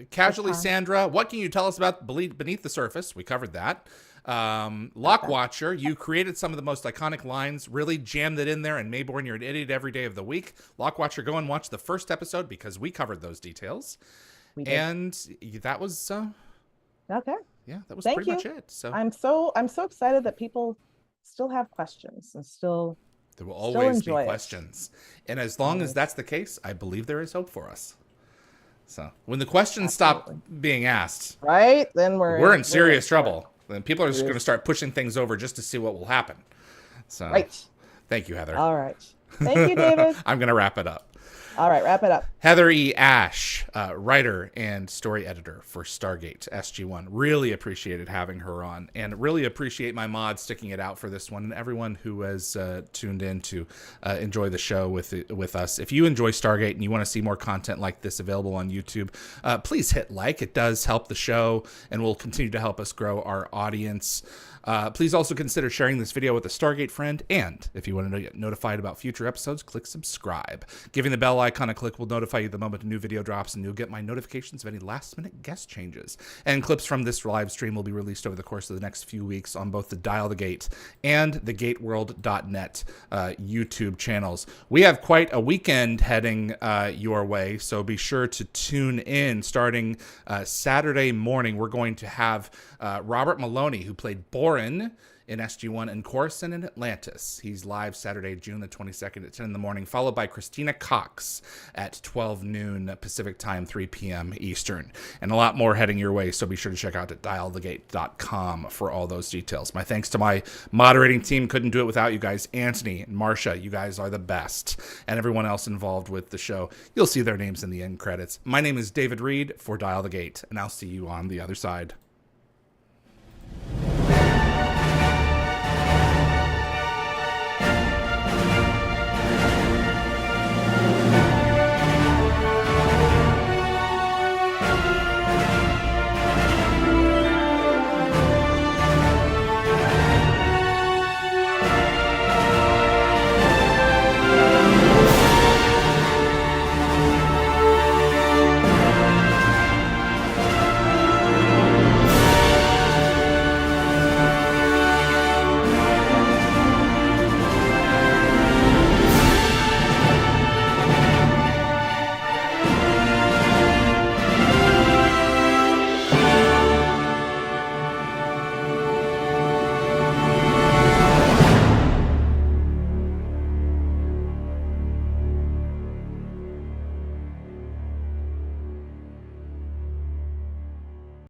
casually Sandra. What can you tell us about Beneath the Surface? We covered that. Lock Watcher, you created some of the most iconic lines, really jammed it in there, and Mayborn, you're an idiot every day of the week. Lock Watcher, go and watch the first episode because we covered those details. And that was okay. Yeah, that was Thank pretty you. much it. So I'm so excited that people still have questions and still there will always be enjoy questions. And as long as that's the case, I believe there is hope for us. So when the questions stop being asked, right, then we're in serious trouble. Then people are just going to start pushing things over just to see what will happen. So thank you, Heather. All right. Thank you, David. I'm going to wrap it up. All right, wrap it up. Heather E. Ash, writer and story editor for Stargate SG-1. Really appreciated having her on, and really appreciate my mod sticking it out for this one, and everyone who has tuned in to enjoy the show with us. If you enjoy Stargate and you want to see more content like this available on YouTube, please hit like. It does help the show and will continue to help us grow our audience. Please also consider sharing this video with a Stargate friend, and if you want to get notified about future episodes, click subscribe. Giving the bell icon a click will notify you the moment a new video drops, and you'll get my notifications of any last-minute guest changes. And clips from this live stream will be released over the course of the next few weeks on both the Dial the Gate and the GateWorld.net YouTube channels. We have quite a weekend heading your way, so be sure to tune in. Starting Saturday morning, we're going to have Robert Maloney, who played Borin in SG-1 and Coruscant in Atlantis. He's live Saturday, June the 22nd at 10 in the morning, followed by Christina Cox at 12 noon Pacific time, 3 p.m. Eastern. And a lot more heading your way, so be sure to check out at dialthegate.com for all those details. My thanks to my moderating team. Couldn't do it without you guys. Anthony and Marcia, you guys are the best. And everyone else involved with the show. You'll see their names in the end credits. My name is David Reed for Dial the Gate, and I'll see you on the other side.